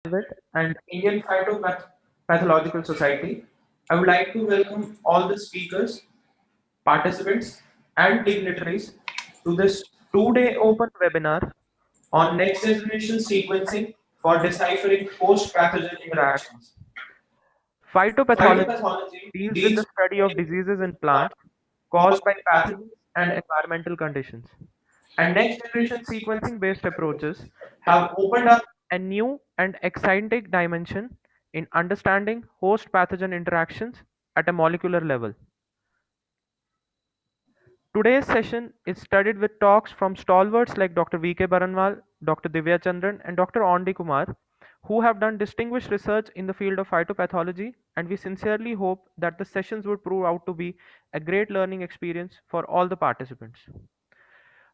Bionivid and Indian Phytopathological Society. I would like to welcome all the speakers, participants, and dignitaries to this two-day open webinar on next generation sequencing for deciphering host-pathogen interactions. Phytopathology Phytopathology deals with deals the with study of studying diseases in plants plants caused caused by by pathogens pathogens and and environmental conditions. and And next next generation generation sequencing sequencing based based approaches approaches have have opened opened up up a new and exciting dimension in understanding host pathogen interactions at a molecular level. Today's session is studied with talks from stalwarts like Dr. V.K. Baranwal, Dr. Divya Chandran, and Dr. Ondi Kumar, who have done distinguished research in the field of phytopathology, and we sincerely hope that the sessions would prove out to be a great learning experience for all the participants.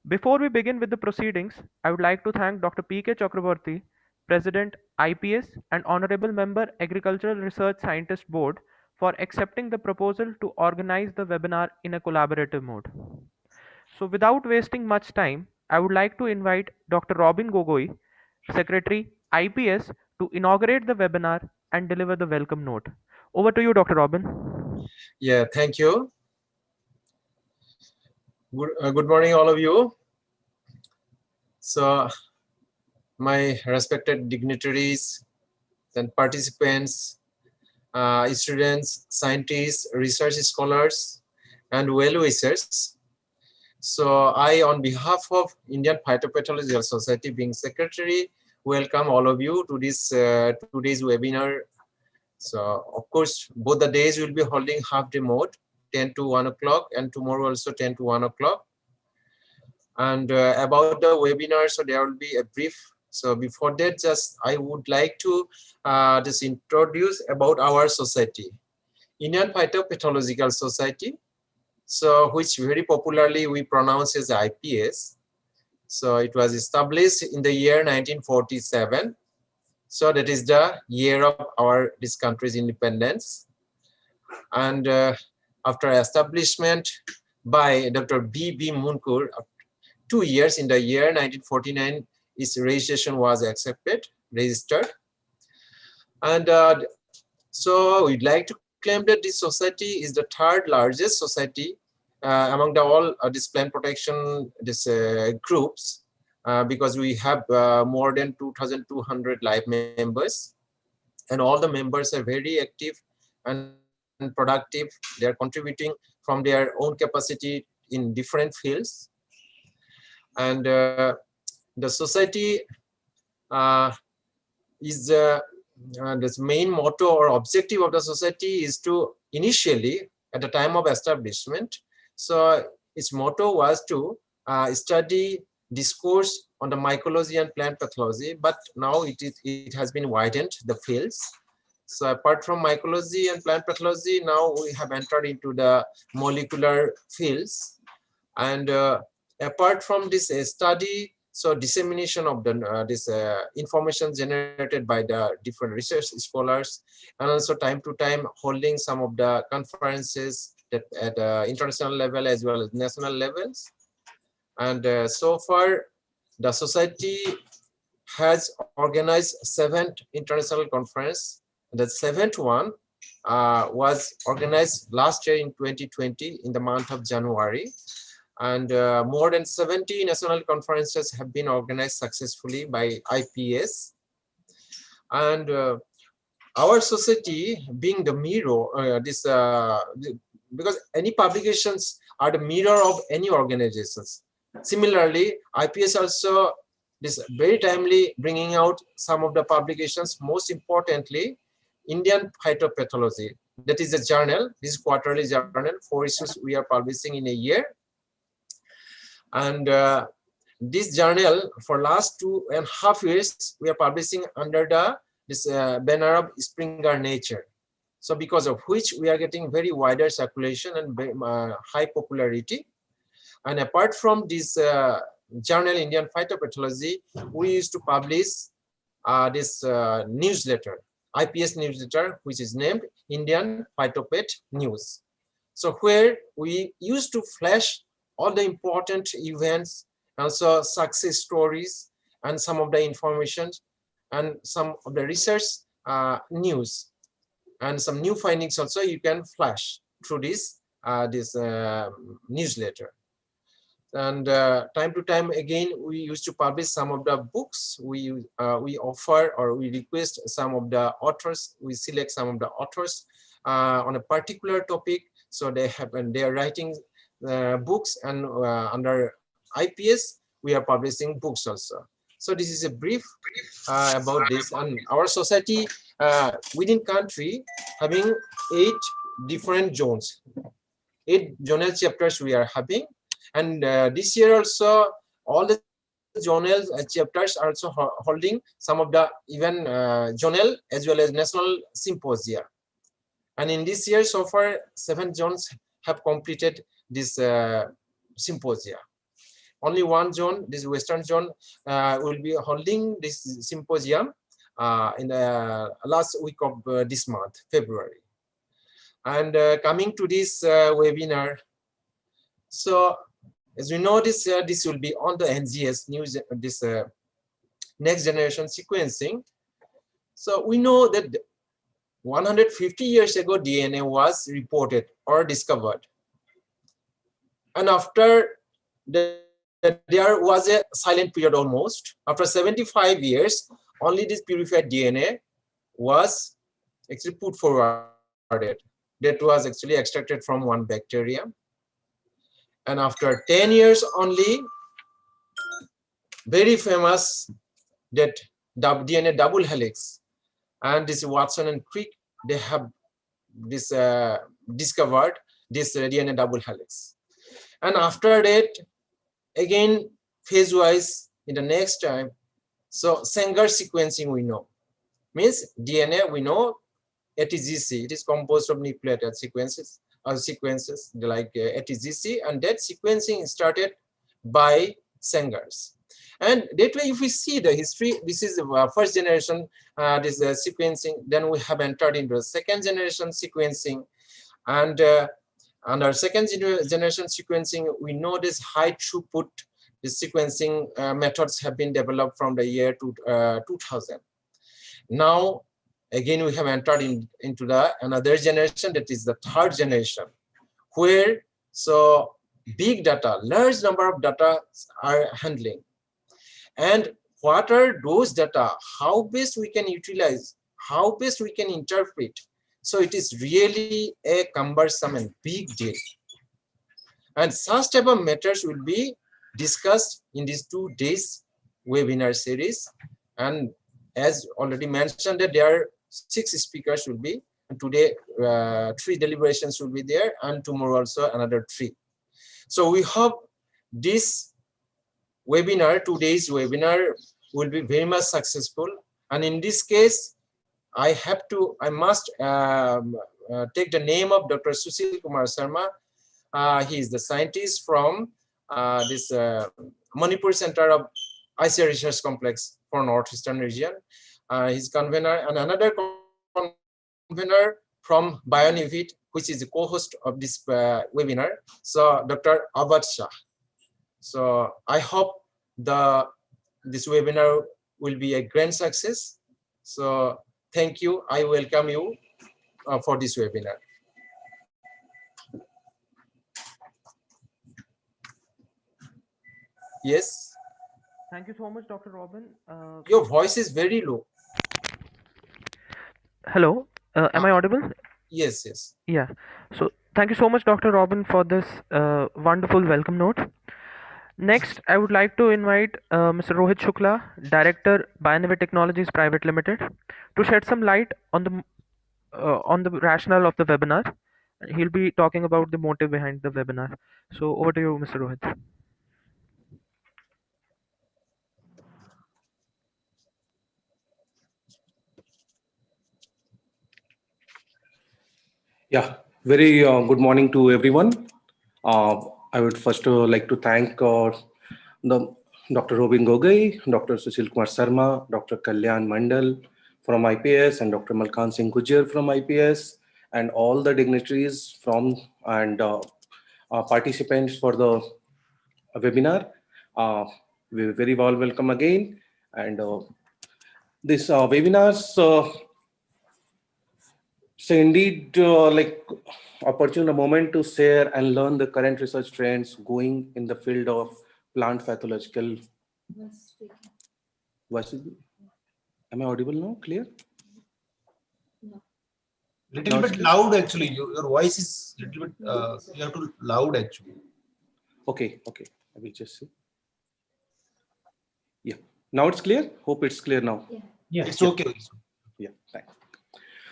Before we begin with the proceedings, I would like to thank Dr. P.K. Chakraborty, President, IPS, and Honorable Member, Agricultural Research Scientist Board, for accepting the proposal to organize the webinar in a collaborative mode. So, without wasting much time, I would like to invite Dr. Robin Gogoi, Secretary, IPS, to inaugurate the webinar and deliver the welcome note. Over to you, Dr. Robin. Yeah, thank you. Good morning, all of you. So, my respected dignitaries and participants, students, scientists, research scholars, and well-wishers. So, I, on behalf of Indian Phytopathological Society, being secretary, welcome all of you to this today's webinar. So, of course, both the days will be holding half-day mode, 10 to 1 o'clock, and tomorrow also 10 to 1 o'clock. And about the webinar, so there will be a brief. So before that, just I would like to just introduce about our society, Indian Phytopathological Society, so which very popularly we pronounce as IPS. So it was established in the year 1947. So that is the year of this country's independence. And after establishment by Dr. B.B. Munkur, 2 years in the year 1949, its registration was registered. And so we'd like to claim that this society is the third largest society among all these plant protection groups, because we have more than 2,200 live members, and all the members are very active and productive. They are contributing from their own capacity in different fields. And the society is this main motto or objective of the society is to initially at the time of establishment. So its motto was to study discourse on the mycology and plant pathology, but now it has been widened the fields. So apart from mycology and plant pathology, now we have entered into the molecular fields. And apart from this study, so dissemination of the this information generated by the different research scholars, and also time to time holding some of the conferences that at international level as well as national levels. And so far, the society has organized 7th international conference. The 7th one was organized last year in 2020 in the month of January. And more than 70 national conferences have been organized successfully by IPS. And our society being the mirror, because any publications are the mirror of any organizations. Similarly, IPS also this very timely bringing out some of the publications, most importantly, Indian Phytopathology. That is a journal, this quarterly journal, 4 issues we are publishing in a year. And this journal for last 2.5 years, we are publishing under this banner of Springer Nature. So because of which we are getting very wider circulation and high popularity. And apart from this journal, Indian Phytopathology, we used to publish this newsletter, IPS newsletter, which is named Indian Phytopath News. So where we used to flash all the important events, also success stories, and some of the information and some of the research news and some new findings also you can flash through this newsletter. And time to time again, we used to publish some of the books we offer, or we request some of the authors. We select some of the authors on a particular topic, so they are writing books, and under IPS we are publishing books also. So this is a brief about this. And our society within country having 8 different zones, 8 zonal chapters we are having. And this year also, all the zonal chapters are also holding some of the even zonal as well as national symposia. And in this year, so far, 7 zones have completed this symposia. Only one zone, this Western zone, will be holding this symposium in the last week of this month, February. And coming to this webinar, so as we know, this will be on the NGS news, this next generation sequencing. So we know that 150 years ago, DNA was reported or discovered. And after there was a silent period almost. After 75 years, only this purified DNA was actually put forwarded. That was actually extracted from one bacteria. And after 10 years only, very famous that DNA double helix, and this Watson and Crick, they have this discovered this DNA double helix. And after that, again, phase-wise in the next time, so Sanger sequencing we know. Means DNA we know ATGC, it is composed of nucleotide sequences like ATGC, and that sequencing started by Sangers. And that way, if we see the history, this is the first generation this sequencing, then we have entered into the second generation sequencing, and under second generation sequencing, we know this high throughput this sequencing methods have been developed from the year 2000. Now, again, we have entered into the another generation, that is the third generation, where so big data, large number of data are handling. And what are those data? How best we can utilize? How best we can interpret? So it is really a cumbersome and big deal. And such type of matters will be discussed in these 2 days webinar series. And as already mentioned, that there are 6 speakers will be, and today 3 deliberations will be there, and tomorrow also another 3. So we hope this webinar, 2 days webinar, will be very much successful. And in this case, I must take the name of Dr. Sushil Kumar Sharma. He is the scientist from this Manipur Center of ICR Research Complex for Northeastern region. He's convener, and another convener from Bionivid, which is the co-host of this webinar. So Dr. Abad Shah. So I hope this webinar will be a grand success. So thank you. I welcome you for this webinar. Yes. Thank you so much, Dr. Robin. Your voice is very low. Hello, am I audible? Yes, yes. Yeah. So thank you so much, Dr. Robin, for this wonderful welcome note. Next, I would like to invite Mr. Rohit Shukla, Director, Bionivid Technologies Private Limited, to shed some light on the rationale of the webinar. He'll be talking about the motive behind the webinar. So over to you, Mr. Rohit. Yeah, very good morning to everyone. I would first like to thank the Dr. Robin Gogoi, Dr. Sushil Kumar Sharma, Dr. Kalyan Mandal from IPS, and Dr. Malkan Singh Gujjar from IPS, and all the dignitaries from and participants for the webinar. We very well welcome again. And This webinars, so indeed, opportune a moment to share and learn the current research trends going in the field of plant pathological. Am I audible now? Clear? Little bit loud actually. Your voice is little bit. You have to loud actually. Okay. I will just see. Yeah. Now it's clear. Hope it's clear now. Yeah, it's okay. Yeah. Thanks.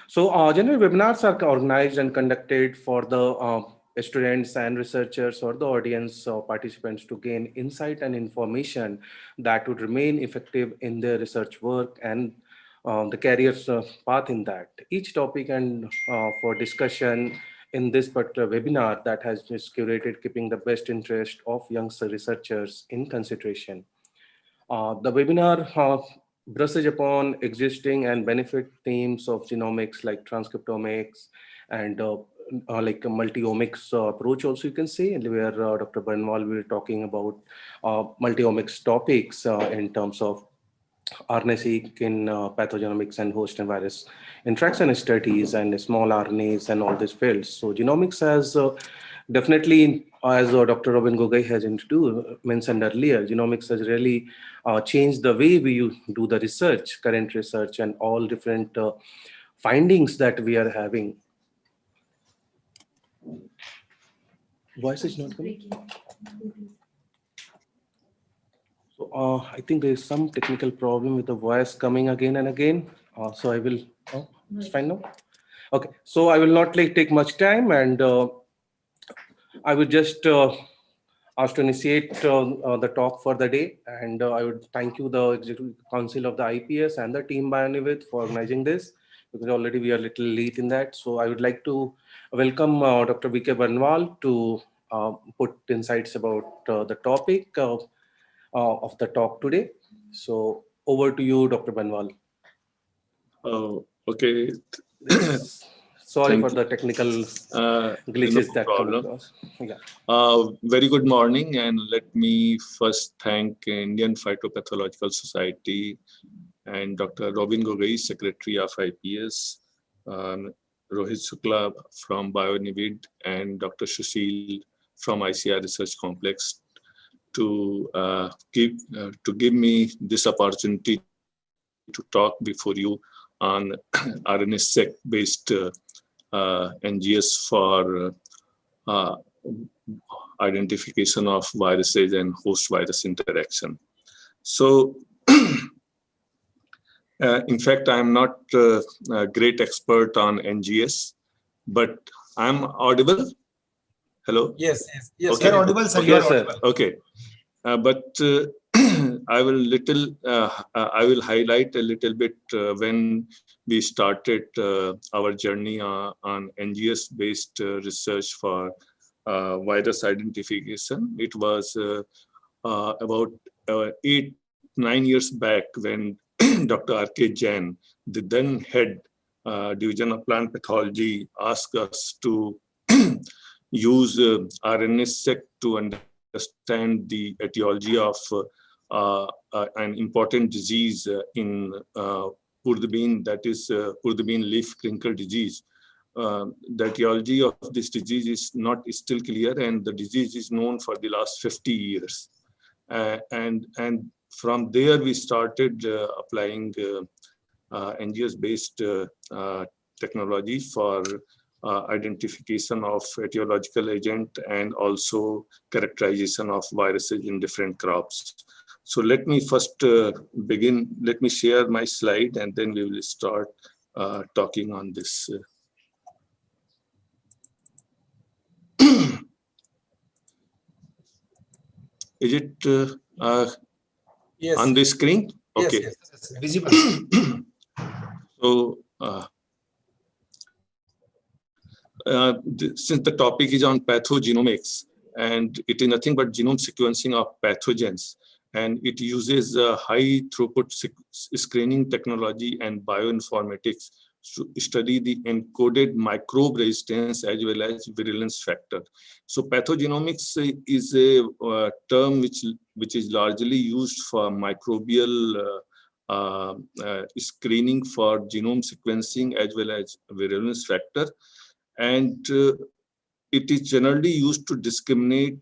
So general webinars are organized and conducted for the students and researchers or the audience participants to gain insight and information that would remain effective in their research work and the career's path in that. Each topic and for discussion in this particular webinar that has just curated keeping the best interest of young researchers in consideration. The webinar brushes upon existing and benefit themes of genomics like transcriptomics and like a multi-omics approach also you can say, where Dr. Baranwal will be talking about multi-omics topics in terms of RNA-seq in pathogenomics and host and virus interaction studies and small RNAs and all these fields. So genomics has definitely, as Dr. Robin Gogay has mentioned earlier, genomics has really changed the way we do the research, current research, and all different findings that we are having. Voice is not coming. So I think there is some technical problem with the voice coming again and again. So I will, it's fine now. Okay, so I will not take much time, and I would just ask to initiate the talk for the day. And I would thank you, the Executive Council of the IPS and the team Bionivid for organizing this, because already we are a little late in that. So I would like to welcome Dr. V.K. Baranwal to put insights about the topic of the talk today. So over to you, Dr. Baranwal. Okay. Sorry for the technical glitches no that come problem. across. Yeah. Very good morning, and let me first thank Indian Phytopathological Society and Dr. Robin Gogay, Secretary of IPS, Rohit Shukla from Bionivid, and Dr. Sushil from ICR Research Complex to give me this opportunity to talk before you on RNA-seq-based NGS for identification of viruses and host virus interaction. So, in fact, I'm not a great expert on NGS, but I'm audible. Hello? Yes. Okay. You're audible, sir. Okay, You're audible. Okay. But I will highlight a little bit when we started our journey on NGS-based research for virus identification. It was about 8-9 years back when Dr. R.K. Jain, the then head Division of Plant Pathology, asked us to use RNA-seq to understand the etiology of an important disease in purdabean, that is purdabean leaf crinkle disease. The etiology of this disease is not still clear, and the disease is known for the last 50 years. And from there, we started applying NGS-based technology for identification of etiological agent and also characterization of viruses in different crops. So let me first begin. Let me share my slide, and then we will start talking on this. Is it Yes. on the screen? Okay. Yes. Visible. So, since the topic is on pathogenomics, and it is nothing but genome sequencing of pathogens, and it uses high throughput screening technology and bioinformatics to study the encoded microbe resistance as well as virulence factor. So pathogenomics is a term which is largely used for microbial screening for genome sequencing as well as virulence factor. And it is generally used to discriminate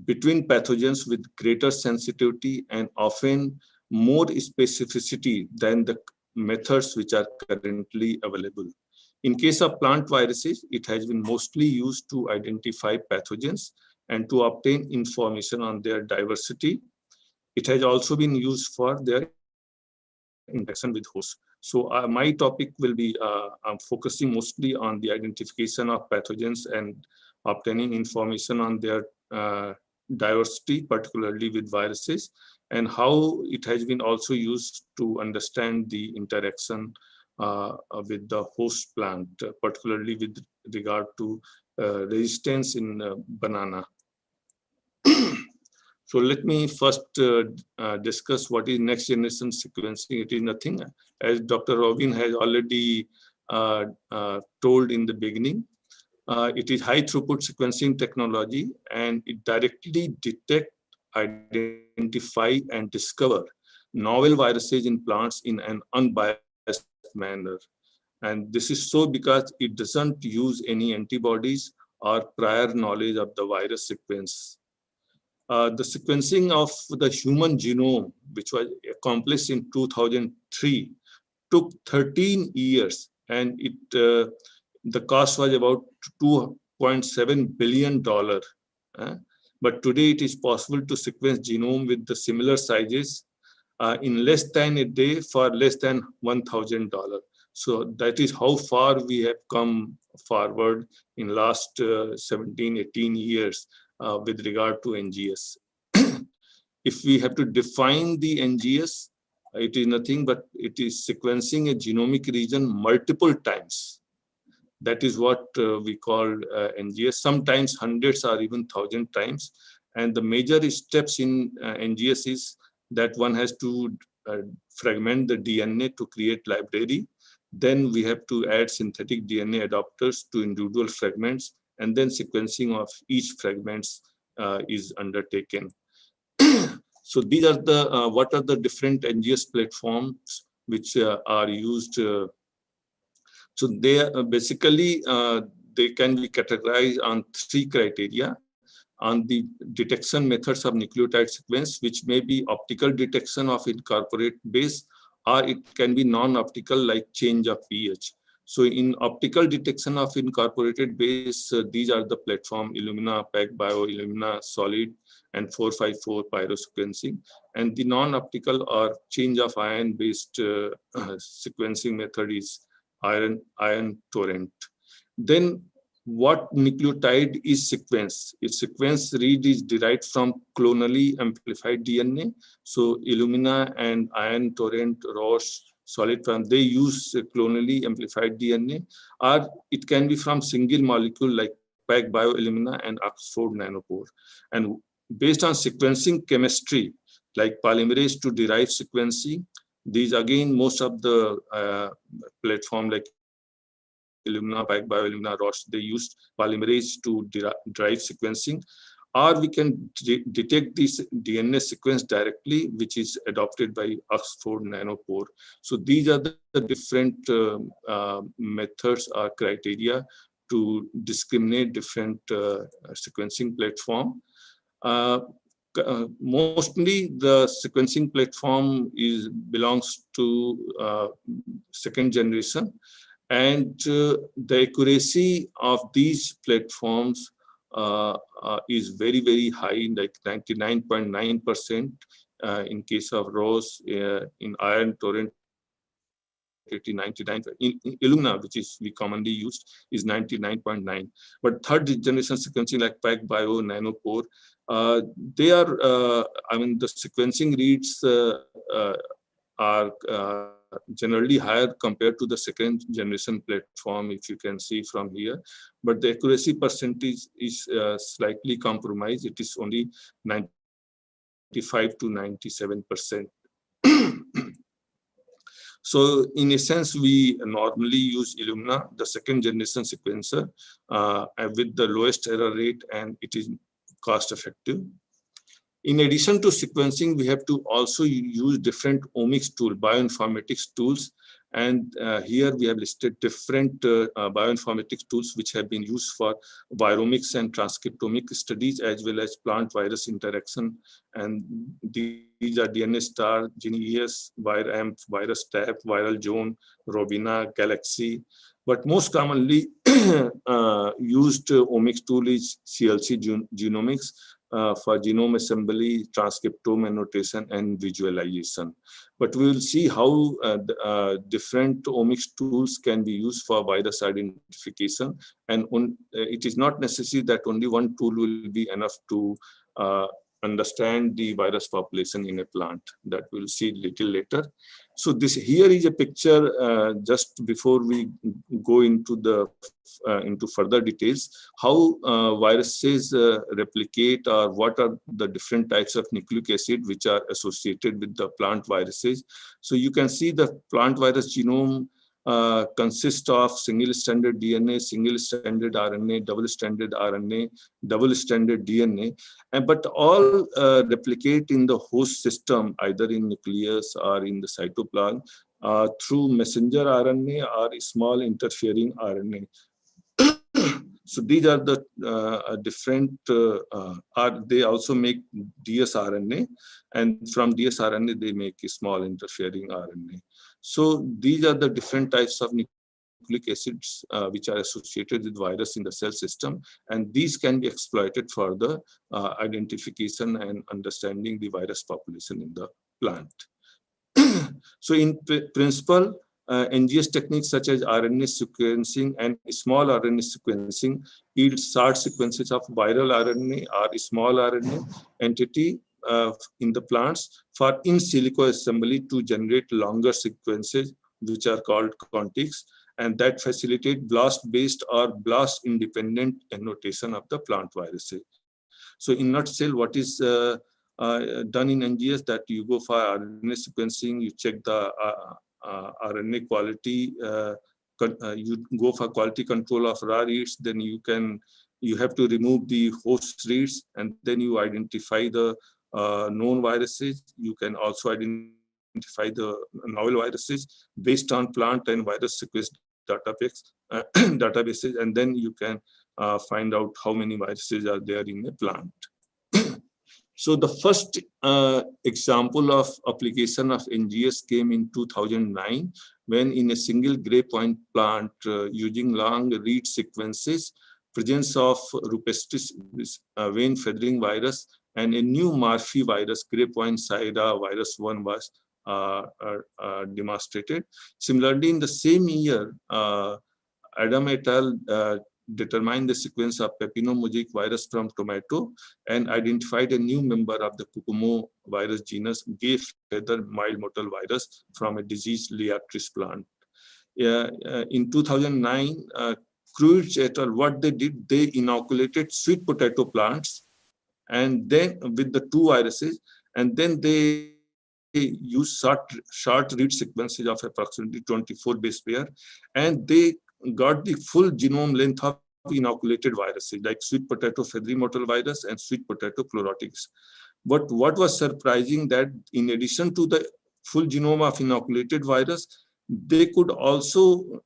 between pathogens with greater sensitivity and often more specificity than the methods which are currently available. In case of plant viruses, it has been mostly used to identify pathogens and to obtain information on their diversity. It has also been used for their interaction with hosts. So my topic will be I'm focusing mostly on the identification of pathogens and obtaining information on their diversity, particularly with viruses, and how it has been also used to understand the interaction with the host plant, particularly with regard to resistance in banana. So let me first discuss what is next generation sequencing. It is nothing, as Dr. Robin has already told in the beginning. It is high throughput sequencing technology, and it directly detect, identify, and discover novel viruses in plants in an unbiased manner. And this is so because it doesn't use any antibodies or prior knowledge of the virus sequence. The sequencing of the human genome, which was accomplished in 2003, took 13 years, and the cost was about $2.7 billion. But today it is possible to sequence genome with the similar sizes in less than a day for less than $1,000. So that is how far we have come forward in last 17, 18 years with regard to NGS. If we have to define the NGS, it is nothing but it is sequencing a genomic region multiple times. That is what we call NGS, sometimes hundreds or even 1,000 times. And the major steps in NGS is that one has to fragment the DNA to create library. Then we have to add synthetic DNA adapters to individual fragments, and then sequencing of each fragments is undertaken. So these are the what are the different NGS platforms which are used. So they basically they can be categorized on 3 criteria: on the detection methods of nucleotide sequence, which may be optical detection of incorporate base, or it can be non-optical like change of pH. So in optical detection of incorporated base, these are the platform Illumina, PacBio, Illumina Solid, and 454 pyrosequencing. And the non-optical or change of ion-based sequencing method is ion torrent. Then what nucleotide is sequenced? Its sequence read is derived from clonally amplified DNA. So Illumina and ion torrent, Roche, Solid, they use clonally amplified DNA, or it can be from single molecule like PacBio, Illumina, and Oxford Nanopore. And based on sequencing chemistry, like polymerase to derive sequencing, these again, most of the platform like Illumina, PacBio, Illumina, Roche, they used polymerase to drive sequencing, or we can detect this DNA sequence directly, which is adopted by Oxford Nanopore. So these are the different methods or criteria to discriminate different sequencing platform. Mostly the sequencing platform belongs to second generation, and the accuracy of these platforms is very, very high, like 99.9%. In case of Roche, in ion torrent, 99. In Illumina, which is we commonly used, is 99.9. But third generation sequencing like PacBio, Nanopore, they are, I mean, the sequencing reads are generally higher compared to the second generation platform, if you can see from here. But the accuracy percentage is slightly compromised. It is only 95 to 97%. So in a sense, we normally use Illumina, the second generation sequencer, with the lowest error rate, and it is cost effective. In addition to sequencing, we have to also use different omics tools, bioinformatics tools. And here we have listed different bioinformatics tools which have been used for viromics and transcriptomic studies, as well as plant virus interaction. And these are DNA star, GeneES, VirAmp, virus tab, viral zone, Robina, Galaxy. But most commonly used omics tool is CLC genomics, for genome assembly, transcriptome annotation, and visualization. But we will see how different omics tools can be used for virus identification. And it is not necessary that only one tool will be enough to understand the virus population in a plant. That we'll see little later. So this here is a picture just before we go into the into further details, how viruses replicate, or what are the different types of nucleic acid which are associated with the plant viruses. So you can see the plant virus genome consists of single-stranded DNA, single-stranded RNA, double-stranded RNA, double-stranded DNA, but all replicate in the host system, either in nucleus or in the cytoplasm, through messenger RNA or small interfering RNA. So these are the different, they also make dsRNA, and from dsRNA they make a small interfering RNA. So these are the different types of nucleic acids which are associated with virus in the cell system, and these can be exploited for the identification and understanding the virus population in the plant. So in principle, NGS techniques such as RNA sequencing and small RNA sequencing yield short sequences of viral RNA or small RNA entity in the plants for in silico assembly to generate longer sequences, which are called contigs, and that facilitate blast-based or blast-independent annotation of the plant viruses. So in nutshell, what is done in NGS, that you go for RNA sequencing, you check the RNA quality, you go for quality control of raw reads, then you have to remove the host reads, and then you identify the known viruses. You can also identify the novel viruses based on plant and virus sequence databases, and then you can find out how many viruses are there in a plant. So the first example of application of NGS came in 2009, when in a single gray point plant using long read sequences, presence of rupestis vein feathering virus and a new Marfee virus, gray point Saida virus 1 was demonstrated. Similarly, in the same year, Adam et al. Determined the sequence of papillomosaic virus from tomato and identified a new member of the Cucumo virus genus, gay feather mild mottle virus, from a diseased Liatris plant. In 2009, Cruich et al., what they did, they inoculated sweet potato plants, and then with the two viruses, and then they use short read sequences of approximately 24 base pair, and they got the full genome length of inoculated viruses like sweet potato feathery mottle virus and sweet potato chlorotics. But what was surprising, that in addition to the full genome of inoculated virus, they could also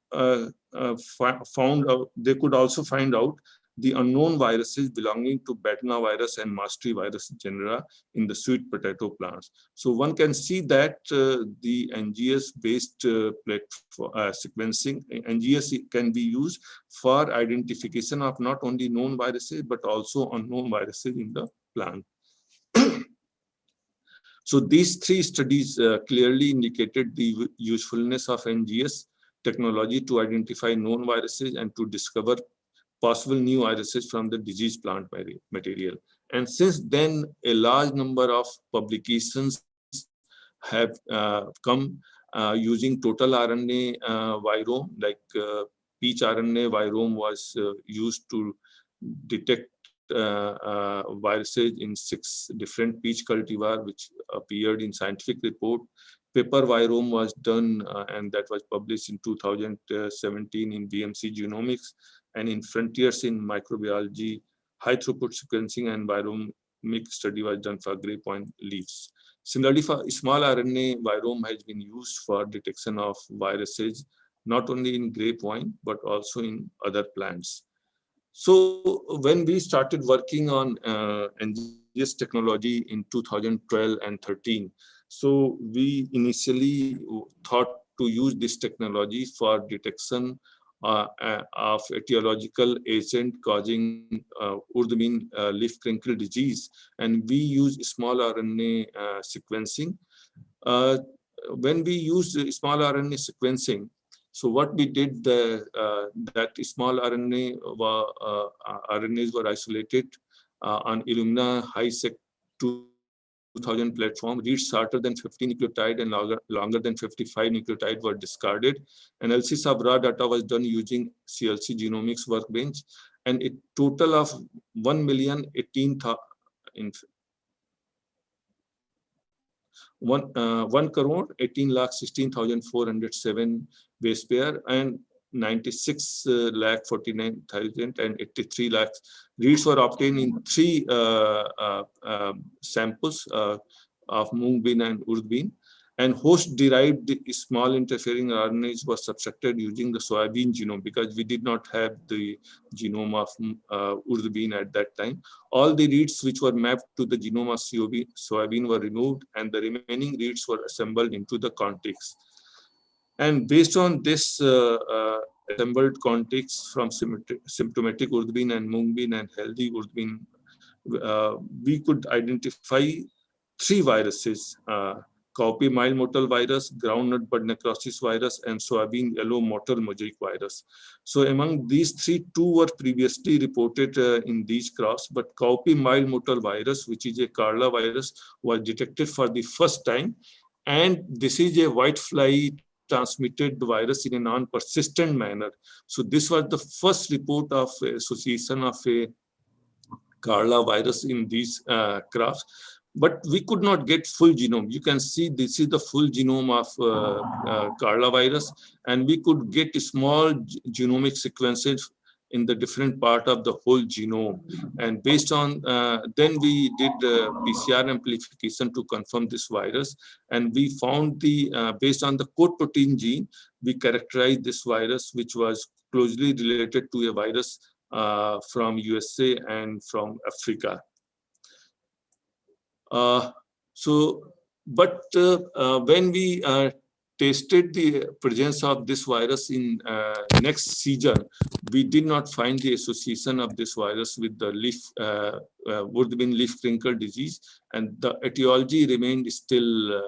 find out the unknown viruses belonging to Betna virus and Mastery virus genera in the sweet potato plants. So one can see that the NGS-based sequencing, NGS can be used for identification of not only known viruses, but also unknown viruses in the plant. So these three studies clearly indicated the usefulness of NGS technology to identify known viruses and to discover possible new viruses from the disease plant material. And since then, a large number of publications have come using total RNA virome, like peach RNA virome was used to detect viruses in 6 different peach cultivar, which appeared in scientific report. Pepper virome was done, and that was published in 2017 in BMC Genomics, and in Frontiers in Microbiology, high throughput sequencing and virome study was done for grapevine leaves. Similarly, for small RNA virome has been used for detection of viruses, not only in grapevine, but also in other plants. So when we started working on NGS technology in 2012 and 13, so we initially thought to use this technology for detection of etiological agent causing urdhvene leaf crinkle disease, and we use small RNA sequencing. Uh, when we use small RNA sequencing, so what we did, that small RNAs were isolated on Illumina high-sec 2000 platform. Reads shorter than 50 nucleotide and longer than 55 nucleotide were discarded. Analysis of raw data was done using CLC Genomics Workbench, and a total of 1,018,000 1 crore 18 lakh 16,407 base pair and 96 lakh 49,083 lakhs reads were obtained in three samples of mung bean and urd bean, and host-derived small interfering RNAs were subtracted using the soybean genome, because we did not have the genome of urd bean at that time. All the reads which were mapped to the genome of soybean were removed, and the remaining reads were assembled into the contigs. And based on this assembled contigs from symptomatic urd bean and mung bean and healthy urd bean, we could identify three viruses: cowpea mild mottle virus, groundnut bud necrosis virus, and soybean yellow mottle mosaic virus. So among these three, two were previously reported in these crops, but cowpea mild mottle virus, which is a Carla virus, was detected for the first time. And this is a white fly transmitted virus in a non-persistent manner. So this was the first report of association of a Carla virus in these crops. But we could not get full genome. You can see this is the full genome of Carla virus, and we could get small genomic sequences in the different part of the whole genome. And based on, then we did PCR amplification to confirm this virus. And we found based on the coat protein gene, we characterized this virus, which was closely related to a virus from USA and from Africa. When we tested the presence of this virus in next season, we did not find the association of this virus with the would bean leaf crinkle disease, and the etiology remained still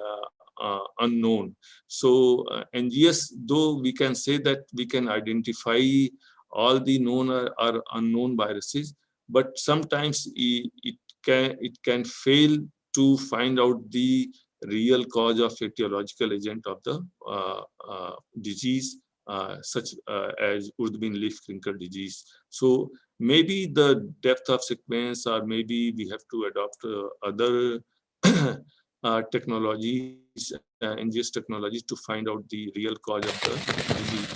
unknown. So NGS, though we can say that we can identify all the known or unknown viruses, but sometimes it can fail to find out the real cause of etiological agent of the disease, such as urd bean leaf crinkle disease. So maybe the depth of sequence, or maybe we have to adopt other technologies, NGS technologies, to find out the real cause of the disease.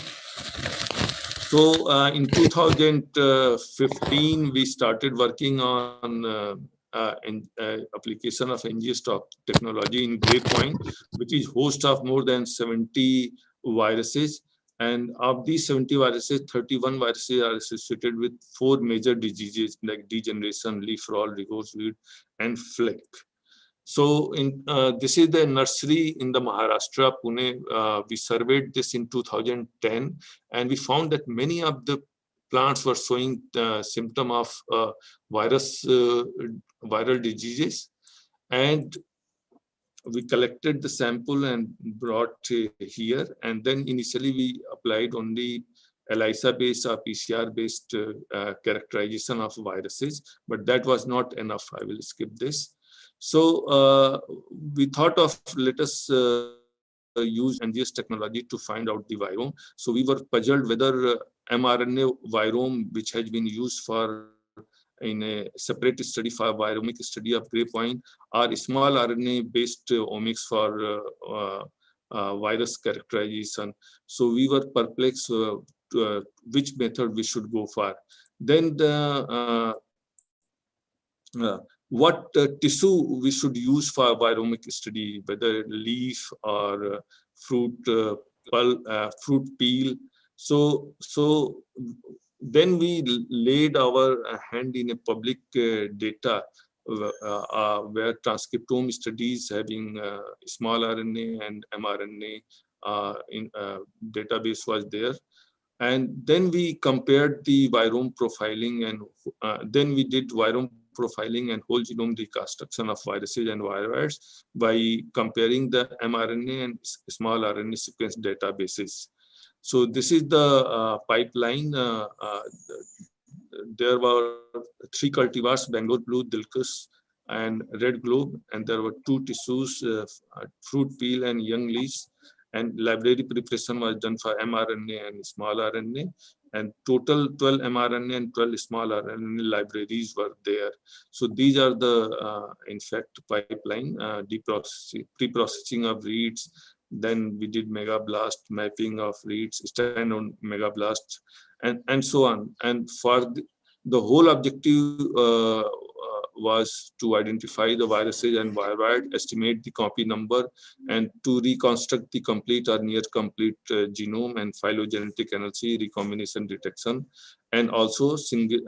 So in 2015, we started working on application of NGS technology in grapevine, which is host of more than 70 viruses. And of these 70 viruses, 31 viruses are associated with 4 major diseases like degeneration, leaf roll, rigorous weed, and fleck. So this is the nursery in the Maharashtra, Pune. We surveyed this in 2010, and we found that many of the plants were showing the symptom of viral diseases. And we collected the sample and brought here. And then initially we applied only ELISA-based or PCR-based characterization of viruses, but that was not enough. I will skip this. So we thought of, let us use NGS technology to find out the virome. So we were puzzled whether mRNA virome, which has been used in a separate study for viromic study of grapevine, or small RNA-based omics for virus characterization. So we were perplexed which method we should go for. Then what tissue we should use for viromic study, whether leaf or fruit fruit peel. So then we laid our hand in a public data where transcriptome studies having small RNA and mRNA in database was there. And then we compared the virome profiling, and then we did virome profiling and whole genome reconstruction of viruses and viroids by comparing the mRNA and small RNA sequence databases. So this is the pipeline. There were 3 cultivars: Bangalore Blue, Dilkus, and Red Globe, and there were 2 tissues, fruit peel and young leaves. And library preparation was done for mRNA and small RNA, and total 12 mRNA and 12 small RNA libraries were there. So these are the, in fact, pipeline, pre-processing of reads. Then we did megablast, mapping of reads, stand-on megablast, and so on. And for the whole objective was to identify the viruses and viroid, estimate the copy number, and to reconstruct the complete or near complete genome and phylogenetic analysis, recombination detection, and also single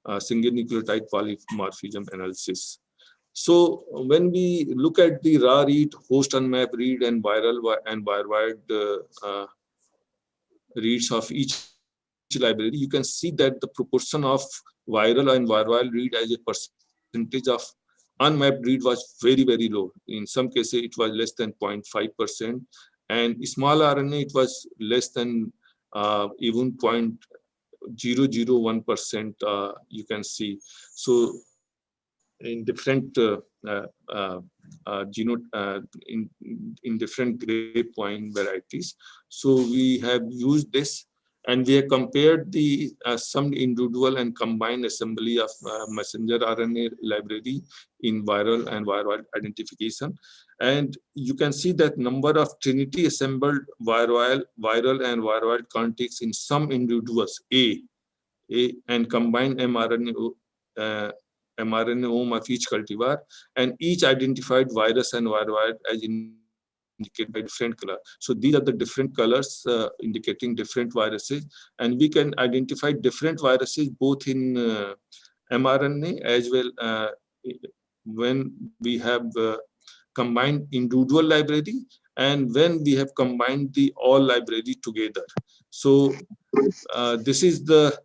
nucleotide polymorphism analysis. So when we look at the raw read, host unmapped read, and viral and viroid reads of each library, you can see that the proportion of viral and viral read as a percentage of unmapped read was very, very low. In some cases, it was less than 0.5%. And small RNA, it was less than even 0.001%, you can see. So in different in different grade point varieties. So we have used this, and we have compared the some individual and combined assembly of messenger RNA library in viral and viral identification. And you can see that number of trinity assembled viral and viral contigs in some individuals A and combined mRNA of each cultivar, and each identified virus and viroid as indicated by different color. So these are the different colors indicating different viruses, and we can identify different viruses both in mRNA as well when we have combined individual library and when we have combined the all library together. So this is the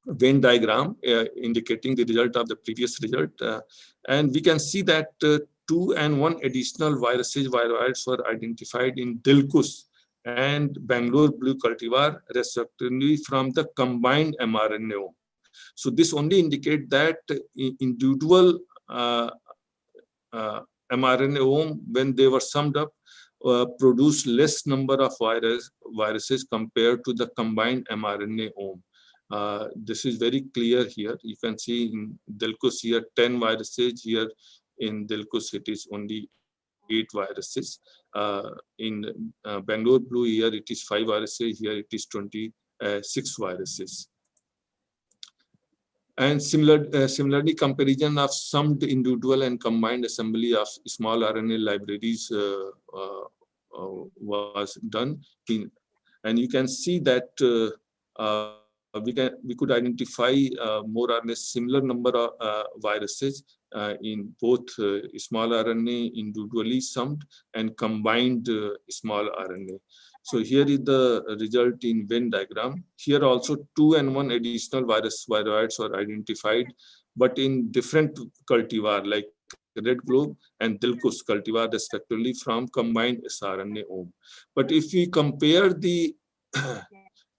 Venn diagram indicating the result of the previous result. And we can see that 2 and 1 additional viroids were identified in Dilkus and Bangalore Blue cultivar, respectively, from the combined mRNA. So this only indicates that individual mRNA, when they were summed up, produced less number of viruses compared to the combined mRNA. This is very clear here. You can see in Dilkus here 10 viruses, here in Dilkus it is only 8 viruses. In Bangalore Blue here it is 5 viruses, here it is 26 viruses. And similarly, comparison of summed individual and combined assembly of small RNA libraries was done. And you can see that we could identify more or less similar number of viruses in both small RNA individually summed and combined small RNA. So here is the result in Venn diagram. Here also 2 and 1 additional viroids were identified, but in different cultivar like Red Globe and Dilkus cultivar respectively from combined sRNA. But if we compare the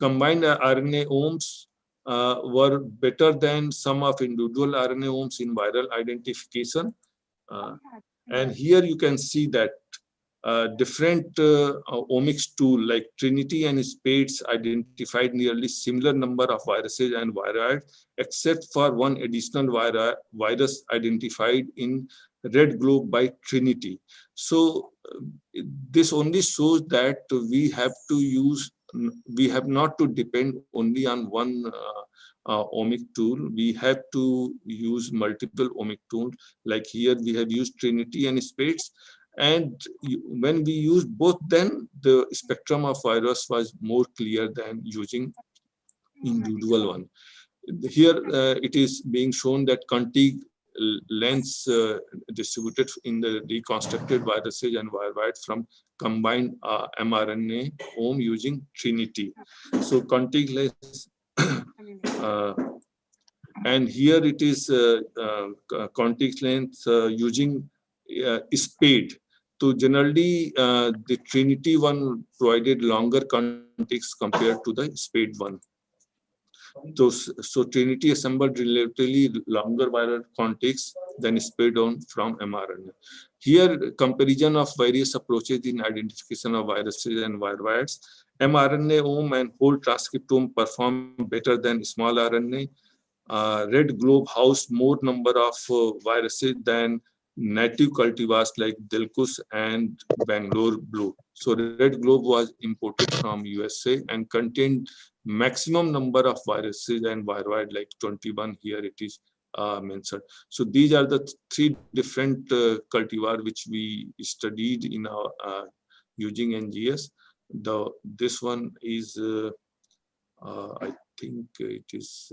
combined RNA were better than some of individual RNA in viral identification. And here you can see that different omics tool like Trinity and Spades identified nearly similar number of viruses and viroids, except for 1 additional virus identified in Red Globe by Trinity. So this only shows that we have not to depend only on one omic tool, we have to use multiple omic tools. Like here, we have used Trinity and Spades. And when we used both, then the spectrum of virus was more clear than using individual one. Here, it is being shown that Contig lengths distributed in the reconstructed viruses and viroids from combined mRNA home using Trinity. So Contig lengths, uh, and here it is Contig length using Spade. So generally, the Trinity one provided longer contigs compared to the Spade one. So Trinity assembled relatively longer viral contigs than Spade on from mRNA. Here, comparison of various approaches in identification of viruses and viroids. mRNA-OME and whole transcriptome perform better than small RNA. Red globe housed more number of viruses than native cultivars like Delcus and Bangalore blue. So red globe was imported from USA and contained maximum number of viruses and viroid like 21 here it is mentioned. So these are the three different cultivar which we studied in our using NGS. This one is I think it is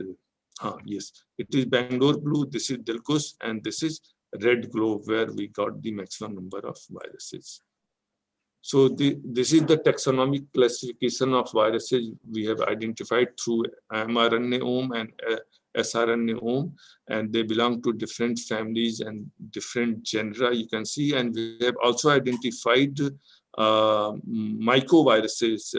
yes, it is Bangalore blue, this is Delcos, and this is red globe where we got the maximum number of viruses. So this is the taxonomic classification of viruses we have identified through mRNA-OME and sRNA-OME, and they belong to different families and different genera you can see. And we have also identified mycoviruses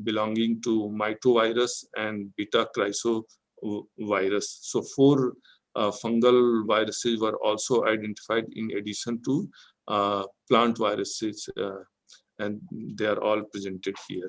belonging to mitovirus and beta chrysovirus. So 4 fungal viruses were also identified in addition to plant viruses, and they are all presented here.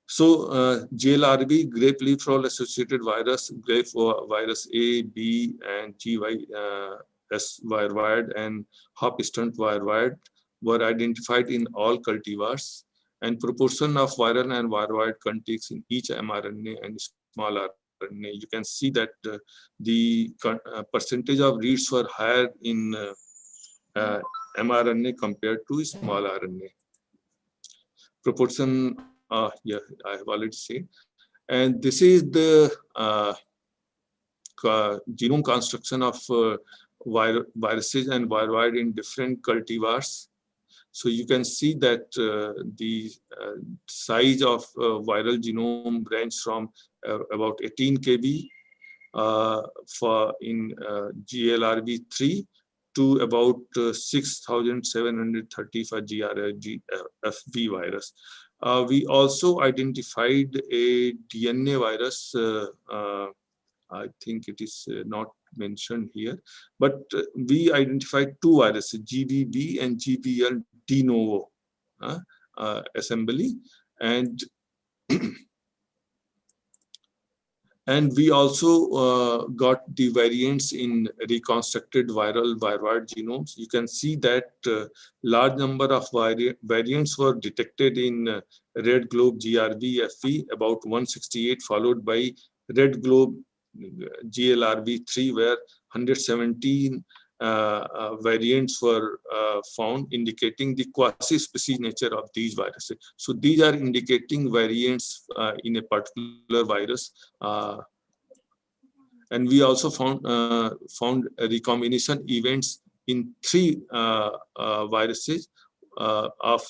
So GLRV, grape leaf roll associated virus, grape virus A, B, and GYS viroid and hop stunt viroid were identified in all cultivars, and proportion of viral and viroid contigs in each mRNA and small RNA. You can see that the percentage of reads were higher in mRNA compared to small RNA. Proportion, yeah, I have already said. And this is the genome construction of viruses and viroid in different cultivars. So you can see that the size of viral genome range from about 18 kb for in GLRV3 to about 6,730 for GRFV virus. We also identified a DNA virus. I think it is not mentioned here, but we identified 2 viruses, GVB and GVL de novo assembly, and and we also got the variants in reconstructed viroid genomes. You can see that large number of variants were detected in red globe GRV-FV, about 168, followed by red globe GLRV3, where 117 variants were found, indicating the quasi-species nature of these viruses. So these are indicating variants in a particular virus. And we also found recombination events in 3 viruses of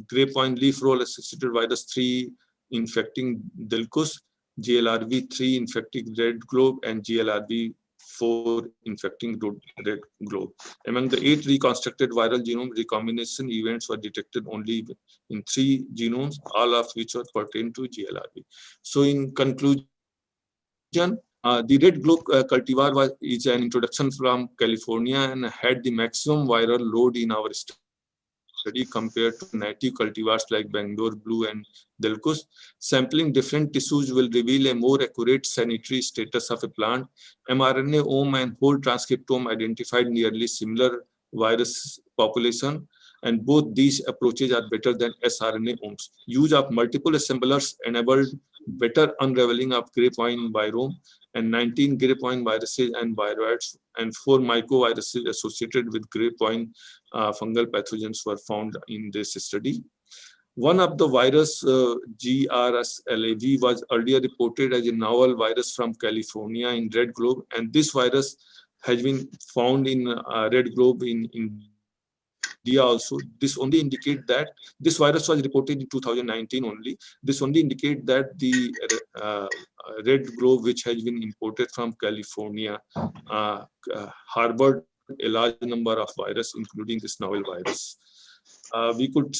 grapevine leaf roll associated virus 3 infecting Delcus, GLRV3 infecting red globe, and GLRV4 infecting red globe. Among the 8 reconstructed viral genome, recombination events were detected only in 3 genomes, all of which were pertain to GLRV. So in conclusion, the red globe cultivar is an introduction from California and had the maximum viral load in our study compared to native cultivars like Bangalore blue and Delcos. Sampling different tissues will reveal a more accurate sanitary status of a plant. mRNA-OME and whole transcriptome identified nearly similar virus population. and both these approaches are better than sRNA-OMS. Use of multiple assemblers enabled better unraveling of grapevine virome, and 19 grapevine viruses and viroids and 4 mycoviruses associated with grapevine fungal pathogens were found in this study. One of the virus, GRSLAV, was earlier reported as a novel virus from California in red globe, and this virus has been found in red globe in India also. This only indicate that this virus was reported in 2019 only. This only indicate that the red globe, which has been imported from California, harbored a large number of virus, including this novel virus. We could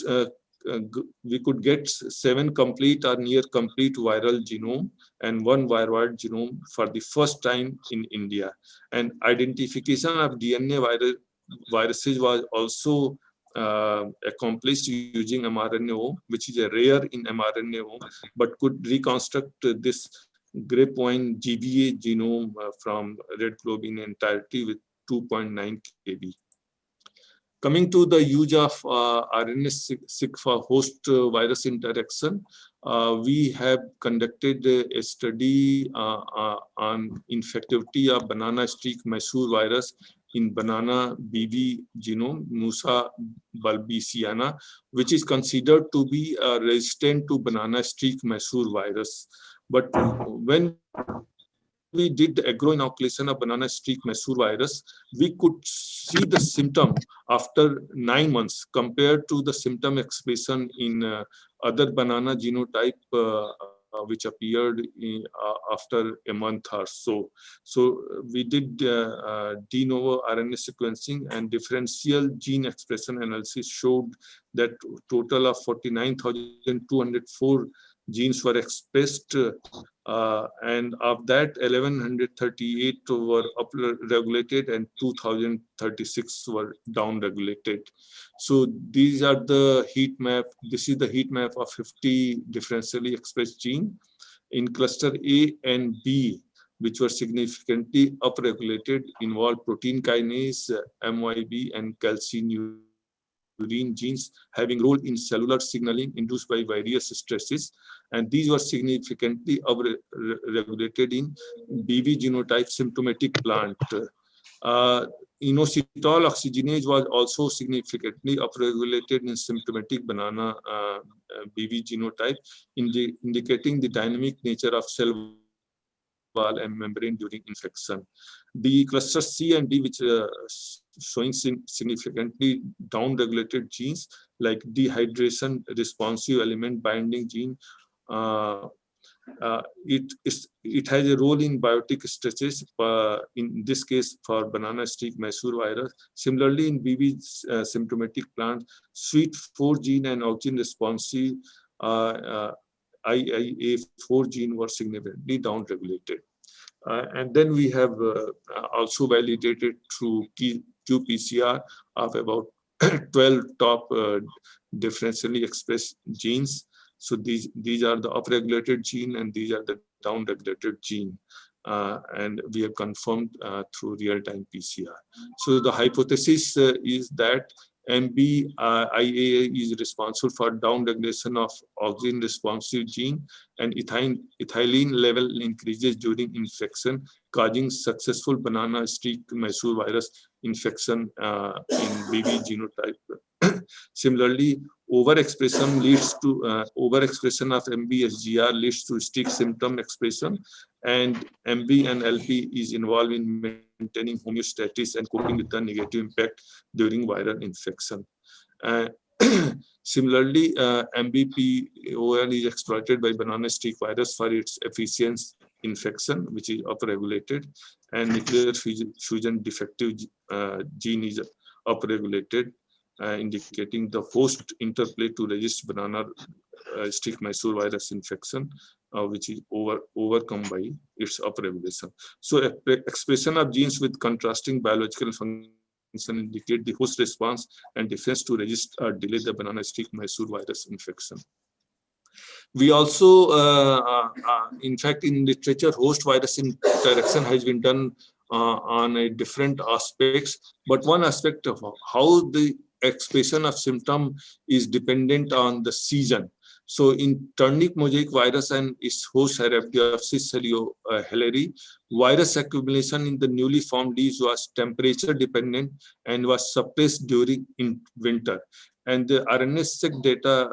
we could get 7 complete or near complete viral genome and 1 viroid genome for the first time in India. And identification of DNA viruses was also accomplished using mRNA-OME, which is a rare in mRNA-OME, but could reconstruct this grapevine GBA genome from red globe in entirety with 2.9 kb. Coming to the use of RNA-seq for host virus interaction, we have conducted a study on infectivity of banana streak Mysore virus in banana BV genome, Musa bulbiciana, which is considered to be resistant to banana streak Mysore virus. But when we did agroinoculation of banana streak Mysore virus, we could see the symptom after 9 months compared to the symptom expression in other banana genotype which appeared after a month or so. So we did de novo RNA sequencing, and differential gene expression analysis showed that total of 49,204 genes were expressed, and of that 1138 were upregulated and 2036 were downregulated. So these are the heat map. This is the heat map of 50 differentially expressed genes in cluster A and B, which were significantly upregulated, involved protein kinase, MYB, and calcineurin genes having role in cellular signaling induced by various stresses, and these were significantly upregulated in BV genotype symptomatic plant. Inositol oxygenase was also significantly upregulated in symptomatic banana BV genotype, indicating the dynamic nature of cell wall and membrane during infection. The cluster C and D, which showing significantly down-regulated genes like dehydration responsive element binding gene, it has a role in biotic stresses, in this case for banana streak Mysore virus. Similarly, in BV symptomatic plant, SWEET4 gene and oxygen responsive IIA4 gene were significantly down-regulated. And then we have also validated through qPCR of about 12 top differentially expressed genes. So these are the upregulated gene and these are the downregulated gene. And we have confirmed through real-time PCR. So the hypothesis is that MBIAA is responsible for downregulation of oxygen responsive gene, and ethylene level increases during infection, causing successful banana streak Mysore virus infection in BV genotype. Similarly, overexpression of MBSGR leads to streak symptom expression, and MB and LP is involved in maintaining homeostasis and coping with the negative impact during viral infection. Similarly, MBPOL is exploited by banana streak virus for its efficient infection, which is upregulated, and nuclear fusion defective gene is upregulated, indicating the host interplay to resist banana streak Mysore virus infection, which is overcome by its upregulation. So expression of genes with contrasting biological function indicate the host response and defense to resist or delay the banana streak Mysore virus infection. We also, in fact, in literature, host virus interaction has been done on a different aspects, but one aspect of how the expression of symptom is dependent on the season. So in turnip mosaic virus and its host Arabidopsis hilary, virus accumulation in the newly formed leaves was temperature dependent and was suppressed during in winter. And the RNA-seq data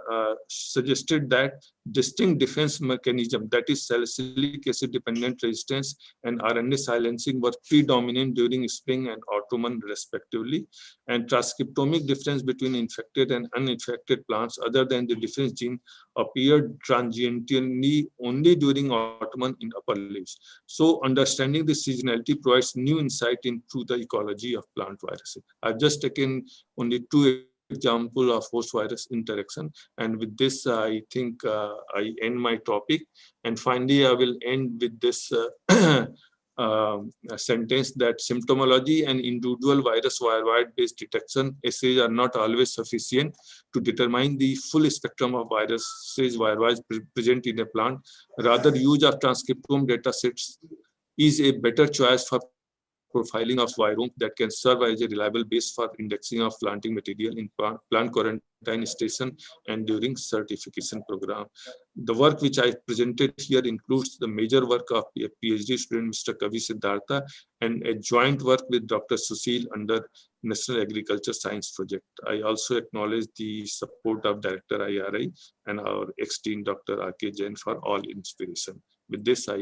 suggested that distinct defense mechanism, that is salicylic acid dependent resistance and RNA silencing, were predominant during spring and autumn respectively. And transcriptomic difference between infected and uninfected plants other than the difference gene appeared transiently only during autumn in upper leaves. So understanding the seasonality provides new insight into the ecology of plant viruses. I've just taken only two examples of host virus interaction, and with this I think I end my topic. And finally I will end with this a sentence that symptomology and individual virus worldwide based detection assays are not always sufficient to determine the full spectrum of viruses worldwide present in a plant. Rather, use of transcriptome data sets is a better choice for profiling of virome that can serve as a reliable base for indexing of planting material in plant quarantine station and during certification program. The work which I presented here includes the major work of a PhD student, Mr. Kavi Siddhartha, and a joint work with Dr. Susil under National Agriculture Science Project. I also acknowledge the support of Director IRI and our ex-dean Dr. R.K. Jain for all inspiration. With this, I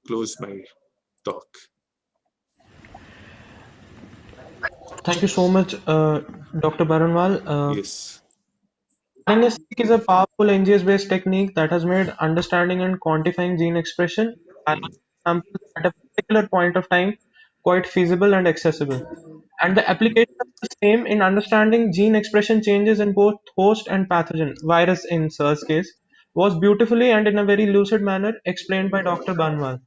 close my talk. Thank you so much, Dr. Baranwal. Yes. RNA-seq is a powerful NGS-based technique that has made understanding and quantifying gene expression samples at a particular point of time quite feasible and accessible. And the application of the same in understanding gene expression changes in both host and pathogen, virus in SARS case, was beautifully and in a very lucid manner explained by Dr. Banwal.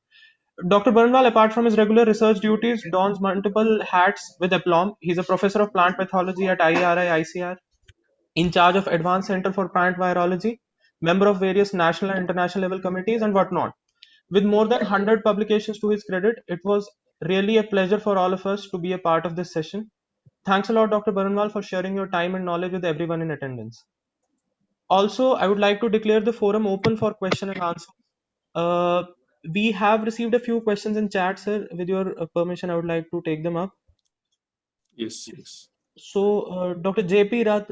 Dr. Baranwal, apart from his regular research duties, dons multiple hats with aplomb. He's a professor of plant pathology at IRI ICR, in charge of Advanced Center for Plant Virology, member of various national and international level committees, and whatnot. With more than 100 publications to his credit, it was really a pleasure for all of us to be a part of this session. Thanks a lot, Dr. Baranwal, for sharing your time and knowledge with everyone in attendance. Also, I would like to declare the forum open for question and answer. Uh, we have received a few questions in chat, sir. With your permission, I would like to take them up. Yes, yes. So, Dr. JP Rath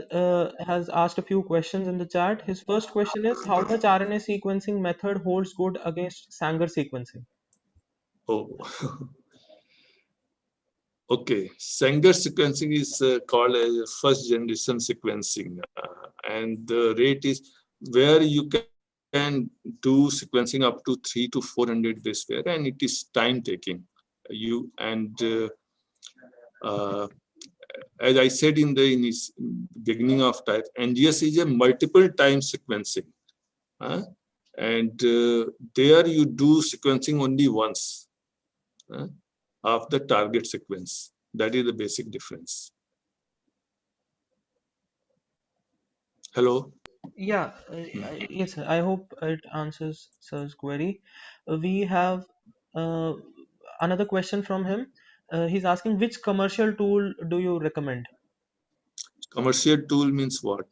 has asked a few questions in the chat. His first question is, how much RNA sequencing method holds good against Sanger sequencing? Oh, okay. Sanger sequencing is called as first generation sequencing, and the rate is where you can do sequencing up to 300 to 400 base pair, and it is time taking. As I said in the beginning of type, NGS is a multiple time sequencing. And there you do sequencing only once of the target sequence. That is the basic difference. Hello? Yeah, yes, sir. I hope it answers sir's query. We have uh, another question from him. He's asking, which commercial tool do you recommend? Commercial tool means what?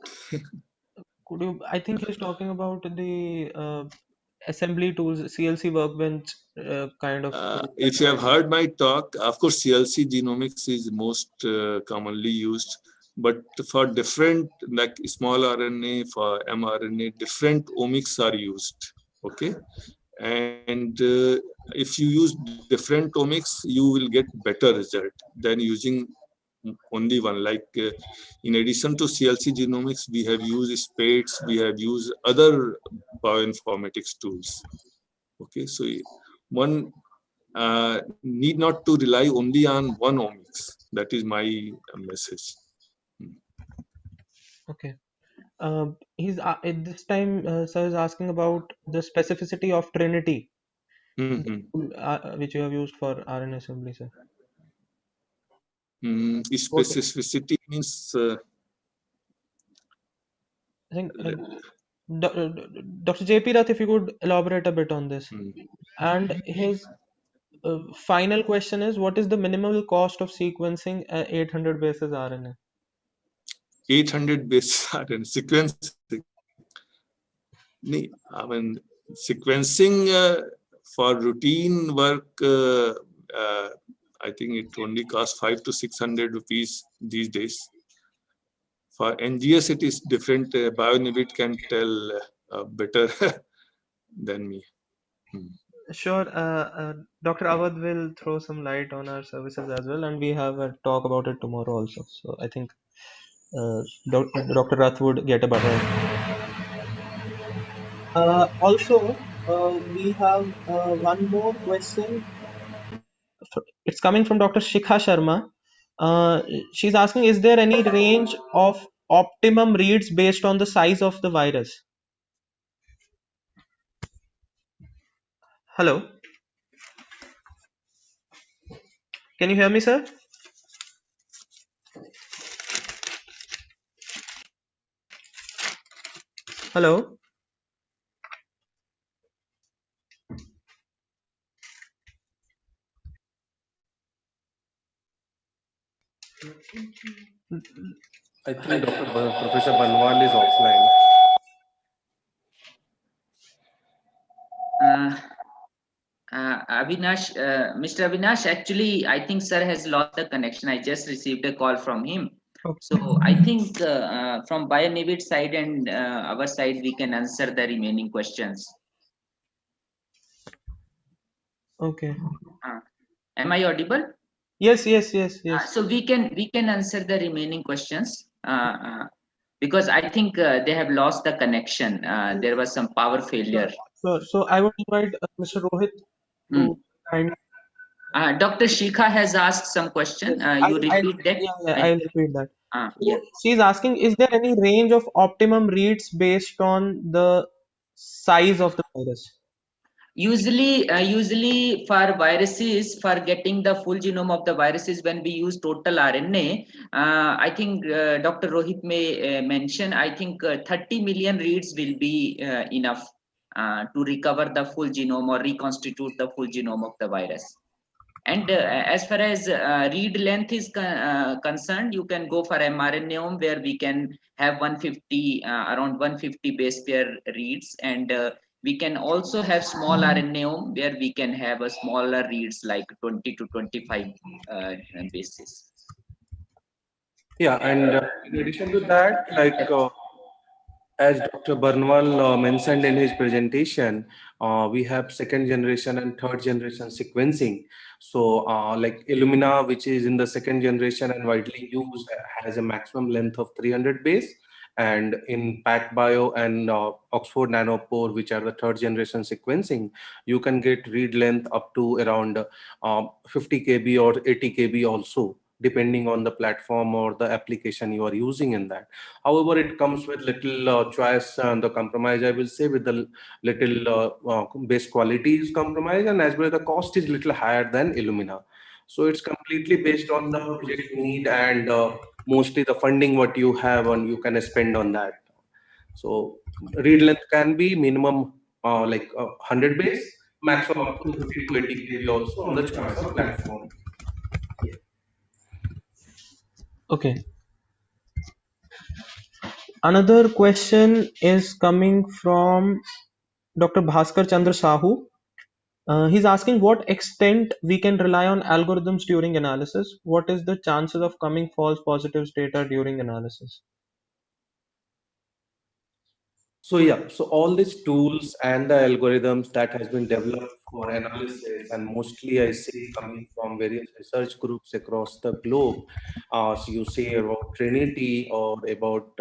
Could you? I think he's talking about the assembly tools, CLC workbench kind of tool. If you have heard my talk, of course, CLC genomics is most commonly used, but for different, like small RNA, for mRNA, different omics are used, okay? And if you use different omics, you will get better result than using only one. Like in addition to CLC genomics, we have used SPADES, we have used other bioinformatics tools. Okay, so one need not to rely only on one omics. That is my message. Okay. He's at this time, sir is asking about the specificity of Trinity, the tool, which you have used for RNA assembly, sir. Specificity means I think Dr. JP Rath, if you could elaborate a bit on this. And his final question is, what is the minimal cost of sequencing 800 bases RNA? 800 base RNA sequencing. I mean, sequencing for routine work, I think it only costs 500 to 600 rupees these days. For NGS, it is different. Bionivid can tell better than me. Sure, Dr. Awad will throw some light on our services as well, and we have a talk about it tomorrow also. So I think Dr. Rath would get a better. Also, we have one more question. It's coming from Dr. Shikha Sharma. She's asking, is there any range of optimum reads based on the size of the virus? Hello, can you hear me, sir? Hello. I think Professor Baranwal is offline. Mr. Avinash, actually, I think sir has lost the connection. I just received a call from him. Okay. So I think from Bionivid side and our side, we can answer the remaining questions. Okay. Am I audible? Yes. So we can answer the remaining questions because I think they have lost the connection. There was some power failure. So I would invite Mr. Rohit to kind. Dr. Shikha has asked some question. You repeat that? Yeah, I'll repeat that. Yeah. She's asking, is there any range of optimum reads based on the size of the virus? Usually for viruses, for getting the full genome of the viruses, when we use total RNA, I think Dr. Rohit may mention, I think 30 million reads will be enough to recover the full genome or reconstitute the full genome of the virus. And as far as read length is concerned, you can go for mRNAome where we can have 150, around 150 base pair reads, and we can also have small RNAome where we can have a smaller reads like 20 to 25 bases. Yeah, and in addition to that, as Dr. Barnwal mentioned in his presentation, we have second generation and third generation sequencing. So like Illumina, which is in the second generation and widely used, has a maximum length of 300 base. And in PacBio and Oxford Nanopore, which are the third generation sequencing, you can get read length up to around 50 kb or 80 kb also, depending on the platform or the application you are using in that. However, it comes with little choice and the compromise, I will say, with the little base quality is compromised, and as well as the cost is little higher than Illumina. So it's completely based on the project need and mostly the funding what you have and you can spend on that. So read length can be minimum like 100 base, maximum up to 50 to 80 kb also on the choice of platform. Okay. Another question is coming from Dr. Bhaskar Chandra Sahu. He's asking what extent we can rely on algorithms during analysis. What is the chances of coming false positives data during analysis? So yeah, so all these tools and the algorithms that has been developed for analysis, and mostly I see coming from various research groups across the globe. So you say about Trinity or about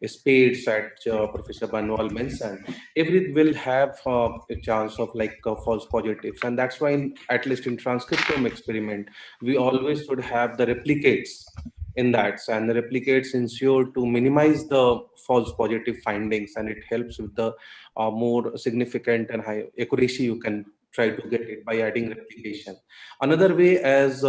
Spades that Professor Banwal mentioned. Every will have a chance of false positives, and that's why, at least in transcriptome experiment, we always should have the replicates in that, and the replicates ensure to minimize the false positive findings, and it helps with the more significant and high accuracy you can try to get it by adding replication. Another way, as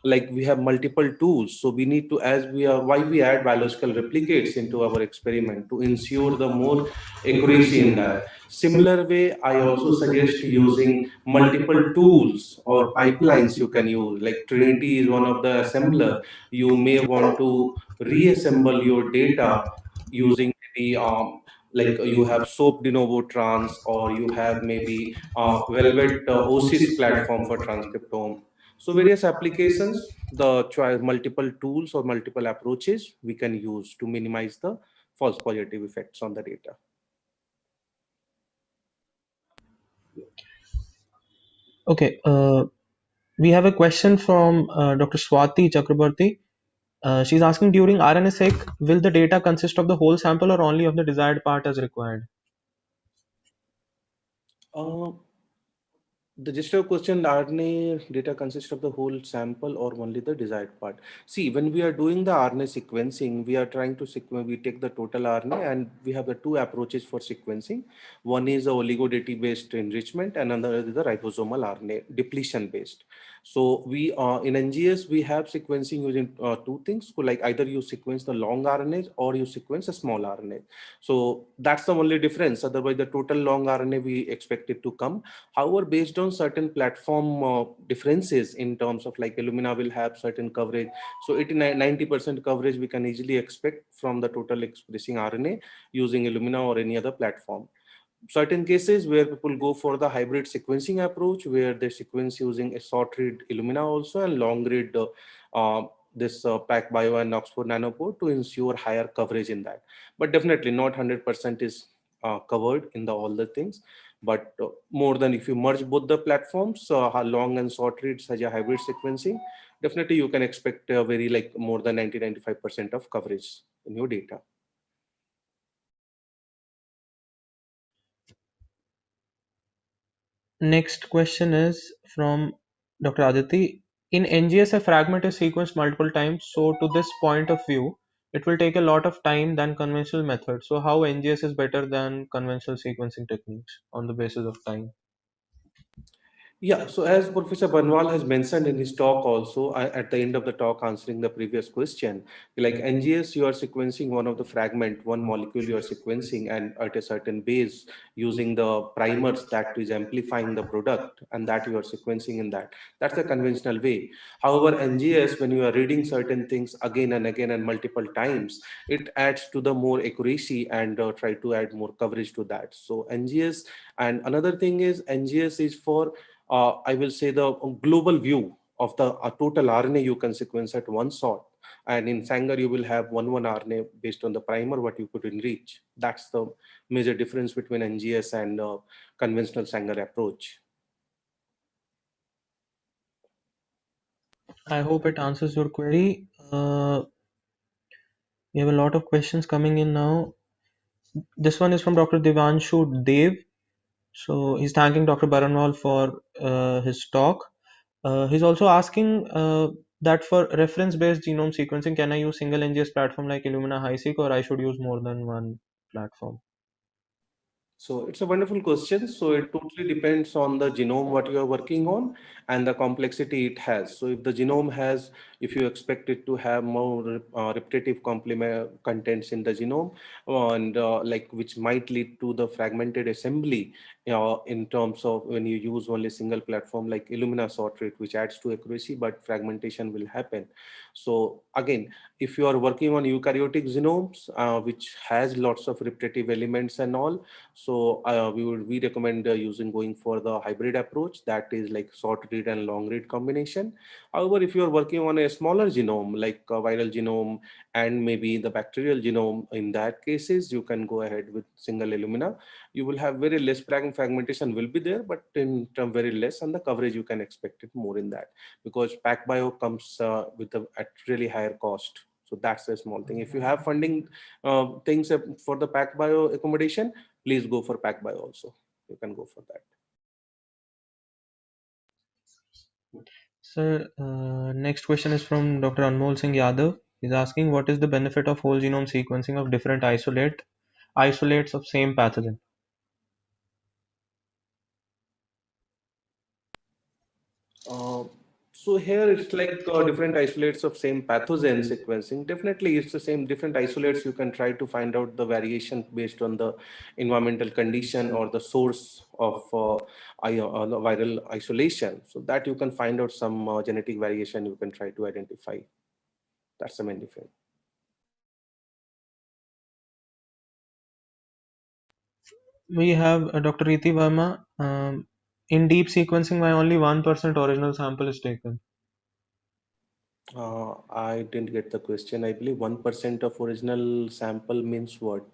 like we have multiple tools, so we need to, as we are, why we add biological replicates into our experiment to ensure the more accuracy in that. Similar way, I also suggest using multiple tools or pipelines you can use. Like Trinity is one of the assembler. You may want to reassemble your data using maybe like you have SOAP de novo trans, or you have maybe Velvet OSIS platform for transcriptome. So various applications, the multiple tools or multiple approaches we can use to minimize the false positive effects on the data. Okay, we have a question from Dr. Swati Chakraborty. She's asking, during RNA-seq, will the data consist of the whole sample or only of the desired part as required? Uh, The gist of question, RNA data consists of the whole sample or only the desired part? See, when we are doing the RNA sequencing, we are trying to sequence, we take the total RNA, and we have the two approaches for sequencing. One is the oligodeity-based enrichment, and another is the ribosomal RNA depletion-based. So we in NGS, we have sequencing using two things. So like either you sequence the long RNA or you sequence a small RNA. So that's the only difference. Otherwise, the total long RNA we expect it to come. However, based on certain platform differences in terms of like Illumina will have certain coverage. So 89-90% coverage we can easily expect from the total expressing RNA using Illumina or any other platform. Certain cases where people go for the hybrid sequencing approach, where they sequence using a short read Illumina also and long read this PacBio and Oxford Nanopore to ensure higher coverage in that. But definitely not 100% is covered in the all the things. But more than if you merge both the platforms, long and short read such a hybrid sequencing, definitely you can expect a very like more than 90-95% of coverage in your data. Next question is from Dr. Aditi. In NGS, a fragment is sequenced multiple times, so to this point of view, it will take a lot of time than conventional methods. So how NGS is better than conventional sequencing techniques on the basis of time? Yeah, so as Professor Banwal has mentioned in his talk also, at the end of the talk answering the previous question, like NGS, you are sequencing one of the fragment, one molecule you are sequencing and at a certain base using the primers that is amplifying the product and that you are sequencing in that. That's the conventional way. However, NGS, when you are reading certain things again and again and multiple times, it adds to the more accuracy and try to add more coverage to that. So NGS, and another thing is NGS is for I will say the global view of the total RNA you can sequence at one shot. And in Sanger, you will have one RNA based on the primer what you could enrich. That's the major difference between NGS and conventional Sanger approach. I hope it answers your query. We have a lot of questions coming in now. This one is from Dr. Devanshu Dev. So he's thanking Dr. Baranwal for his talk. He's also asking that for reference-based genome sequencing, can I use single NGS platform like Illumina HiSeq, or I should use more than one platform? So it's a wonderful question. So it totally depends on the genome what you are working on and the complexity it has. So if the genome has, if you expect it to have more repetitive complement contents in the genome, and like which might lead to the fragmented assembly in terms of when you use only single platform like Illumina sort rate, which adds to accuracy, but fragmentation will happen. So again, if you are working on eukaryotic genomes, which has lots of repetitive elements and all, so we recommend using going for the hybrid approach, that is like short read and long read combination. However, if you are working on a smaller genome like a viral genome and maybe the bacterial genome, in that cases you can go ahead with single Illumina. You will have very less fragmentation will be there, but in term very less, and the coverage you can expect it more in that, because PacBio comes with a at really higher cost. So that's a small thing. If you have funding things for the PacBio accommodation, please go for PacBio also. You can go for that. Sir, next question is from Dr. Anmol Singh Yadav. He's asking, what is the benefit of whole genome sequencing of different isolates of same pathogen? So here it's like different isolates of same pathogen sequencing. Definitely it's the same different isolates. You can try to find out the variation based on the environmental condition or the source of the viral isolation. So that you can find out some genetic variation you can try to identify. That's the main difference. We have Dr. Riti Verma. In deep sequencing, why only 1% original sample is taken? I didn't get the question. I believe 1% of original sample means what?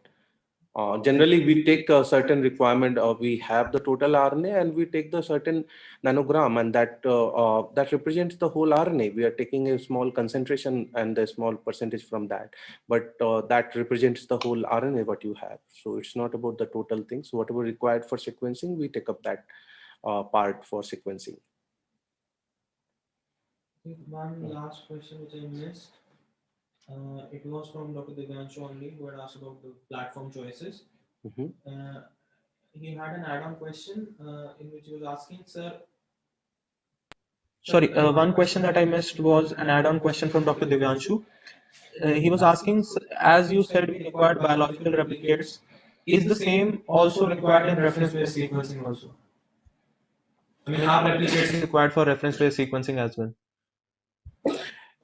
Generally, we take a certain requirement. We have the total RNA, and we take the certain nanogram, and that represents the whole RNA. We are taking a small concentration and a small percentage from that, but that represents the whole RNA what you have. So it's not about the total thing. So whatever required for sequencing, we take up that part for sequencing. One last question which I missed. It was from Dr. Divyanshu only, who had asked about the platform choices. He had an add-on question in which he was asking, sir. Sorry, one question that I missed was an add-on question from Dr. Divyanshu. He was asking, as you said, we required biological replicates. Is the same also required in reference-based sequencing also? I mean, are replicates required for reference-based sequencing as well?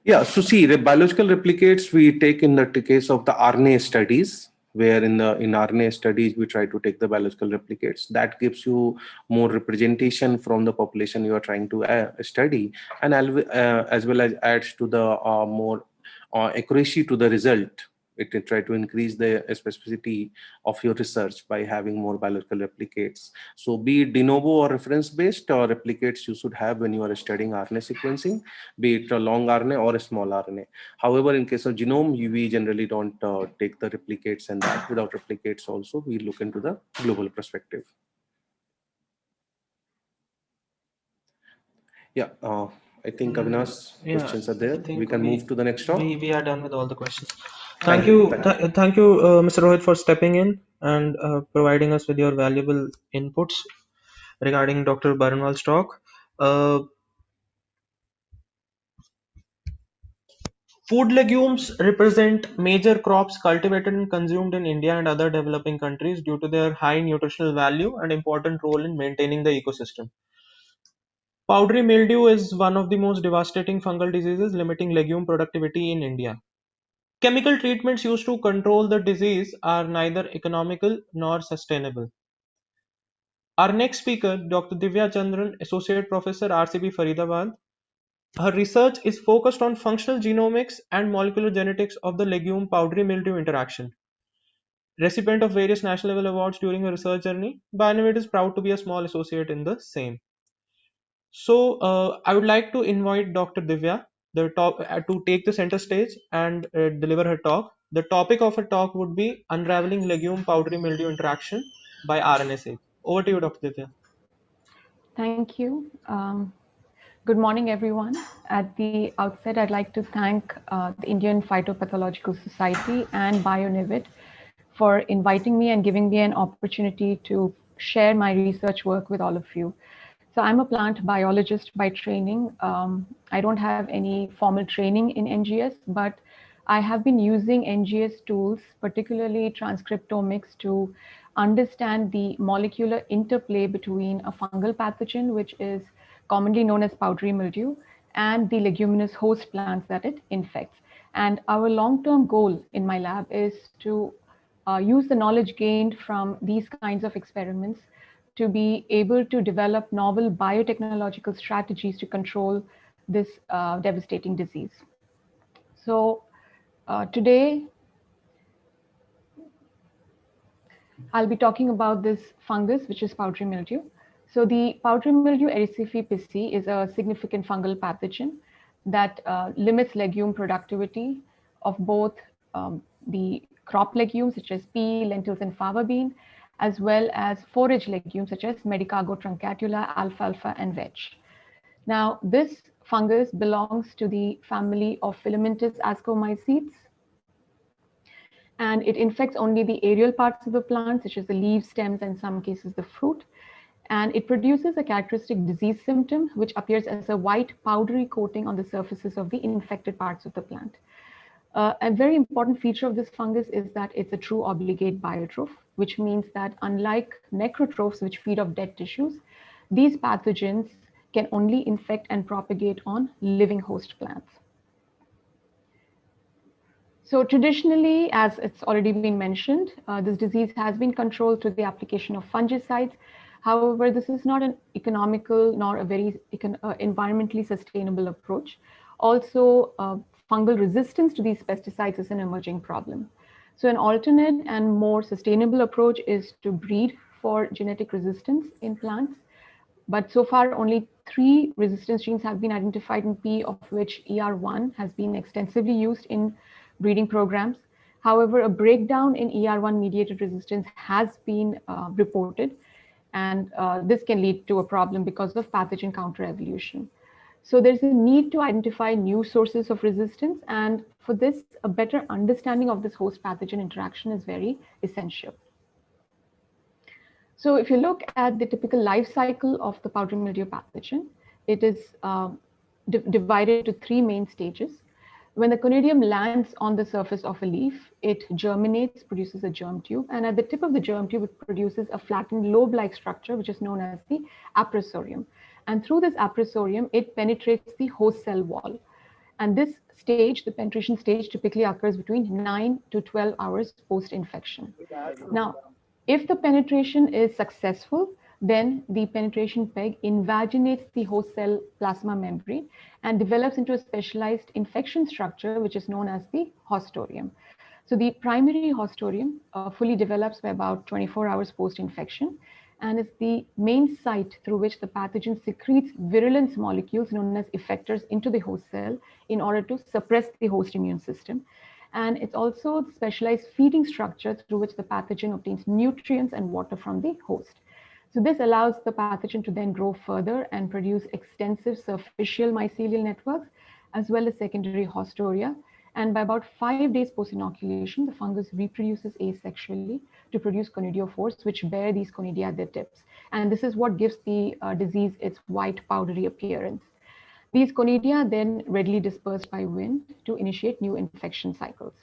Yeah, so see, the biological replicates we take in the case of the RNA studies, where in RNA studies we try to take the biological replicates. That gives you more representation from the population you are trying to study, and as well as adds to the more accuracy to the result. It will try to increase the specificity of your research by having more biological replicates. So be it de novo or reference based or replicates you should have when you are studying RNA sequencing, be it a long RNA or a small RNA. However, in case of genome, we generally don't take the replicates, and that without replicates also we look into the global perspective. Yeah, I think Avinash, questions are there. We can move to the next round. We are done with all the questions. Thank you, Mr. Rohit, for stepping in and providing us with your valuable inputs regarding Dr. Baranwal's talk. Food legumes represent major crops cultivated and consumed in India and other developing countries due to their high nutritional value and important role in maintaining the ecosystem. Powdery mildew is one of the most devastating fungal diseases limiting legume productivity in India. Chemical treatments used to control the disease are neither economical nor sustainable. Our next speaker, Dr. Divya Chandran, Associate Professor, RCB Faridabad. Her research is focused on functional genomics and molecular genetics of the legume powdery mildew interaction. Recipient of various national level awards during her research journey, Bionivid is proud to be a small associate in the same. So I would like to invite Dr. Divya to take the center stage and deliver her talk. The topic of her talk would be Unraveling Legume Powdery Mildew Interaction by RNA-seq. Over to you, Dr. Divya. Thank you. Good morning, everyone. At the outset, I'd like to thank the Indian Phytopathological Society and Bionivid for inviting me and giving me an opportunity to share my research work with all of you. So I'm a plant biologist by training. I don't have any formal training in NGS, but I have been using NGS tools, particularly transcriptomics, to understand the molecular interplay between a fungal pathogen, which is commonly known as powdery mildew, and the leguminous host plants that it infects. And our long-term goal in my lab is to use the knowledge gained from these kinds of experiments to be able to develop novel biotechnological strategies to control this devastating disease. So today, I'll be talking about this fungus, which is powdery mildew. So the powdery mildew Ericephale pisci is a significant fungal pathogen that limits legume productivity of both the crop legumes such as pea, lentils, and fava bean, as well as forage legumes such as Medicago truncatula, alfalfa, and vetch. Now, this fungus belongs to the family of filamentous ascomycetes, and it infects only the aerial parts of the plant, such as the leaves, stems, and in some cases the fruit. And it produces a characteristic disease symptom, which appears as a white powdery coating on the surfaces of the infected parts of the plant. A very important feature of this fungus is that it's a true obligate biotroph, which means that unlike necrotrophs, which feed off dead tissues, these pathogens can only infect and propagate on living host plants. So traditionally, as it's already been mentioned, this disease has been controlled through the application of fungicides. However, this is not an economical nor a very environmentally sustainable approach. Also, fungal resistance to these pesticides is an emerging problem. So an alternate and more sustainable approach is to breed for genetic resistance in plants. But so far, only 3 resistance genes have been identified in pea, of which ER1 has been extensively used in breeding programs. However, a breakdown in ER1 mediated resistance has been reported, and this can lead to a problem because of pathogen counter-evolution. So there's a need to identify new sources of resistance, and for this, a better understanding of this host pathogen interaction is very essential. So if you look at the typical life cycle of the powdery mildew pathogen, it is divided into 3 main stages. When the conidium lands on the surface of a leaf, it germinates, produces a germ tube, and at the tip of the germ tube, it produces a flattened lobe-like structure, which is known as the aprosorium. And through this aprosorium, it penetrates the host cell wall. And this stage, the penetration stage, typically occurs between 9 to 12 hours post-infection. Now, if the penetration is successful, then the penetration peg invaginates the host cell plasma membrane and develops into a specialized infection structure, which is known as the hostorium. So the primary hostorium fully develops by about 24 hours post-infection and is the main site through which the pathogen secretes virulence molecules known as effectors into the host cell in order to suppress the host immune system. And it's also the specialized feeding structure through which the pathogen obtains nutrients and water from the host. So this allows the pathogen to then grow further and produce extensive superficial mycelial networks, as well as secondary hostoria. And by about 5 days post-inoculation, the fungus reproduces asexually to produce conidiophores, which bear these conidia at their tips. And this is what gives the disease its white powdery appearance. These conidia then readily disperse by wind to initiate new infection cycles.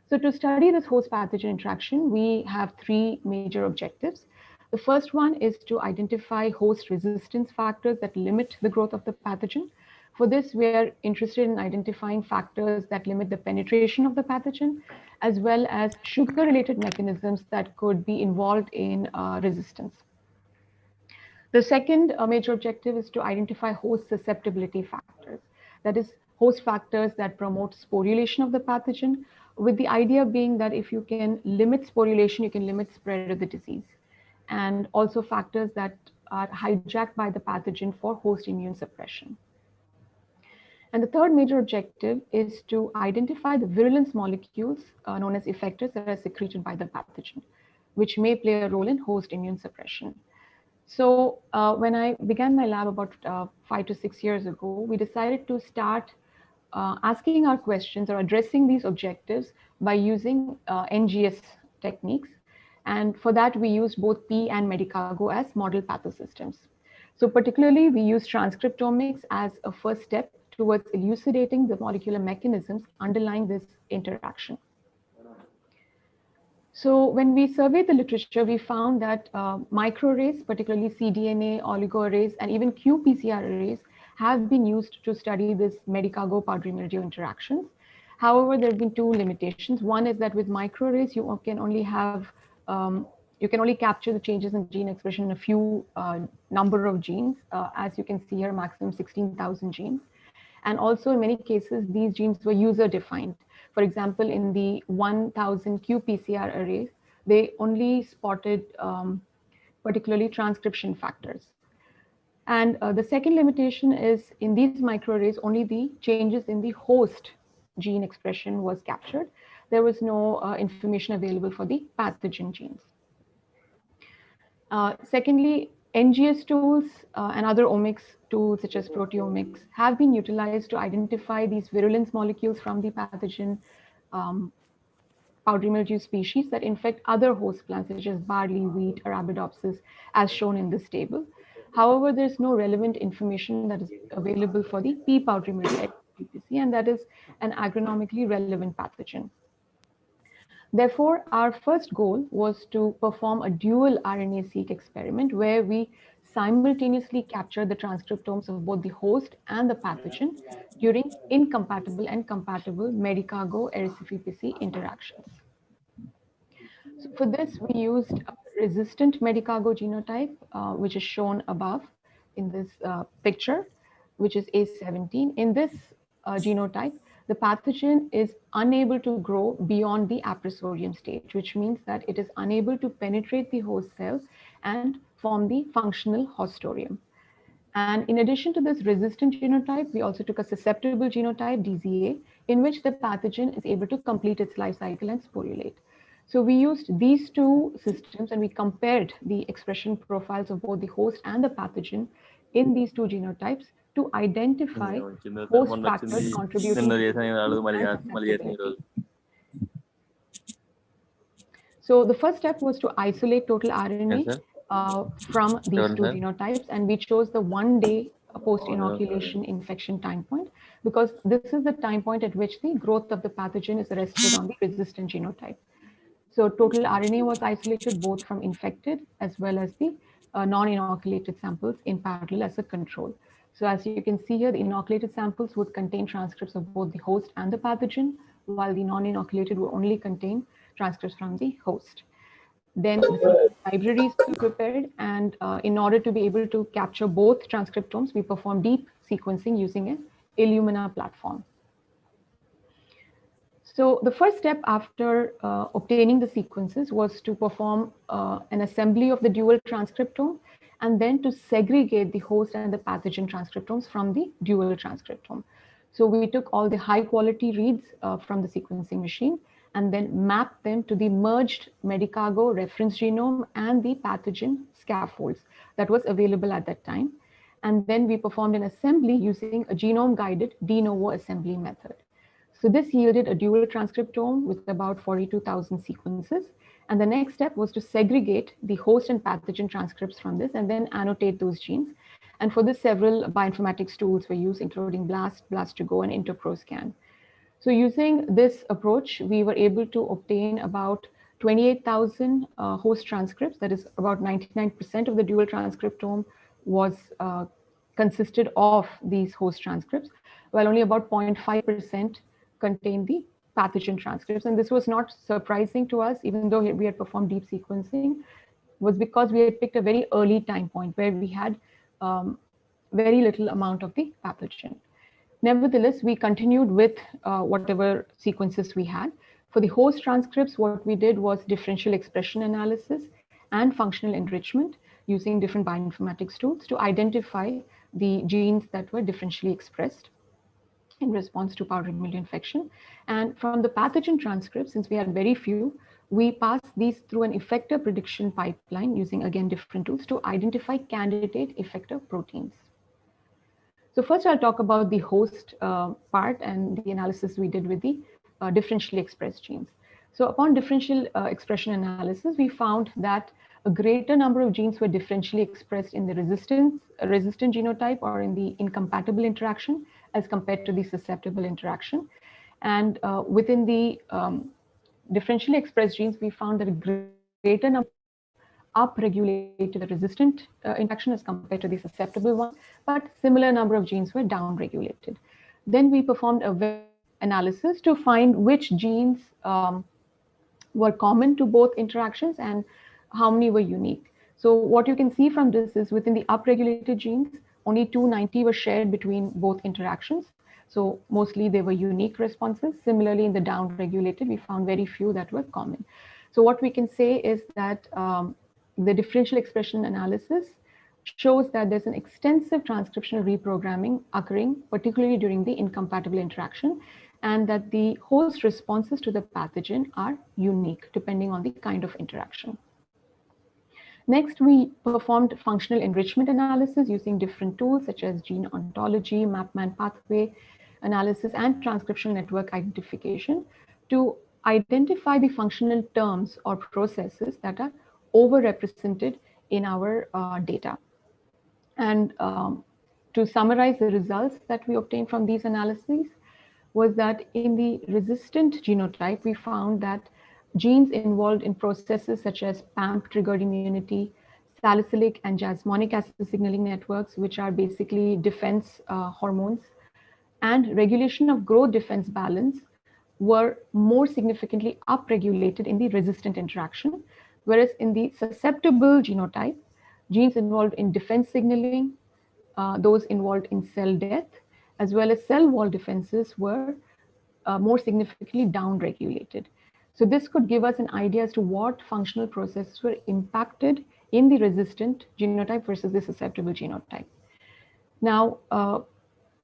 So to study this host pathogen interaction, we have 3 major objectives. The first one is to identify host resistance factors that limit the growth of the pathogen. For this, we are interested in identifying factors that limit the penetration of the pathogen, as well as sugar-related mechanisms that could be involved in resistance. The second major objective is to identify host susceptibility factors. That is, host factors that promote sporulation of the pathogen, with the idea being that if you can limit sporulation, you can limit spread of the disease. And also factors that are hijacked by the pathogen for host immune suppression. And the third major objective is to identify the virulence molecules known as effectors that are secreted by the pathogen, which may play a role in host immune suppression. So when I began my lab about 5 to 6 years ago, we decided to start asking our questions or addressing these objectives by using NGS techniques. And for that, we used both P and Medicago as model pathosystems. So particularly, we use transcriptomics as a first step towards elucidating the molecular mechanisms underlying this interaction. So when we surveyed the literature, we found that microarrays, particularly cDNA, oligoarrays, and even qPCR arrays have been used to study this Medicago powdery mildew interactions. However, there have been 2 limitations. One is that with microarrays, you can only have you can only capture the changes in gene expression in a few number of genes. As you can see here, maximum 16,000 genes. And also in many cases, these genes were user defined. For example, in the 1000 qPCR arrays, they only spotted particularly transcription factors. And the second limitation is in these microarrays, only the changes in the host gene expression was captured. There was no information available for the pathogen genes. Secondly, NGS tools and other omics tools such as proteomics have been utilized to identify these virulence molecules from the pathogen powdery mildew species that infect other host plants such as barley, wheat, Arabidopsis, as shown in this table. However, there's no relevant information that is available for the pea powdery mildew XPPC, and that is an agronomically relevant pathogen. Therefore, our first goal was to perform a dual RNA-seq experiment where we simultaneously capture the transcriptomes of both the host and the pathogen during incompatible and compatible Medicago-Erysipecae interactions. So for this, we used a resistant Medicago genotype, which is shown above in this picture, which is A17. In this genotype, the pathogen is unable to grow beyond the aprosorium stage, which means that it is unable to penetrate the host cell and form the functional hostorium. And in addition to this resistant genotype, we also took a susceptible genotype, DZA, in which the pathogen is able to complete its life cycle and sporulate. So we used these two systems and we compared the expression profiles of both the host and the pathogen in these two genotypes to identify host factors contributing to susceptibility. So the first step was to isolate total RNA from these two genotypes, and we chose the 1 day post-inoculation infection time point because this is the time point at which the growth of the pathogen is arrested on the resistant genotype. So total RNA was isolated both from infected as well as the non-inoculated samples in parallel as a control. So as you can see here, the inoculated samples would contain transcripts of both the host and the pathogen, while the non-inoculated would only contain transcripts from the host. Then the libraries were prepared, and in order to be able to capture both transcriptomes, we performed deep sequencing using an Illumina platform. So the first step after obtaining the sequences was to perform an assembly of the dual transcriptome and then to segregate the host and the pathogen transcriptomes from the dual transcriptome. So we took all the high quality reads from the sequencing machine and then mapped them to the merged Medicago reference genome and the pathogen scaffolds that was available at that time. And then we performed an assembly using a genome guided de novo assembly method. So this yielded a dual transcriptome with about 42,000 sequences. And the next step was to segregate the host and pathogen transcripts from this and then annotate those genes. And for this, several bioinformatics tools were used, including BLAST, BLAST2Go, and InterProScan. So using this approach, we were able to obtain about 28,000 host transcripts. That is about 99% of the dual transcriptome was consisted of these host transcripts, while only about 0.5% contained the pathogen transcripts. And this was not surprising to us, even though we had performed deep sequencing, was because we had picked a very early time point where we had very little amount of the pathogen. Nevertheless, we continued with whatever sequences we had. For the host transcripts, what we did was differential expression analysis and functional enrichment using different bioinformatics tools to identify the genes that were differentially expressed in response to powdery mildew infection. And from the pathogen transcripts, since we had very few, we passed these through an effector prediction pipeline using, again, different tools to identify candidate effector proteins. So first I'll talk about the host part and the analysis we did with the differentially expressed genes. So upon differential expression analysis, we found that a greater number of genes were differentially expressed in the resistant genotype or in the incompatible interaction as compared to the susceptible interaction. And within the differentially expressed genes, we found that a greater number upregulated the resistant interaction as compared to the susceptible one, but similar number of genes were downregulated. Then we performed a analysis to find which genes were common to both interactions and how many were unique. So what you can see from this is within the upregulated genes, only 290 were shared between both interactions. So mostly they were unique responses. Similarly, in the downregulated, we found very few that were common. So what we can say is that the differential expression analysis shows that there's an extensive transcriptional reprogramming occurring, particularly during the incompatible interaction, and that the host responses to the pathogen are unique depending on the kind of interaction. Next, we performed functional enrichment analysis using different tools such as gene ontology, MapMan pathway analysis, and transcriptional network identification to identify the functional terms or processes that are overrepresented in our data. And to summarize the results that we obtained from these analyses was that in the resistant genotype, we found that genes involved in processes such as PAMP-triggered immunity, salicylic and jasmonic acid signaling networks, which are basically defense hormones, and regulation of growth defense balance were more significantly upregulated in the resistant interaction, whereas in the susceptible genotype, genes involved in defense signaling, those involved in cell death, as well as cell wall defenses were more significantly downregulated. So this could give us an idea as to what functional processes were impacted in the resistant genotype versus the susceptible genotype. Now,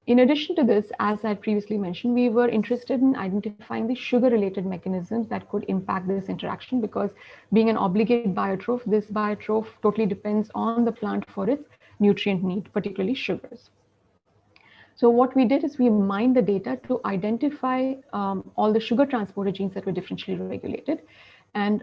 in addition to this, as I previously mentioned, we were interested in identifying the sugar-related mechanisms that could impact this interaction, because being an obligate biotroph, this biotroph totally depends on the plant for its nutrient need, particularly sugars. So what we did is we mined the data to identify all the sugar transporter genes that were differentially regulated. And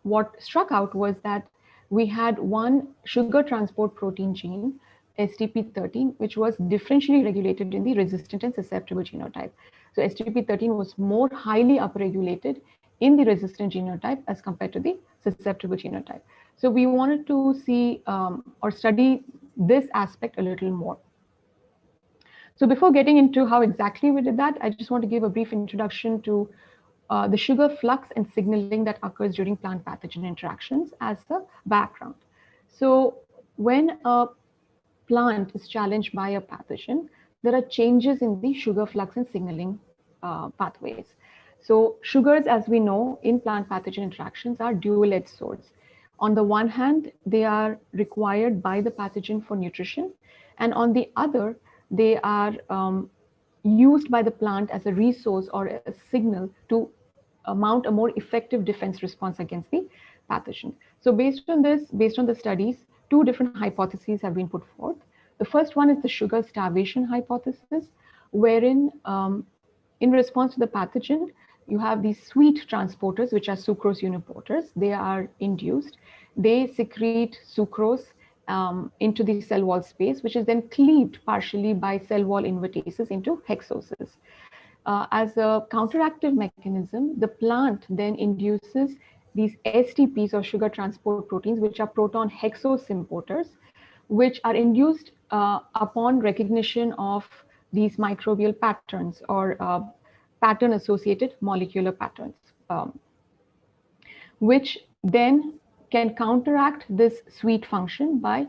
what struck out was that we had one sugar transport protein gene, STP13, which was differentially regulated in the resistant and susceptible genotype. So STP13 was more highly upregulated in the resistant genotype as compared to the susceptible genotype. So we wanted to see or study this aspect a little more. So before getting into how exactly we did that, I just want to give a brief introduction to the sugar flux and signaling that occurs during plant pathogen interactions as a background. So when a plant is challenged by a pathogen, there are changes in the sugar flux and signaling pathways. So sugars, as we know, in plant pathogen interactions are dual-edged swords. On the one hand, they are required by the pathogen for nutrition, and on the other, they are used by the plant as a resource or a signal to mount a more effective defense response against the pathogen. So based on this, based on the studies, two different hypotheses have been put forth. The first one is the sugar starvation hypothesis, wherein in response to the pathogen, you have these sweet transporters, which are sucrose uniporters. They are induced. They secrete sucrose into the cell wall space, which is then cleaved partially by cell wall invitases into hexoses. As a counteractive mechanism, the plant then induces these STPs or sugar transport proteins, which are proton hexose importers, which are induced upon recognition of these microbial patterns or pattern associated molecular patterns, which then can counteract this sweet function by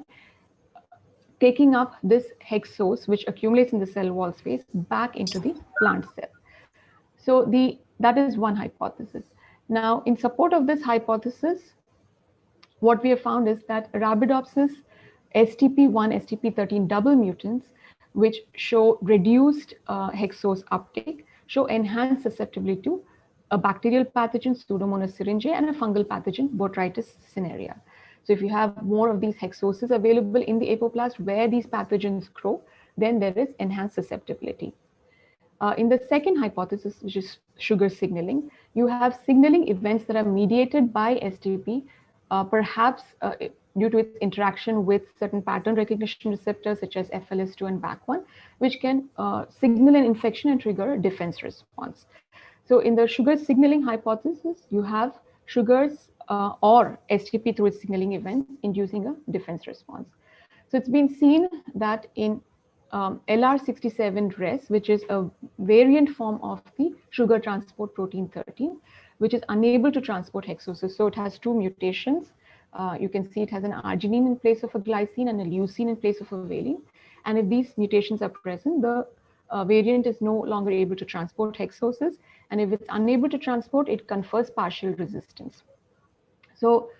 taking up this hexose, which accumulates in the cell wall space, back into the plant cell. So that is one hypothesis. Now, in support of this hypothesis, what we have found is that Arabidopsis STP1, STP13 double mutants, which show reduced hexose uptake, show enhanced susceptibility to a bacterial pathogen, Pseudomonas syringae, and a fungal pathogen, Botrytis cinerea. So if you have more of these hexoses available in the apoplast where these pathogens grow, then there is enhanced susceptibility. In the second hypothesis, which is sugar signaling, you have signaling events that are mediated by STP, perhaps due to its interaction with certain pattern recognition receptors such as FLS2 and BAC1, which can signal an infection and trigger a defense response. So in the sugar signaling hypothesis, you have sugars or STP through its signaling event inducing a defense response. So it's been seen that in LR67-RES, which is a variant form of the sugar transport protein 13, which is unable to transport hexoses. So it has two mutations. You can see it has an arginine in place of a glycine and a leucine in place of a valine. And if these mutations are present, the variant is no longer able to transport hexoses. And if it's unable to transport, it confers partial resistance. So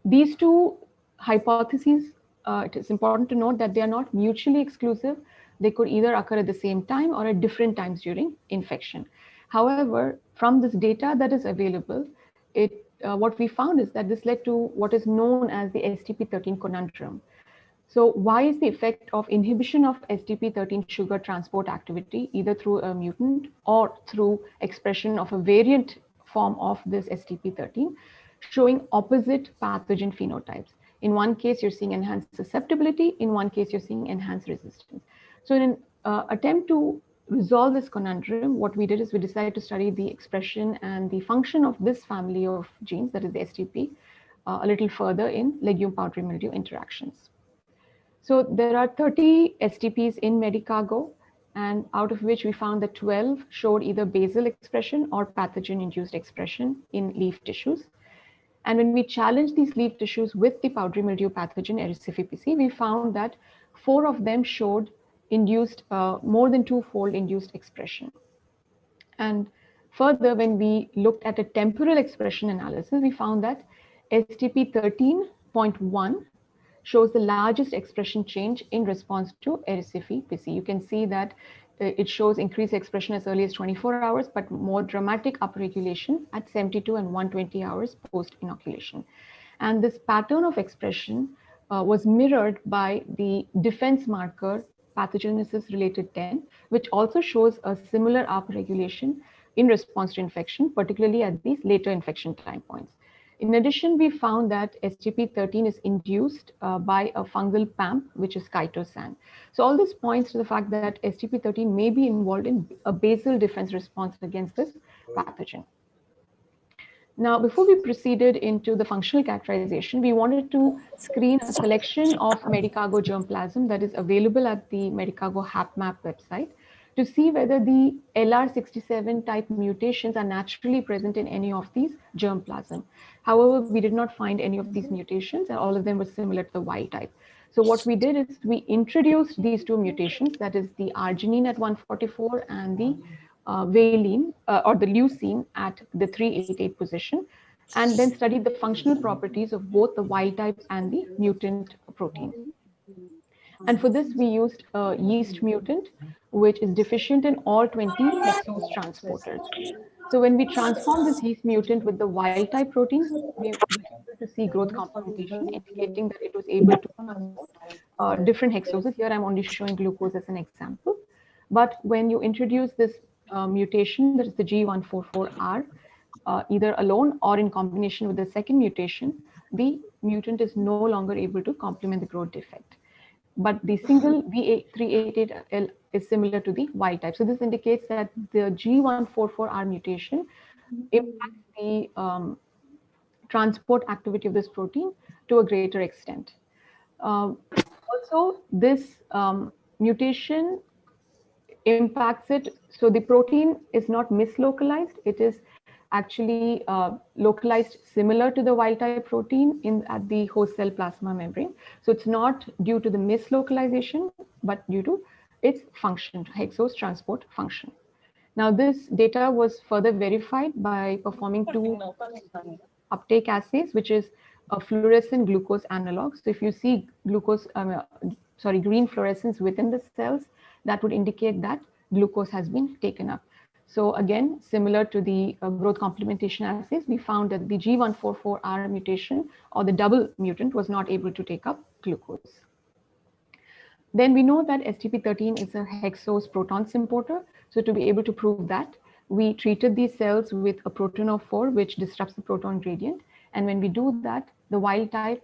these two hypotheses, it is important to note that they are not mutually exclusive. They could either occur at the same time or at different times during infection. However, from this data that is available, what we found is that this led to what is known as the STP13 conundrum. So why is the effect of inhibition of STP13 sugar transport activity either through a mutant or through expression of a variant form of this STP13 showing opposite pathogen phenotypes? In one case, you're seeing enhanced susceptibility. In one case, you're seeing enhanced resistance. So in an attempt to resolve this conundrum, what we did is we decided to study the expression and the function of this family of genes, that is the STP, a little further in legume powdery mildew interactions. So there are 30 STPs in Medicago, and out of which we found that 12 showed either basal expression or pathogen-induced expression in leaf tissues. And when we challenged these leaf tissues with the powdery mildew pathogen Erysipecae, we found that 4 of them showed induced, more than twofold induced expression. And further, when we looked at a temporal expression analysis, we found that STP 13.1 shows the largest expression change in response to Erysipecae. You can see that it shows increased expression as early as 24 hours, but more dramatic upregulation at 72 and 120 hours post-inoculation. And this pattern of expression was mirrored by the defense marker pathogenesis related 10, which also shows a similar upregulation in response to infection, particularly at these later infection time points. In addition, we found that STP13 is induced by a fungal PAMP, which is chitosan. So all this points to the fact that STP13 may be involved in a basal defense response against this pathogen. Now, before we proceeded into the functional characterization, we wanted to screen a collection of Medicago germplasm that is available at the Medicago HapMap website to see whether the LR67 type mutations are naturally present in any of these germplasm. However, we did not find any of these mutations, and all of them were similar to the wild type. So what we did is we introduced these 2 mutations, that is the arginine at 144 and the valine or the leucine at the 388 position, and then studied the functional properties of both the wild type and the mutant protein. And for this, we used a yeast mutant, which is deficient in all 20 hexose transporters. So when we transform this yeast mutant with the wild type protein, we were able to see growth complementation, indicating that it was able to transport different hexoses. Here I'm only showing glucose as an example. But when you introduce this mutation, that is the G144R, either alone or in combination with the second mutation, the mutant is no longer able to complement the growth defect. But the single V388L is similar to the wild type. So this indicates that the G144R mutation impacts the transport activity of this protein to a greater extent. Also, this mutation impacts it. So the protein is not mislocalized. It is actually localized similar to the wild type protein at the host cell plasma membrane. So it's not due to the mislocalization, but due to its function, hexose transport function. Now, this data was further verified by performing 2 uptake assays, which is a fluorescent glucose analog. So if you see glucose, green fluorescence within the cells, that would indicate that glucose has been taken up. So again, similar to the growth complementation assays, we found that the G144R mutation or the double mutant was not able to take up glucose. Then we know that STP13 is a hexose proton symporter. So to be able to prove that, we treated these cells with a proton of 4, which disrupts the proton gradient. And when we do that, the wild type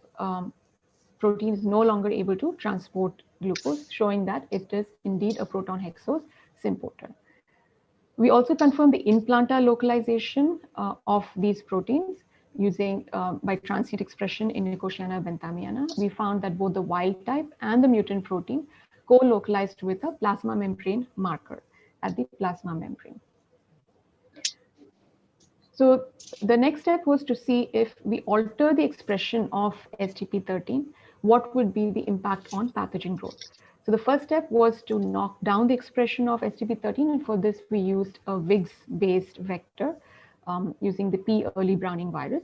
protein is no longer able to transport glucose, showing that it is indeed a proton hexose symporter. We also confirmed the implantar localization of these proteins using by transient expression in Nicotiana benthamiana. We found that both the wild type and the mutant protein co-localized with a plasma membrane marker at the plasma membrane. So the next step was to see if we alter the expression of STP13, what would be the impact on pathogen growth. So the first step was to knock down the expression of STP13, and for this we used a WIGS-based vector using the P. early Browning virus.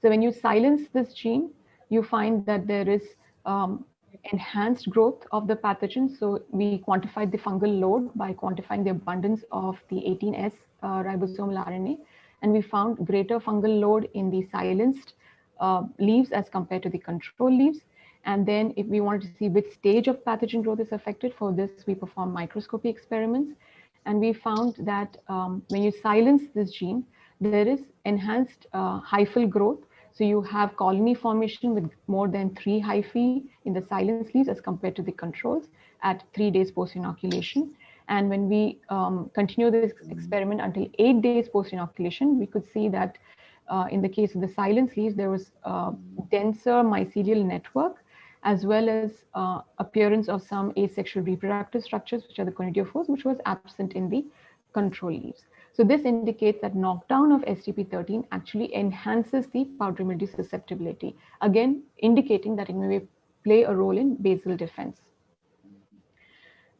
So when you silence this gene, you find that there is enhanced growth of the pathogen. So we quantified the fungal load by quantifying the abundance of the 18S ribosomal RNA, and we found greater fungal load in the silenced leaves as compared to the control leaves. And then if we wanted to see which stage of pathogen growth is affected, for this we perform microscopy experiments. And we found that when you silence this gene, there is enhanced hyphal growth. So you have colony formation with more than 3 hyphae in the silence leaves as compared to the controls at 3 days post-inoculation. And when we continue this experiment until 8 days post-inoculation, we could see that in the case of the silence leaves, there was denser mycelial network, as well as appearance of some asexual reproductive structures, which are the conidiophores, which was absent in the control leaves. So this indicates that knockdown of STP13 actually enhances the powdery mildew susceptibility, again indicating that it may play a role in basal defense.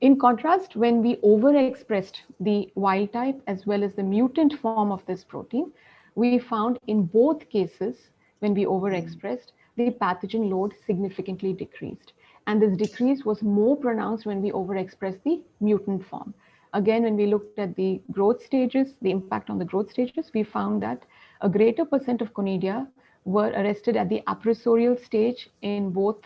In contrast, when we overexpressed the wild type as well as the mutant form of this protein, we found in both cases, when we overexpressed, the pathogen load significantly decreased. And this decrease was more pronounced when we overexpressed the mutant form. Again, when we looked at the growth stages, the impact on the growth stages, we found that a greater percent of conidia were arrested at the aprosorial stage in both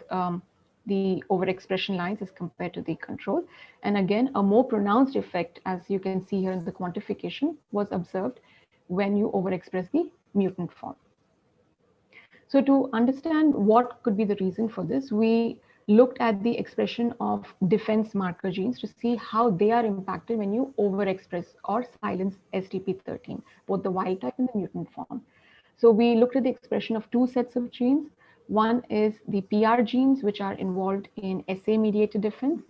the overexpression lines as compared to the control. And again, a more pronounced effect, as you can see here in the quantification, was observed when you overexpress the mutant form. So to understand what could be the reason for this, we looked at the expression of defense marker genes to see how they are impacted when you overexpress or silence STP13, both the wild type and the mutant form. So we looked at the expression of 2 sets of genes. One is the PR genes, which are involved in SA-mediated defense,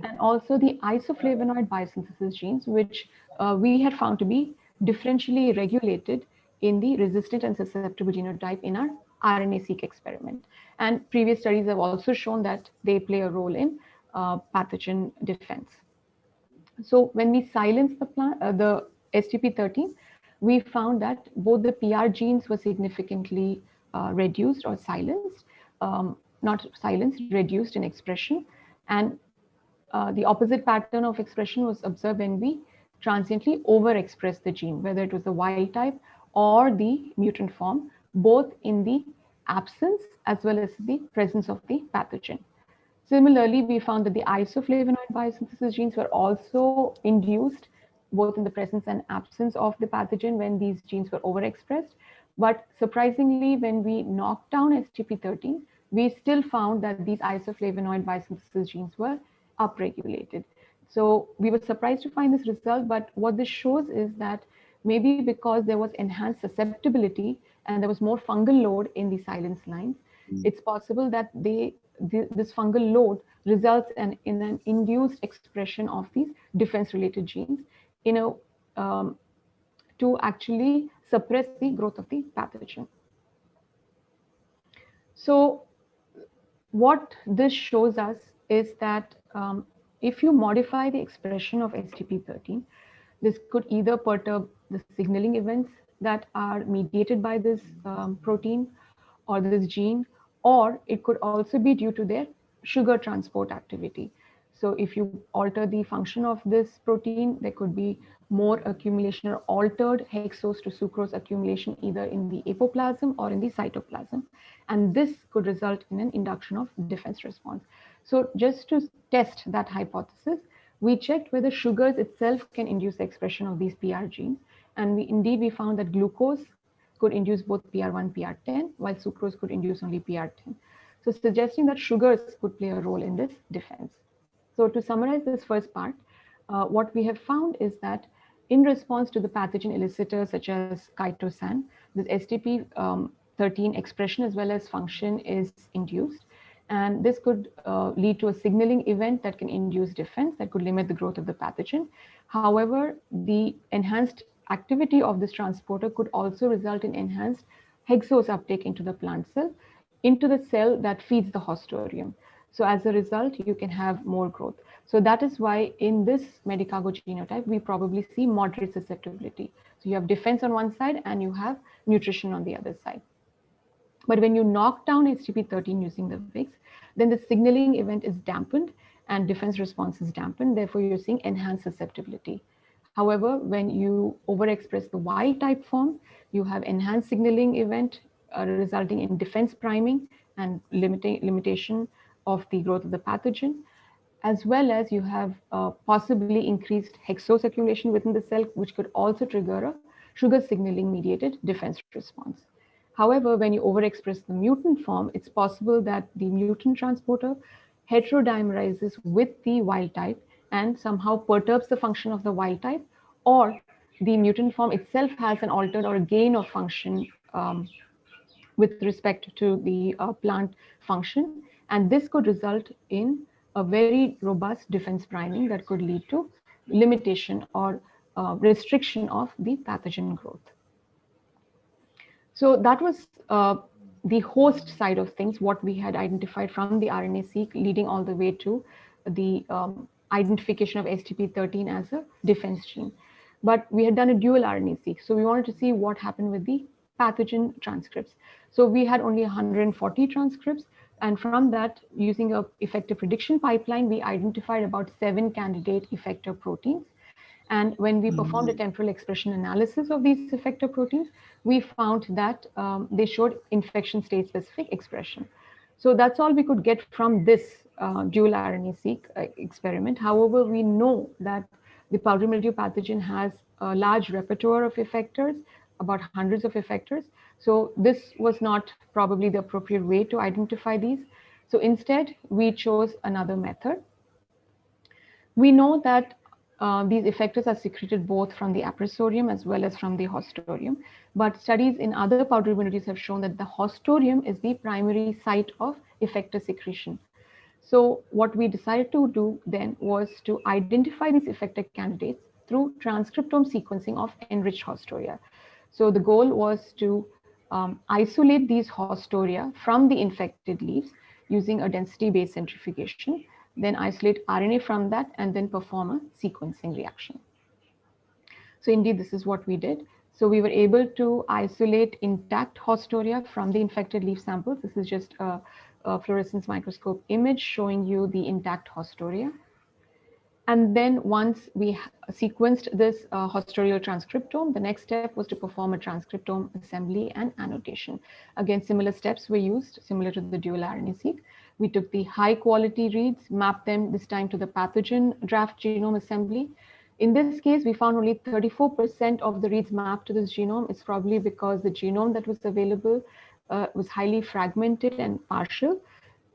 and also the isoflavonoid biosynthesis genes, which we had found to be differentially regulated in the resistant and susceptible genotype in our RNA-seq experiment. And previous studies have also shown that they play a role in pathogen defense. So when we silence the STP13, we found that both the PR genes were significantly reduced or silenced, not silenced, reduced in expression. And the opposite pattern of expression was observed when we transiently overexpressed the gene, whether it was the wild type or the mutant form, both in the absence as well as the presence of the pathogen. Similarly, we found that the isoflavonoid biosynthesis genes were also induced both in the presence and absence of the pathogen when these genes were overexpressed. But surprisingly, when we knocked down STP13, we still found that these isoflavonoid biosynthesis genes were upregulated. So we were surprised to find this result, but what this shows is that maybe because there was enhanced susceptibility and there was more fungal load in the silence lines, it's possible that this fungal load results in an induced expression of these defense-related genes to actually suppress the growth of the pathogen. So what this shows us is that if you modify the expression of STP13, this could either perturb the signaling events that are mediated by this protein or this gene, or it could also be due to their sugar transport activity. So if you alter the function of this protein, there could be more accumulation or altered hexose to sucrose accumulation either in the apoplasm or in the cytoplasm. And this could result in an induction of defense response. So just to test that hypothesis, we checked whether sugars itself can induce the expression of these PR genes. And we found that glucose could induce both PR1, PR10, while sucrose could induce only PR10. So suggesting that sugars could play a role in this defense. So to summarize this first part, what we have found is that in response to the pathogen elicitors such as chitosan, this STP13 expression as well as function is induced. And this could lead to a signaling event that can induce defense that could limit the growth of the pathogen. However, the enhanced activity of this transporter could also result in enhanced hexose uptake into the plant cell, into the cell that feeds the hostorium. So as a result, you can have more growth. So that is why in this Medicago genotype, we probably see moderate susceptibility. So you have defense on one side and you have nutrition on the other side. But when you knock down STP13 using the VIX, then the signaling event is dampened and defense response is dampened. Therefore, you're seeing enhanced susceptibility. However, when you overexpress the wild type form, you have enhanced signaling event resulting in defense priming and limitation of the growth of the pathogen, as well as you have possibly increased hexosirculation within the cell, which could also trigger a sugar signaling mediated defense response. However, when you overexpress the mutant form, it's possible that the mutant transporter heterodimerizes with the wild type and somehow perturbs the function of the wild type, or the mutant form itself has an altered or a gain of function with respect to the plant function. And this could result in a very robust defense priming that could lead to limitation or restriction of the pathogen growth. So that was the host side of things, what we had identified from the RNA-seq, leading all the way to the identification of STP13 as a defense gene. But we had done a dual RNA-seq, so we wanted to see what happened with the pathogen transcripts. So we had only 140 transcripts, and from that, using a effector prediction pipeline, we identified about 7 candidate effector proteins. And when we performed a temporal expression analysis of these effector proteins, we found that they showed infection state specific expression. So that's all we could get from this dual RNA-seq experiment. However, we know that the powdery mildew pathogen has a large repertoire of effectors, about hundreds of effectors. So this was not probably the appropriate way to identify these. So instead, we chose another method. We know that these effectors are secreted both from the aprosorium as well as from the hostorium. But studies in other powdery mildews have shown that the hostorium is the primary site of effector secretion. So what we decided to do then was to identify these effector candidates through transcriptome sequencing of enriched hostoria. So the goal was to isolate these hostoria from the infected leaves using a density-based centrifugation, then isolate RNA from that, and then perform a sequencing reaction. So indeed, this is what we did. So we were able to isolate intact hostoria from the infected leaf samples. This is just a fluorescence microscope image showing you the intact hostoria. And then once we sequenced this hostorial transcriptome, the next step was to perform a transcriptome assembly and annotation. Again, similar steps were used, similar to the dual RNA-seq. We took the high quality reads, mapped them this time to the pathogen draft genome assembly. In this case, we found only 34% of the reads mapped to this genome. It's probably because the genome that was available was highly fragmented and partial.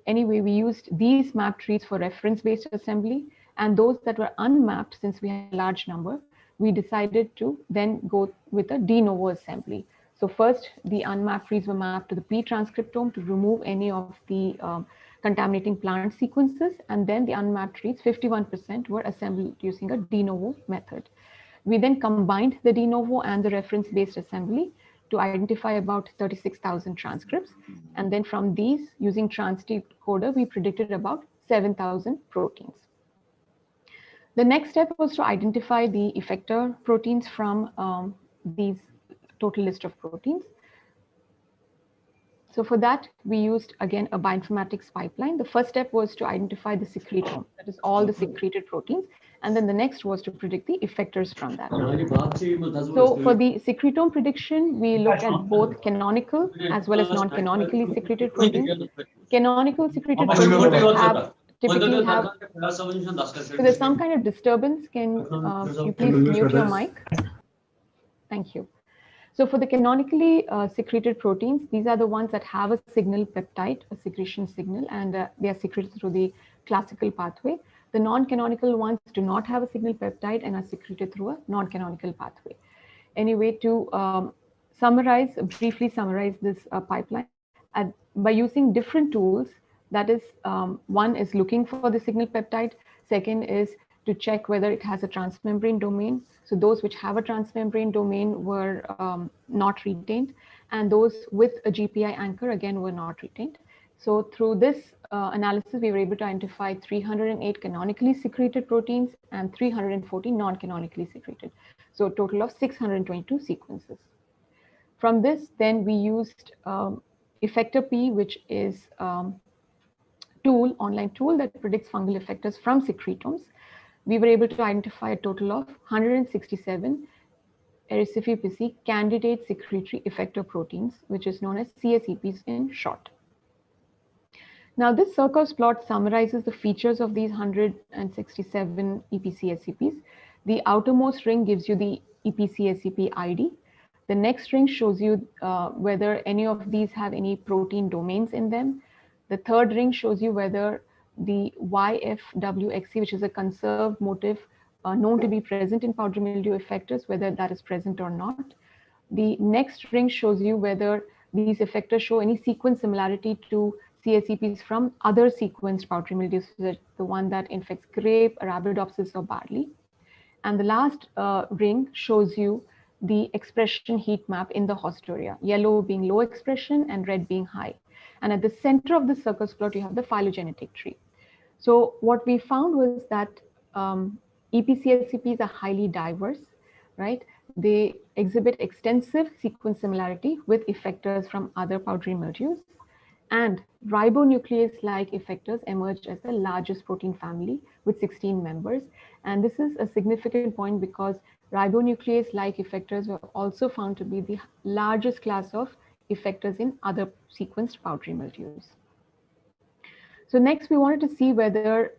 Anyway, we used these mapped reads for reference-based assembly, and those that were unmapped, since we had a large number, we decided to then go with a de novo assembly. So first, the unmapped reads were mapped to the p-transcriptome to remove any of the contaminating plant sequences, and then the unmapped reads, 51%, were assembled using a de novo method. We then combined the de novo and the reference-based assembly to identify about 36,000 transcripts. And then from these, using transdecoder, we predicted about 7,000 proteins. The next step was to identify the effector proteins from these total list of proteins. So for that, we used, again, a bioinformatics pipeline. The first step was to identify the secretome, that is all the secreted proteins. And then the next was to predict the effectors from that. So for the secretome prediction, we looked at both canonical as well as non-canonically secreted proteins. Canonical secreted proteins typically have, so there's some kind of disturbance. Can you please mute your mic? Thank you. So for the canonically secreted proteins, these are the ones that have a signal peptide, a secretion signal, and they are secreted through the classical pathway. The non-canonical ones do not have a signal peptide and are secreted through a non-canonical pathway. Anyway, to briefly summarize this pipeline, by using different tools, that is, one is looking for the signal peptide, second is to check whether it has a transmembrane domain. So those which have a transmembrane domain were not retained, and those with a GPI anchor, again, were not retained. So through this analysis, we were able to identify 308 canonically secreted proteins and 340 non-canonically secreted. So a total of 622 sequences. From this, then we used Effector P, which is online tool that predicts fungal effectors from secretomes. We were able to identify a total of 167 Erysipecae candidate secretory effector proteins, which is known as CSEPs in short. Now, this circus plot summarizes the features of these 167 EPC-SCPs. The outermost ring gives you the EPC-SCP ID. The next ring shows you whether any of these have any protein domains in them. The third ring shows you whether the YFWXC, which is a conserved motif known to be present in powdery mildew effectors, whether that is present or not. The next ring shows you whether these effectors show any sequence similarity to CSCPs from other sequenced powdery mildew, so the one that infects grape, Arabidopsis, or barley. And the last ring shows you the expression heat map in the host area, yellow being low expression and red being high. And at the center of the circus plot, you have the phylogenetic tree. So what we found was that EPC-SCPs are highly diverse, right? They exhibit extensive sequence similarity with effectors from other powdery mildews. And ribonuclease-like effectors emerged as the largest protein family with 16 members. And this is a significant point because ribonuclease-like effectors were also found to be the largest class of effectors in other sequenced powdery mildews. So next, we wanted to see whether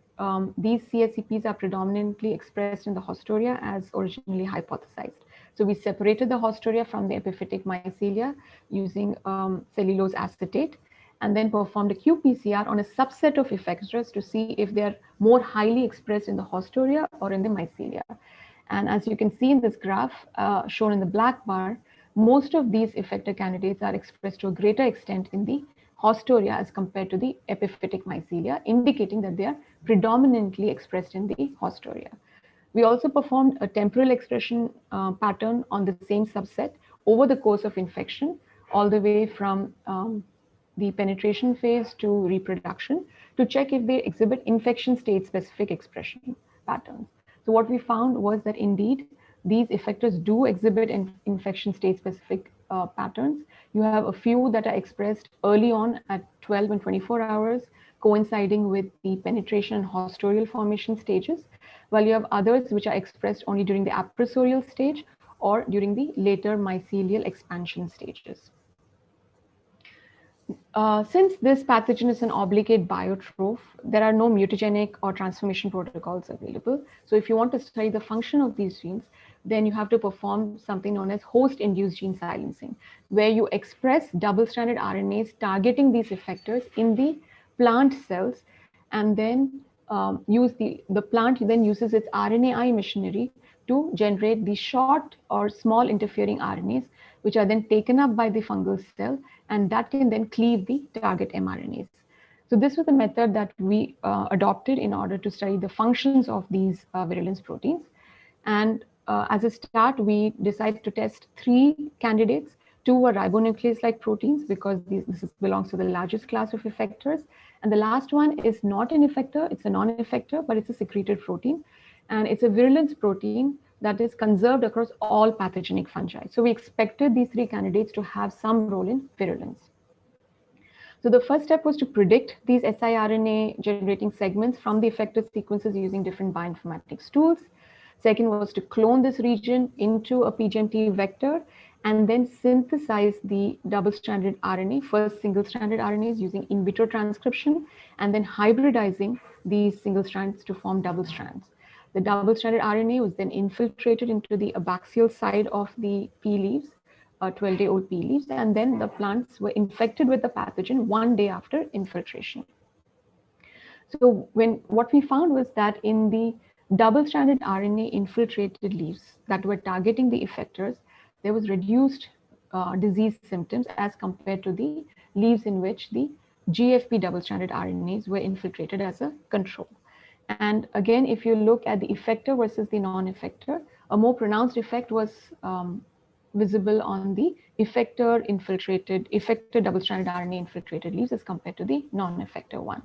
these CSCPs are predominantly expressed in the hostoria as originally hypothesized. So we separated the hostoria from the epiphytic mycelia using cellulose acetate, and then performed a qPCR on a subset of effectors to see if they are more highly expressed in the hostoria or in the mycelia. And as you can see in this graph shown in the black bar, most of these effector candidates are expressed to a greater extent in the hostoria as compared to the epiphytic mycelia, indicating that they are predominantly expressed in the hostoria. We also performed a temporal expression pattern on the same subset over the course of infection, all the way from the penetration phase to reproduction, to check if they exhibit infection state specific expression patterns. So what we found was that indeed these effectors do exhibit infection state specific patterns. You have a few that are expressed early on at 12 and 24 hours, coinciding with the penetration and hostorial formation stages, while you have others which are expressed only during the aprosorial stage or during the later mycelial expansion stages. Since this pathogen is an obligate biotroph, there are no mutagenic or transformation protocols available. So if you want to study the function of these genes, then you have to perform something known as host-induced gene silencing, where you express double-stranded RNAs targeting these effectors in the plant cells, and then the plant then uses its RNAi machinery to generate the short or small interfering RNAs, which are then taken up by the fungal cell, and that can then cleave the target mRNAs. So this was the method that we adopted in order to study the functions of these virulence proteins. And as a start, we decided to test 3 candidates. 2 were ribonuclease-like proteins because this belongs to the largest class of effectors. And the last one is not an effector, it's a non-effector, but it's a secreted protein. And it's a virulence protein that is conserved across all pathogenic fungi. So we expected these 3 candidates to have some role in virulence. So the first step was to predict these siRNA generating segments from the effector sequences using different bioinformatics tools. Second was to clone this region into a PGMT vector and then synthesize the double-stranded RNA, first single-stranded RNAs using in vitro transcription, and then hybridizing these single strands to form double strands. The double-stranded RNA was then infiltrated into the abaxial side of the pea leaves, 12-day-old pea leaves, and then the plants were infected with the pathogen 1 day after infiltration. So what we found was that in the double-stranded RNA infiltrated leaves that were targeting the effectors, there was reduced disease symptoms as compared to the leaves in which the GFP double-stranded RNAs were infiltrated as a control. And again, if you look at the effector versus the non-effector, a more pronounced effect was visible on the effector double-stranded RNA infiltrated leaves as compared to the non-effector one.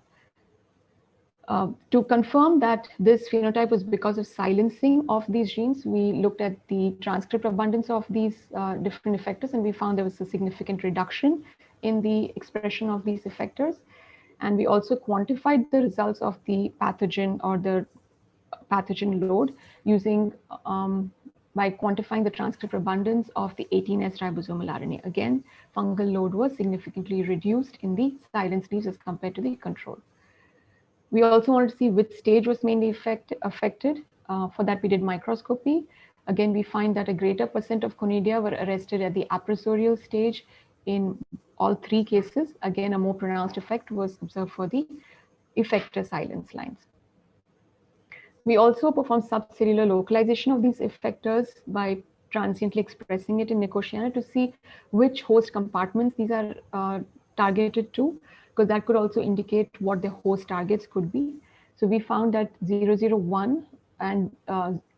To confirm that this phenotype was because of silencing of these genes, we looked at the transcript abundance of these different effectors, and we found there was a significant reduction in the expression of these effectors. And we also quantified the results of the pathogen or the pathogen load using by quantifying the transcript abundance of the 18S ribosomal RNA. Again, fungal load was significantly reduced in the silence leaves as compared to the control. We also wanted to see which stage was mainly affected. For that, we did microscopy. Again, we find that a greater percent of conidia were arrested at the aprosorial stage in all 3 cases. Again, a more pronounced effect was observed for the effector silence lines. We also performed subcellular localization of these effectors by transiently expressing it in Nicotiana to see which host compartments these are targeted to, because that could also indicate what the host targets could be. So we found that 001 and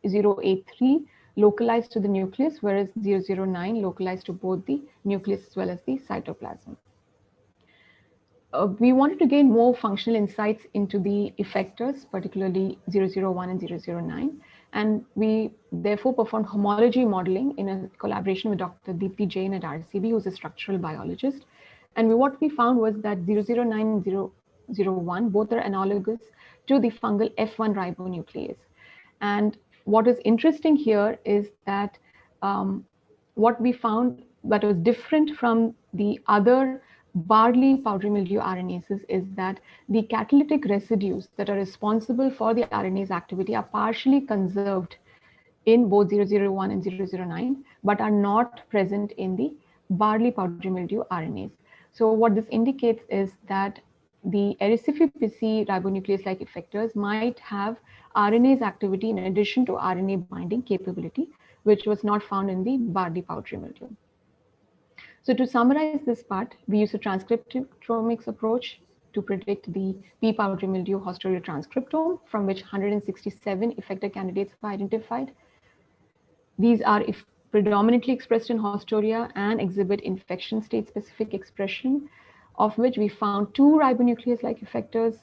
083 localized to the nucleus, whereas 009 localized to both the nucleus as well as the cytoplasm. We wanted to gain more functional insights into the effectors, particularly 001 and 009. And we therefore performed homology modeling in a collaboration with Dr. Deepti Jain at RCB, who's a structural biologist. And what we found was that 009 and 001, both are analogous to the fungal F1 ribonuclease. And what is interesting here is that what we found that was different from the other barley powdery mildew RNases is that the catalytic residues that are responsible for the RNase activity are partially conserved in both 001 and 009, but are not present in the barley powdery mildew RNase. So what this indicates is that the Erysipecae ribonuclease-like effectors might have RNase activity in addition to RNA binding capability, which was not found in the barley powdery mildew. So to summarize this part, we use a transcriptomics approach to predict the P. powdery mildew hostilial transcriptome, from which 167 effector candidates were identified. These are predominantly expressed in Hostoria and exhibit infection state specific expression, of which we found 2 ribonuclease-like effectors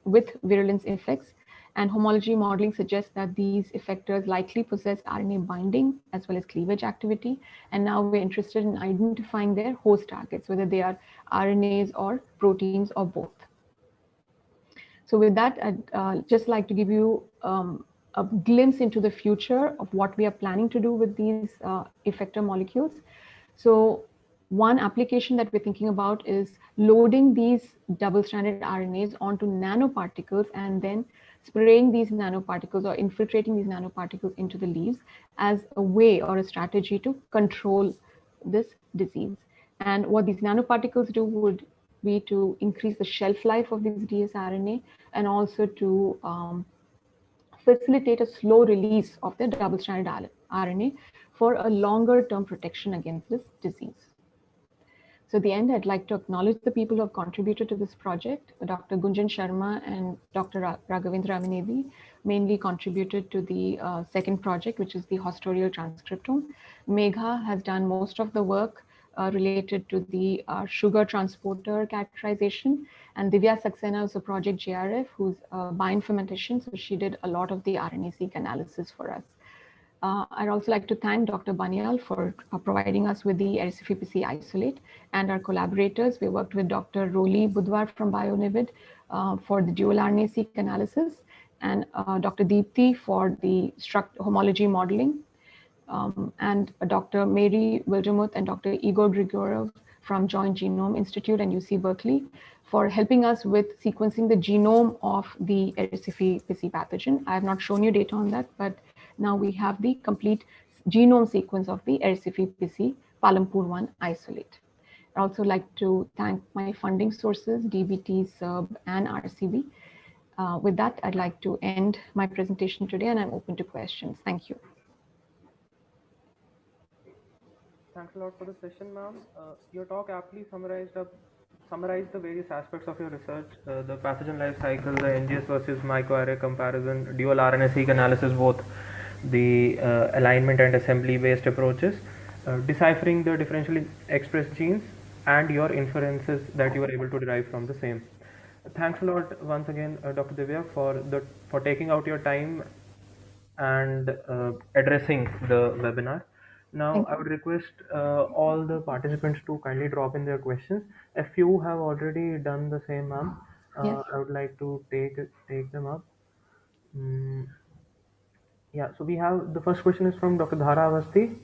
with virulence effects. And homology modeling suggests that these effectors likely possess RNA binding as well as cleavage activity. And now we're interested in identifying their host targets, whether they are RNAs or proteins or both. So with that, I'd just like to give you a glimpse into the future of what we are planning to do with these effector molecules. So one application that we're thinking about is loading these double-stranded RNAs onto nanoparticles and then spraying these nanoparticles or infiltrating these nanoparticles into the leaves as a way or a strategy to control this disease. And what these nanoparticles do would be to increase the shelf life of this dsRNA and also to facilitate a slow release of the double-stranded RNA for a longer term protection against this disease. So at the end, I'd like to acknowledge the people who have contributed to this project. Dr. Gunjan Sharma and Dr. Raghavendra Aminevi mainly contributed to the second project, which is the Hostorial transcriptome. Megha has done most of the work related to the sugar transporter characterization. And Divya Saxena is a project JRF who's bioinformatician, so she did a lot of the RNA-seq analysis for us. I'd also like to thank Dr. Banyal for providing us with the Erysipecae isolate and our collaborators. We worked with Dr. Roli Budwar from Bionivid for the dual RNA-seq analysis and Dr. Deepti for the homology modeling and Dr. Mary Wildermuth and Dr. Igor Grigorov from Joint Genome Institute and UC Berkeley for helping us with sequencing the genome of the Erysipecae pathogen. I have not shown you data on that, but now we have the complete genome sequence of the Erysipecae Palampur 1 isolate. I'd also like to thank my funding sources, DBT, SERB, and RCB. With that, I'd like to end my presentation today, and I'm open to questions. Thank you. Thanks a lot for the session, ma'am. Your talk aptly summarized the various aspects of your research, the pathogen life cycle, the NGS versus microarray comparison, dual RNA-seq analysis, both the alignment and assembly-based approaches, deciphering the differentially expressed genes, and your inferences that you were able to derive from the same. Thanks a lot once again, Dr. Divya, for taking out your time and addressing the webinar. Now, I would request all the participants to kindly drop in their questions. A few have already done the same, ma'am. Yes. I would like to take them up. Yeah, so we have the first question is from Dr. Dhara Avasti.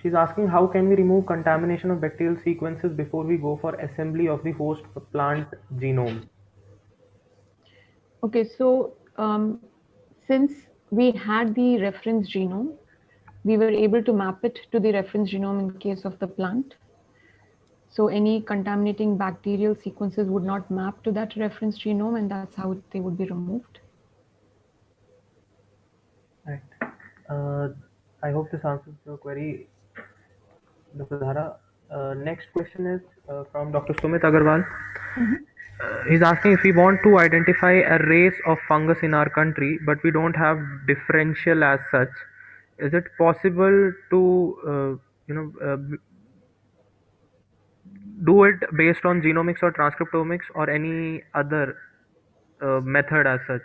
She's asking how can we remove contamination of bacterial sequences before we go for assembly of the host plant genome? Okay, so since we had the reference genome, we were able to map it to the reference genome in case of the plant. So any contaminating bacterial sequences would not map to that reference genome, and that's how they would be removed. Right. Uh, I hope this answers your query, Dr. Dhara. Next question is from Dr. Sumit Agarwal. He's asking if we want to identify a race of fungus in our country, but we don't have differential as such. Is it possible to, do it based on genomics or transcriptomics or any other method as such?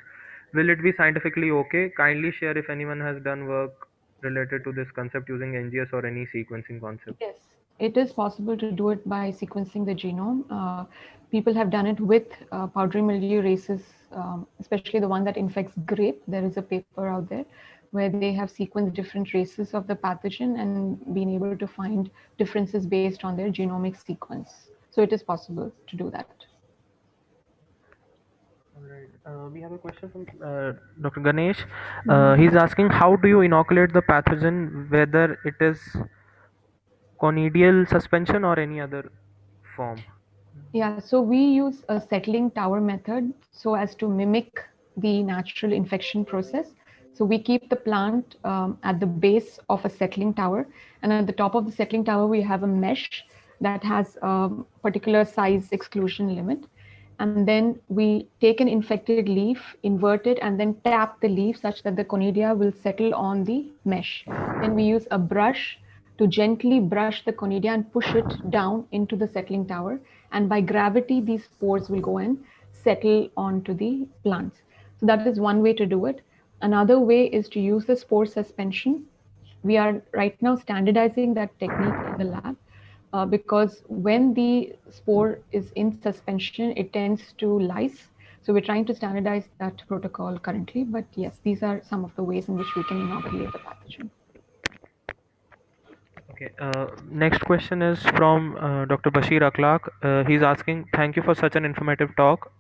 Will it be scientifically okay? Kindly share if anyone has done work related to this concept using NGS or any sequencing concept. Yes, it is possible to do it by sequencing the genome. People have done it with powdery mildew races, especially the one that infects grape. There is a paper out there where they have sequenced different races of the pathogen and been able to find differences based on their genomic sequence. So it is possible to do that. All right. We have a question from Dr. Ganesh. He's asking how do you inoculate the pathogen, whether it is conidial suspension or any other form? Yeah, so we use a settling tower method so as to mimic the natural infection process. So we keep the plant at the base of a settling tower, and at the top of the settling tower, we have a mesh that has a particular size exclusion limit. And then we take an infected leaf, invert it, and then tap the leaf such that the conidia will settle on the mesh. Then we use a brush to gently brush the conidia and push it down into the settling tower. And by gravity, these spores will go and settle onto the plants. So that is one way to do it. Another way is to use the spore suspension. We are right now standardizing that technique in the lab because when the spore is in suspension, it tends to lyse. So we're trying to standardize that protocol currently. But yes, these are some of the ways in which we can inoculate the pathogen. Okay. Next question is from Dr. Bashir Akhlaq. He's asking, thank you for such an informative talk.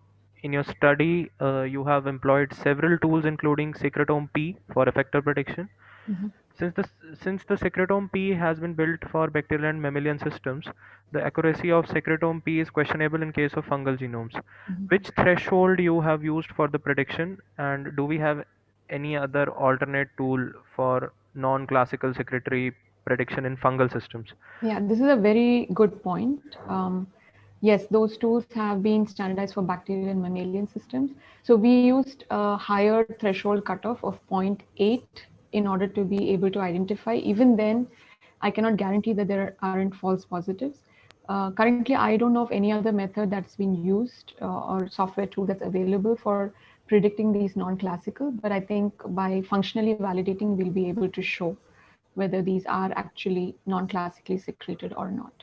In your study, you have employed several tools, including secretome P for effector prediction. Since the secretome P has been built for bacterial and mammalian systems, the accuracy of secretome P is questionable in case of fungal genomes. Which threshold you have used for the prediction, and do we have any other alternate tool for non-classical secretary prediction in fungal systems? Yeah, this is a very good point. Yes, those tools have been standardized for bacterial and mammalian systems. So we used a higher threshold cutoff of 0.8 in order to be able to identify. Even then, I cannot guarantee that there aren't false positives. Currently, I don't know of any other method that's been used or software tool that's available for predicting these non-classical, but I think by functionally validating, we'll be able to show whether these are actually non-classically secreted or not.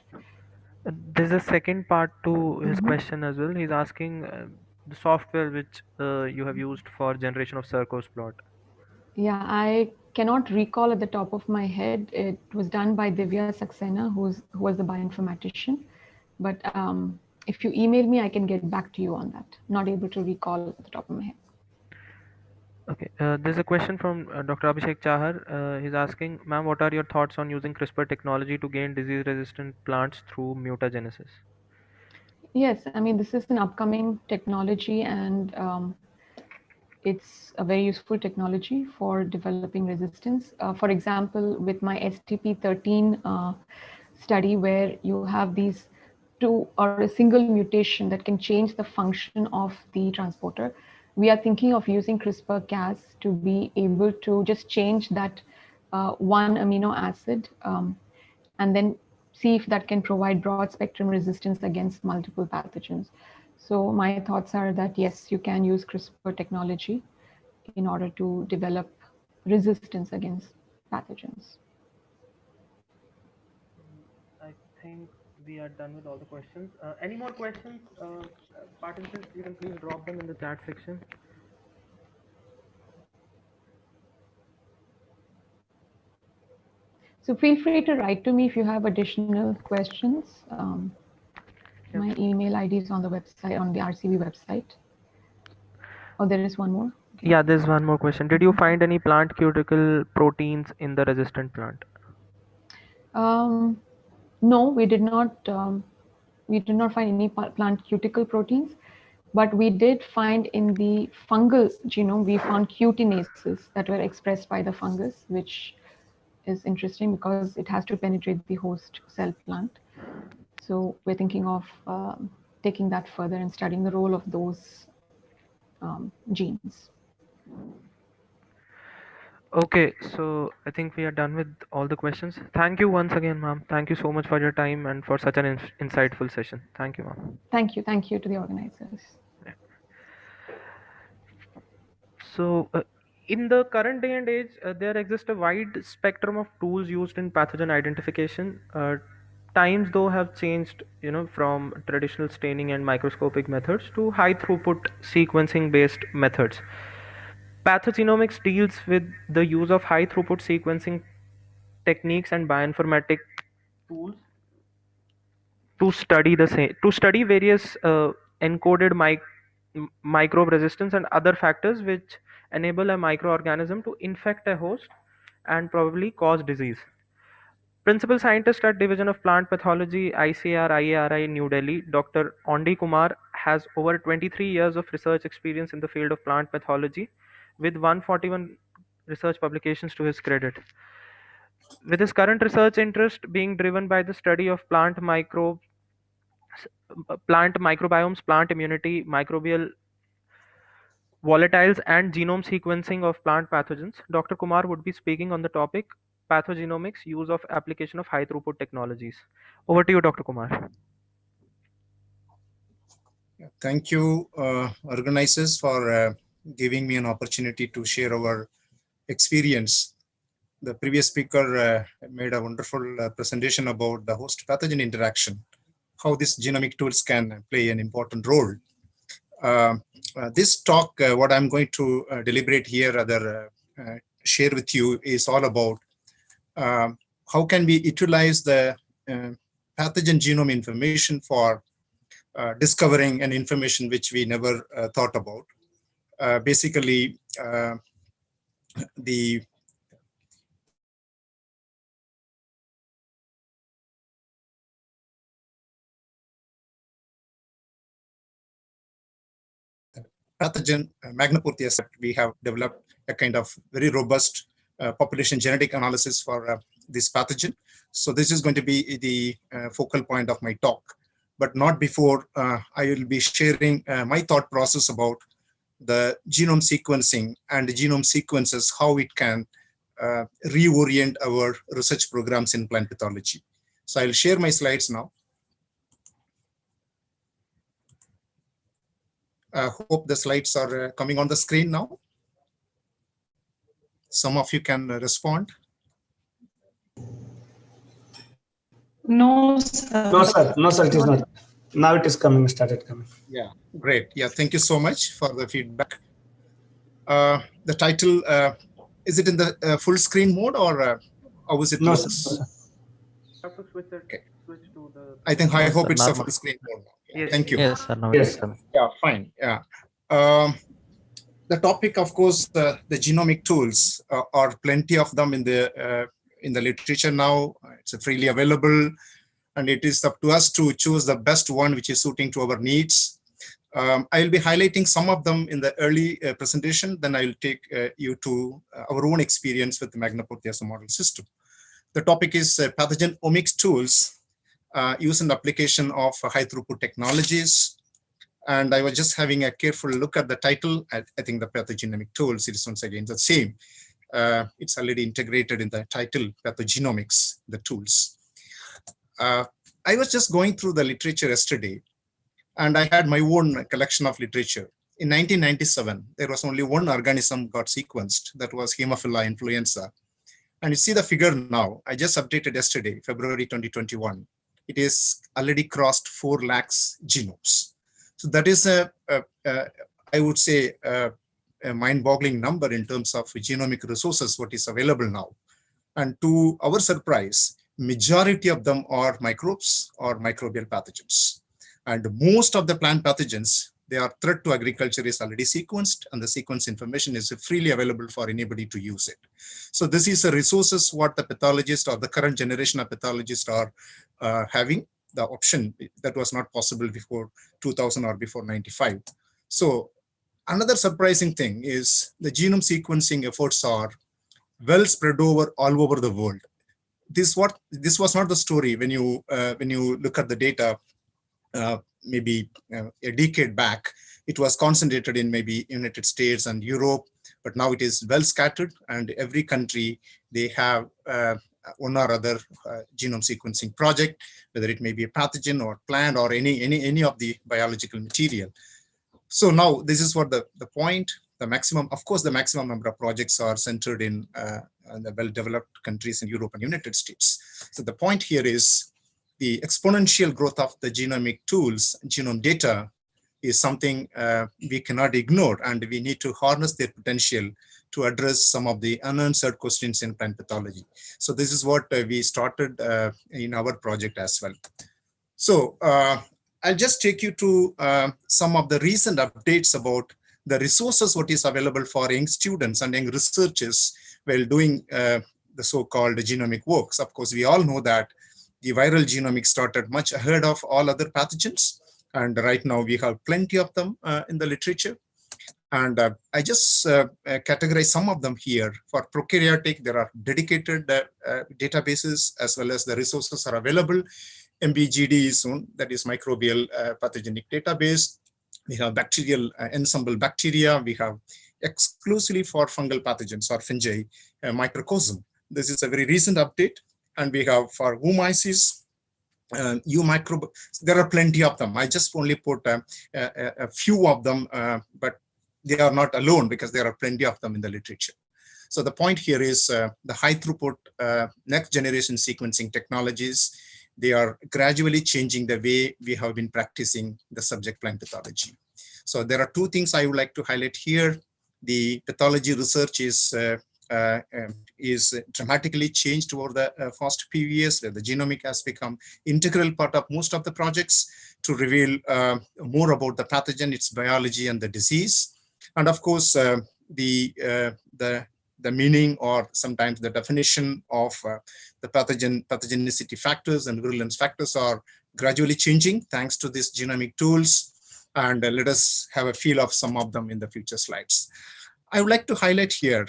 There's a second part to his question as well. He's asking the software which you have used for generation of Sarko's plot. Yeah, I cannot recall at the top of my head. It was done by Divya Saxena, who was the bioinformatician. But if you email me, I can get back to you on that. Not able to recall at the top of my head. Okay, there's a question from Dr. Abhishek Chahar. He's asking, ma'am, what are your thoughts on using CRISPR technology to gain disease-resistant plants through mutagenesis? Yes, I mean, this is an upcoming technology, and it's a very useful technology for developing resistance. For example, with my STP13 study, where you have these two or a single mutation that can change the function of the transporter, we are thinking of using CRISPR-Cas to be able to just change that one amino acid and then see if that can provide broad spectrum resistance against multiple pathogens. So my thoughts are that yes, you can use CRISPR technology in order to develop resistance against pathogens. I think we are done with all the questions. Any more questions? Participants, you can please drop them in the chat section. So feel free to write to me if you have additional questions. My email ID is on the website, on the RCB website. Oh, there is one more. Okay. Yeah, there's one more question. Did you find any plant cuticle proteins in the resistant plant? No, we did not. We did not find any plant cuticle proteins, but we did find in the fungal genome, we found cutinases that were expressed by the fungus, which is interesting because it has to penetrate the host cell plant. So we're thinking of taking that further and studying the role of those genes. Okay, so I think we are done with all the questions. Thank you once again, ma'am. Thank you so much for your time and for such an insightful session. Thank you, ma'am. Thank you to the organizers. So, in the current day and age, there exists a wide spectrum of tools used in pathogen identification. Times, though, have changed, from traditional staining and microscopic methods to high throughput sequencing based methods. Pathogenomics deals with the use of high throughput sequencing techniques and bioinformatic tools to study various encoded microbe resistance and other factors which enable a microorganism to infect a host and probably cause disease. Principal scientist at Division of Plant Pathology, ICAR IARI, New Delhi, Dr. Ondi Kumar has over 23 years of research experience in the field of plant pathology with 141 research publications to his credit. With his current research interest being driven by the study of plant microbiomes, plant immunity, microbial volatiles, and genome sequencing of plant pathogens, Dr. Kumar would be speaking on the topic pathogenomics, use of application of high throughput technologies. Over to you, Dr. Kumar. Thank you, organizers, for giving me an opportunity to share our experience. The previous speaker made a wonderful presentation about the host pathogen interaction, how these genomic tools can play an important role. This talk, what I'm going to deliberate here, rather share with you, is all about how can we utilize the pathogen genome information for discovering an information which we never thought about. Basically, the pathogen Magnaportheus, we have developed a kind of very robust population genetic analysis for this pathogen. So this is going to be the focal point of my talk, but not before I will be sharing my thought process about the genome sequencing and the genome sequences, how it can reorient our research programs in plant pathology. So I'll share my slides now. I hope the slides are coming on the screen now. Some of you can respond. No, sir. No, sir. No, sir. It is not. Now it is coming. Started coming. Yeah, great. Yeah, thank you so much for the feedback. The title, is it in the full screen mode, or how is it? No, looks? sir. Have to switch to the. I hope it's a full screen mode now. Yeah, Yes, thank you. Yes, sir. Now it is coming. Yeah, fine. Yeah. The topic, of course, the genomic tools are plenty of them in the literature now. It's freely available, and it is up to us to choose the best one which is suiting to our needs. I'll be highlighting some of them in the early presentation. Then I'll take you to our own experience with the Magnaportheus model system. The topic is pathogen omics tools use and application of high throughput technologies. And I was just having a careful look at the title. I think the pathogenomic tools is once again the same. It's already integrated in the title, pathogenomics, the tools. I was just going through the literature yesterday, and I had my own collection of literature. In 1997, there was only one organism got sequenced. That was Haemophila influenza. And you see the figure now. I just updated yesterday, February 2021. It is already crossed 4 lakhs genomes. So that is I would say, a mind-boggling number in terms of genomic resources, what is available now. And to our surprise, majority of them are microbes or microbial pathogens. And most of the plant pathogens, their threat to agriculture is already sequenced, and the sequence information is freely available for anybody to use it. So this is a resources what the pathologists or the current generation of pathologists are having the option that was not possible before 2000 or before 95. So another surprising thing is the genome sequencing efforts are well spread over all over the world. This was not the story when you look at the data maybe a decade back. It was concentrated in maybe United States and Europe, but now it is well scattered, and every country they have one or other genome sequencing project, whether it may be a pathogen or plant or any of the biological material. So now this is what the point. The maximum, of course, the maximum number of projects are centered in the well-developed countries in Europe and United States. So the point here is the exponential growth of the genomic tools, genome data, is something we cannot ignore, and we need to harness their potential to address some of the unanswered questions in plant pathology. So this is what we started in our project as well. So I'll just take you to some of the recent updates about the resources what is available for young students and young researchers while doing the so-called genomic works. Of course, we all know that the viral genomics started much ahead of all other pathogens, and right now we have plenty of them in the literature. And I just categorize some of them here. For prokaryotic, there are dedicated databases as well as the resources are available. MBGD is one, that is microbial pathogenic database. We have bacterial ensemble bacteria. We have exclusively for fungal pathogens or fungi, microcosm. This is a very recent update. And we have for oomyces, microbe. There are plenty of them. I just only put a few of them, but they are not alone because there are plenty of them in the literature. So the point here is the high throughput next generation sequencing technologies. They are gradually changing the way we have been practicing the subject plant pathology. So there are two things I would like to highlight here. The pathology research is dramatically changed over the past few years, where the genomic has become integral part of most of the projects to reveal more about the pathogen, its biology, and the disease. And of course, the meaning or sometimes the definition of the pathogenicity factors and virulence factors are gradually changing thanks to these genomic tools. And let us have a feel of some of them in the future slides. I would like to highlight here,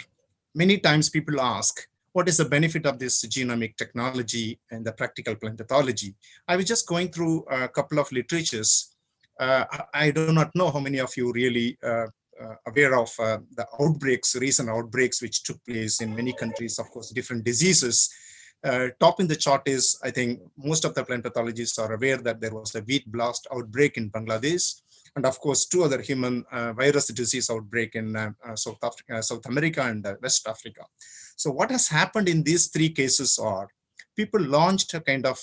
many times people ask, what is the benefit of this genomic technology and the practical plant pathology? I was just going through a couple of literatures. I do not know how many of you really aware of the outbreaks, recent outbreaks, which took place in many countries, of course, different diseases. Top in the chart is, I think most of the plant pathologists are aware that there was a wheat blast outbreak in Bangladesh. And of course, two other human virus disease outbreak in South America and West Africa. So what has happened in these three cases are people launched a kind of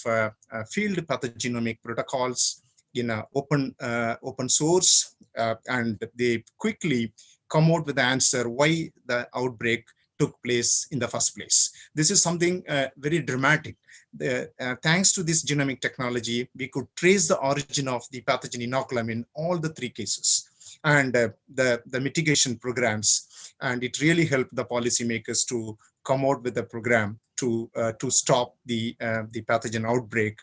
field pathogenomic protocols in open source, and they quickly come out with the answer why the outbreak took place in the first place. This is something very dramatic. Thanks to this genomic technology, we could trace the origin of the pathogen inoculum in all the three cases, and the mitigation programs. And it really helped the policymakers to come out with a program to stop the pathogen outbreak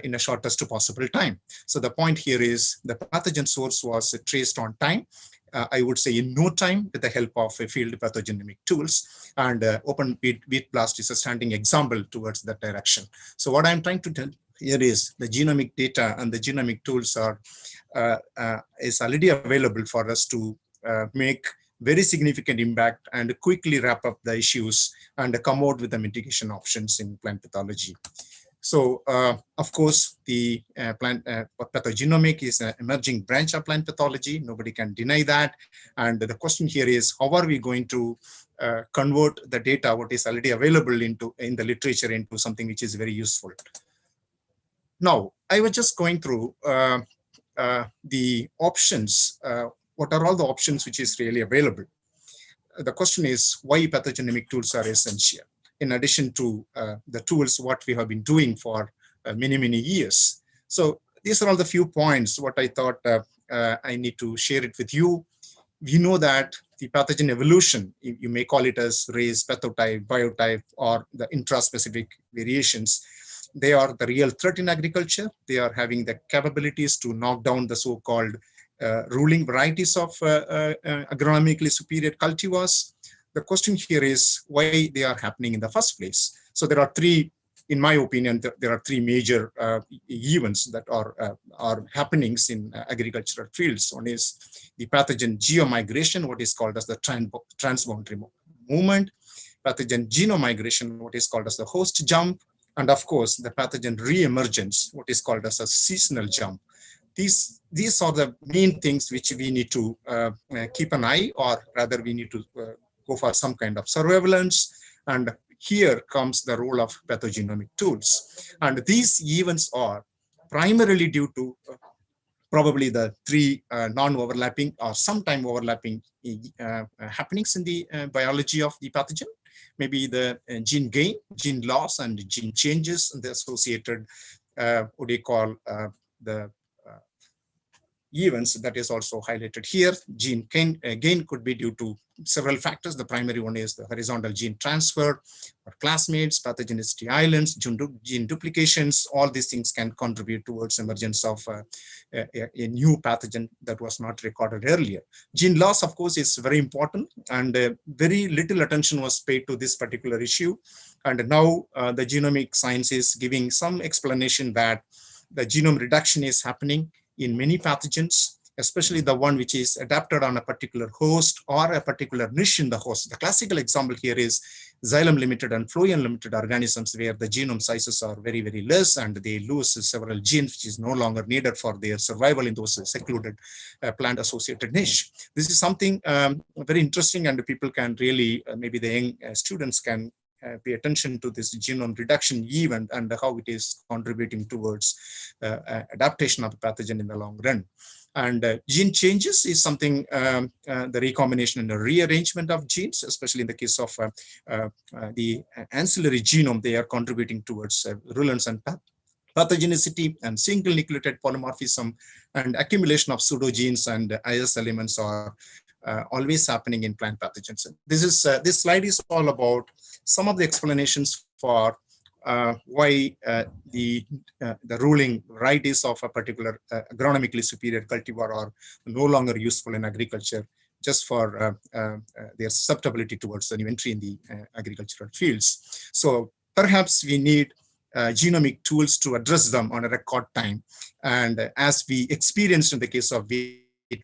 in a shortest possible time. So the point here is the pathogen source was traced on time. I would say in no time, with the help of field pathogenomic tools, and open wheat blast is a standing example towards that direction. So what I'm trying to tell here is the genomic data and the genomic tools are is already available for us to make very significant impact and quickly wrap up the issues and come out with the mitigation options in plant pathology. So, of course, the plant pathogenomic is an emerging branch of plant pathology. Nobody can deny that. And the question here is, how are we going to convert the data, what is already available in the literature, into something which is very useful? Now, I was just going through the options. What are all the options which is really available? The question is why pathogenomic tools are essential. in addition to the tools what we have been doing for many, many years. So these are all the few points what I thought I need to share it with you. We know that the pathogen evolution, you may call it as race, pathotype, biotype, or the intraspecific variations, they are the real threat in agriculture. They are having the capabilities to knock down the so-called ruling varieties of agronomically superior cultivars. The question here is why they are happening in the first place. So there are three, in my opinion, there are three major events that are happenings in agricultural fields. One is the pathogen geomigration, what is called as the transboundary movement, pathogen genomigration, what is called as the host jump, and of course the pathogen re-emergence, what is called as a seasonal jump. These are the main things which we need to keep an eye, or rather we need to go for some kind of surveillance. And here comes the role of pathogenomic tools. And these events are primarily due to probably the three non-overlapping or sometime overlapping happenings in the biology of the pathogen. Maybe the gene gain, gene loss, and gene changes, and the associated, what do you call, the events that is also highlighted here. Gene gain could be due to several factors. The primary one is the horizontal gene transfer, or classmates, pathogenicity islands, gene duplications. All these things can contribute towards emergence of a new pathogen that was not recorded earlier. Gene loss, of course, is very important, and very little attention was paid to this particular issue. And now the genomic science is giving some explanation that the genome reduction is happening in many pathogens, especially the one which is adapted on a particular host or a particular niche in the host. The classical example here is xylem limited and phloem limited organisms, where the genome sizes are very, very less, and they lose several genes which is no longer needed for their survival in those secluded plant associated niche. This is something very interesting, and people can really, maybe the young students can pay attention to this genome reduction event and how it is contributing towards adaptation of the pathogen in the long run. And gene changes is something, the recombination and the rearrangement of genes, especially in the case of the ancillary genome, they are contributing towards virulence and pathogenicity, and single nucleotide polymorphism and accumulation of pseudogenes and IS elements are always happening in plant pathogens. This slide is all about some of the explanations for why the ruling varieties of a particular agronomically superior cultivar are no longer useful in agriculture, just for their susceptibility towards the new entry in the agricultural fields. So perhaps we need genomic tools to address them on a record time. And as we experienced in the case of wheat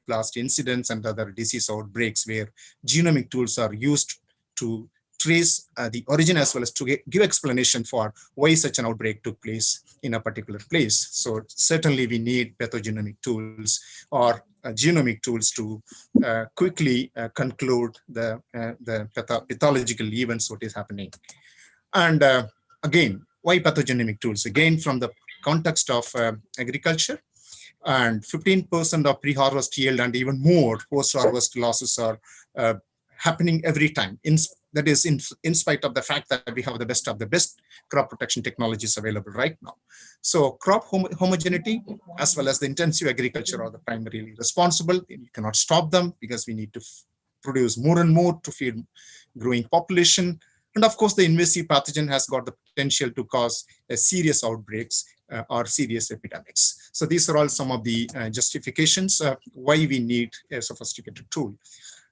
blast incidents and other disease outbreaks, where genomic tools are used to trace the origin as well as to give explanation for why such an outbreak took place in a particular place. So certainly we need pathogenomic tools or genomic tools to quickly conclude the pathological events what is happening. And again, why pathogenomic tools? Again, from the context of agriculture, and 15% of pre-harvest yield and even more post-harvest losses are happening every time. That is in spite of the fact that we have the best of the best crop protection technologies available right now. So crop homogeneity as well as the intensive agriculture are the primarily responsible. You cannot stop them because we need to produce more and more to feed growing population. And of course, the invasive pathogen has got the potential to cause serious outbreaks or serious epidemics. So these are all some of the justifications why we need a sophisticated tool.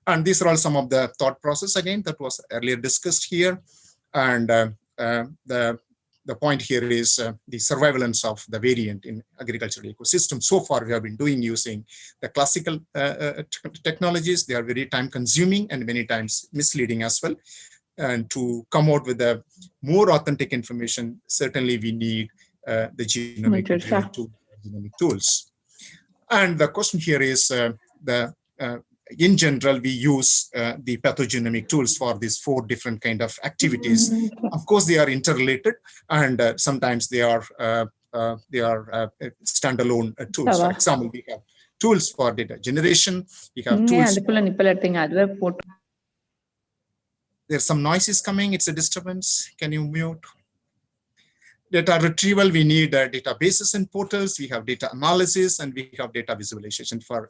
And these are all some of the thought process, again, that was earlier discussed here. And the point here is the surveillance of the variant in agricultural ecosystem. So far, we have been doing using the classical technologies. They are very time consuming and many times misleading as well. And to come out with a more authentic information, certainly we need the genomic tools. And the question here is in general, we use the pathogenomic tools for these 4 different kind of activities. Of course, they are interrelated, and sometimes they are standalone tools. For example, we have tools for data generation. We have tools. There's some noises coming. It's a disturbance. Can you mute? Data retrieval, we need databases and portals, we have data analysis, and we have data visualization. For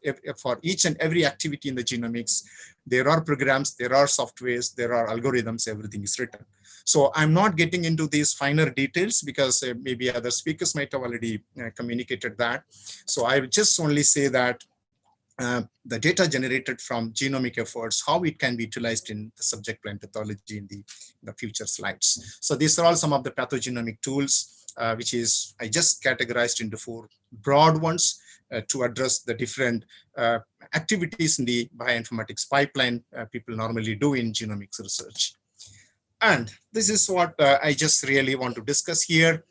each and every activity in the genomics, there are programs, there are softwares, there are algorithms, everything is written. So I'm not getting into these finer details because maybe other speakers might have already communicated that. So I would just only say that the data generated from genomic efforts, how it can be utilized in the subject plant pathology in the future slides. So these are all some of the pathogenomic tools, which is I just categorized into 4 broad ones to address the different activities in the bioinformatics pipeline people normally do in genomics research. And this is what I just really want to discuss here.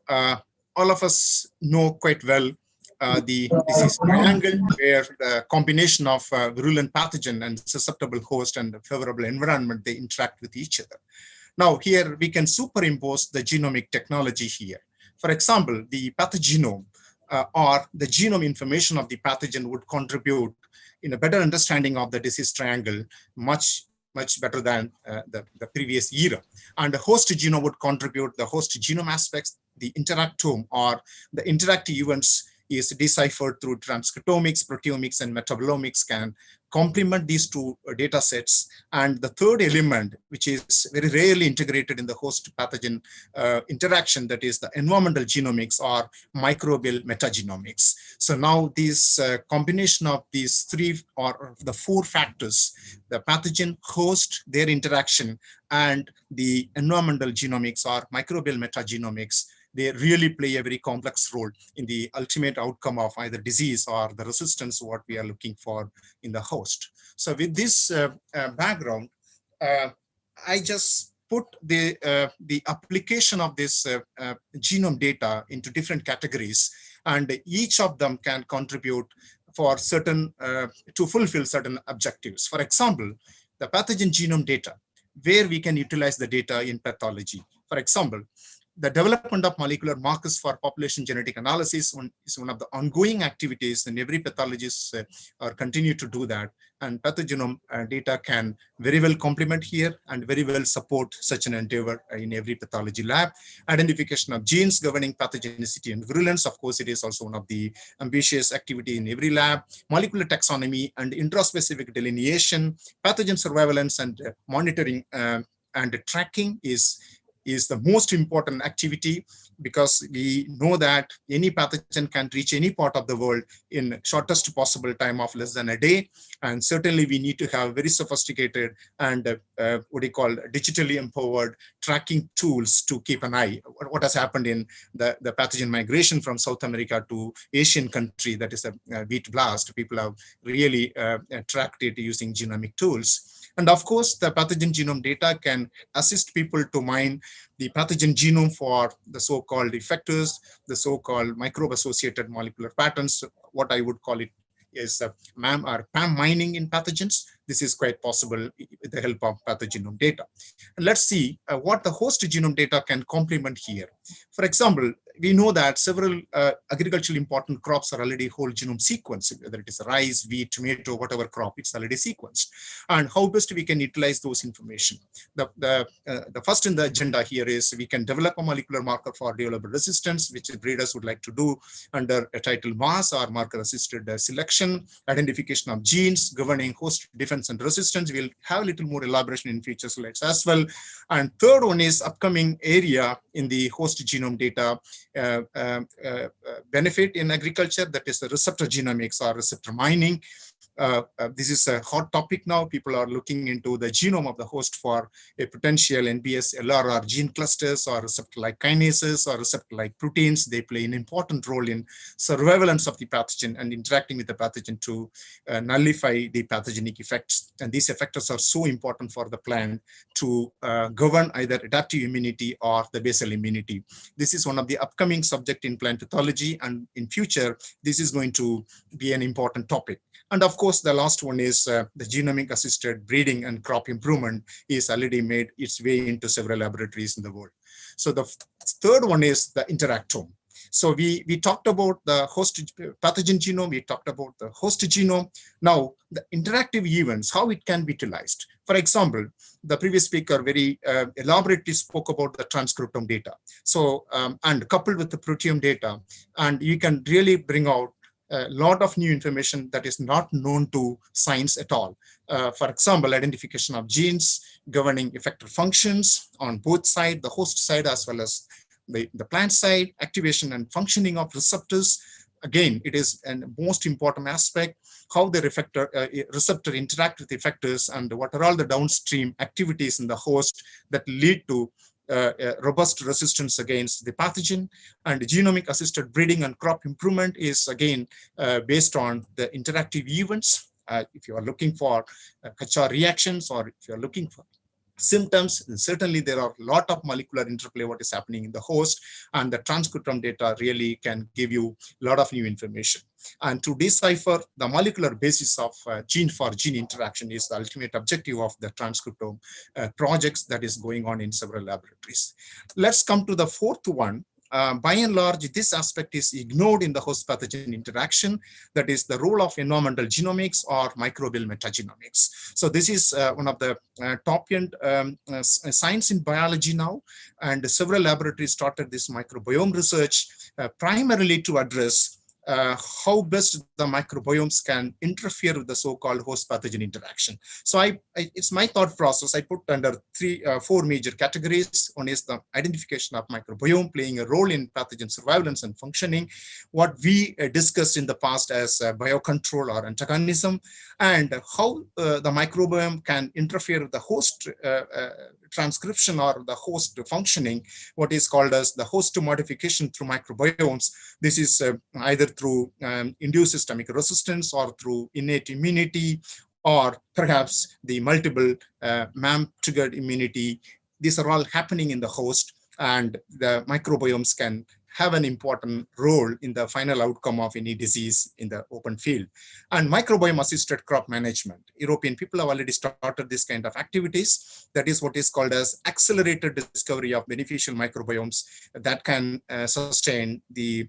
All of us know quite well the disease triangle, where the combination of virulent pathogen and susceptible host and favorable environment, they interact with each other. Now here we can superimpose the genomic technology here. For example, the pathogenome or the genome information of the pathogen would contribute in a better understanding of the disease triangle, much better than the previous era. And the host genome would contribute the host genome aspects, the interactome or the interactive events is deciphered through transcriptomics, proteomics, and metabolomics can complement these 2 data sets. And the third element, which is very rarely integrated in the host pathogen interaction, that is the environmental genomics or microbial metagenomics. So now this combination of these 3 or the 4 factors, the pathogen, host, their interaction, and the environmental genomics or microbial metagenomics, they really play a very complex role in the ultimate outcome of either disease or the resistance what we are looking for in the host. So with this background, I just put the application of this genome data into different categories, and each of them can contribute for certain, to fulfill certain objectives. For example, the pathogen genome data, where we can utilize the data in pathology. For example, the development of molecular markers for population genetic analysis is one of the ongoing activities, and every pathologist continue to do that. And pathogenome data can very well complement here and very well support such an endeavor in every pathology lab. Identification of genes governing pathogenicity and virulence, of course, it is also one of the ambitious activity in every lab. Molecular taxonomy and intraspecific delineation, pathogen surveillance and monitoring and tracking is the most important activity, because we know that any pathogen can reach any part of the world in shortest possible time of less than a day. And certainly we need to have very sophisticated and what you call digitally empowered tracking tools to keep an eye. What has happened in the pathogen migration from South America to Asian country, that is a wheat blast. People have really tracked it using genomic tools. And of course, the pathogen genome data can assist people to mine the pathogen genome for the so-called effectors, the so-called microbe-associated molecular patterns. What I would call it is MAM or PAM mining in pathogens. This is quite possible with the help of pathogenome data. And let's see what the host genome data can complement here. For example, we know that several agriculturally important crops are already whole genome sequenced, whether it is rice, wheat, tomato, whatever crop, it's already sequenced. And how best we can utilize those information. The first in the agenda here is we can develop a molecular marker for developable resistance, which breeders would like to do under a title mass or marker-assisted selection, identification of genes governing host defense and resistance. We'll have a little more elaboration in future slides as well. And third one is upcoming area in the host genome data benefit in agriculture, that is the receptor genomics or receptor mining. This is a hot topic now. People are looking into the genome of the host for a potential NBS LRR gene clusters or receptor-like kinases or receptor-like proteins. They play an important role in surveillance of the pathogen and interacting with the pathogen to nullify the pathogenic effects. And these effectors are so important for the plant to govern either adaptive immunity or the basal immunity. This is one of the upcoming subject in plant pathology, and in future, this is going to be an important topic. And of course, the last one is the genomic assisted breeding and crop improvement is already made its way into several laboratories in the world. So the third one is the interactome. So we talked about the host pathogen genome, we talked about the host genome. Now, the interactive events, how it can be utilized. For example, the previous speaker very elaborately spoke about the transcriptome data. So, and coupled with the proteome data, and you can really bring out a lot of new information that is not known to science at all. For example, identification of genes governing effector functions on both sides, the host side as well as the plant side, activation and functioning of receptors. Again, it is a most important aspect, how the receptor interact with effectors and what are all the downstream activities in the host that lead to robust resistance against the pathogen. And genomic assisted breeding and crop improvement is again based on the interactive events. If you are looking for Kachar reactions, or if you are looking for symptoms, certainly there are a lot of molecular interplay what is happening in the host, and the transcriptome data really can give you a lot of new information. And to decipher the molecular basis of gene for gene interaction is the ultimate objective of the transcriptome projects that is going on in several laboratories. Let's come to the fourth one. By and large, this aspect is ignored in the host pathogen interaction, that is the role of environmental genomics or microbial metagenomics. So this is one of the top-end science in biology now, and several laboratories started this microbiome research primarily to address how best the microbiomes can interfere with the so-called host pathogen interaction. So it's my thought process. I put under four major categories. One is the identification of microbiome playing a role in pathogen surveillance and functioning, what we discussed in the past as biocontrol or antagonism, and how the microbiome can interfere with the host transcription or the host functioning, what is called as the host modification through microbiomes. This is either through induced systemic resistance or through innate immunity, or perhaps the multiple MAM-triggered immunity. These are all happening in the host, and the microbiomes can have an important role in the final outcome of any disease in the open field. And microbiome assisted crop management. European people have already started this kind of activities. That is what is called as accelerated discovery of beneficial microbiomes that can sustain the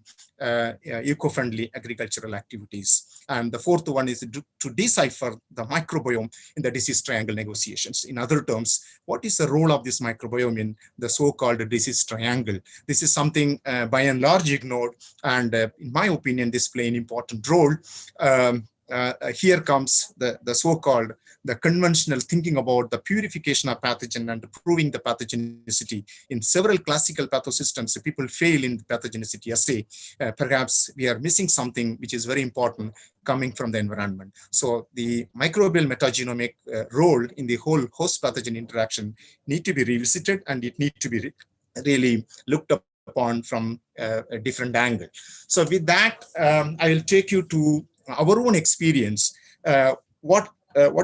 eco-friendly agricultural activities. And the fourth one is to decipher the microbiome in the disease triangle negotiations. In other terms, what is the role of this microbiome in the so-called disease triangle? This is something by and large ignored, and in my opinion, this play an important role. Here comes the so-called the conventional thinking about the purification of pathogen and proving the pathogenicity. In several classical pathosystems, people fail in pathogenicity assay. Perhaps we are missing something which is very important coming from the environment. So the microbial metagenomic role in the whole host pathogen interaction need to be revisited, and it need to be really looked upon from a different angle. So with that, I will take you to our own experience, what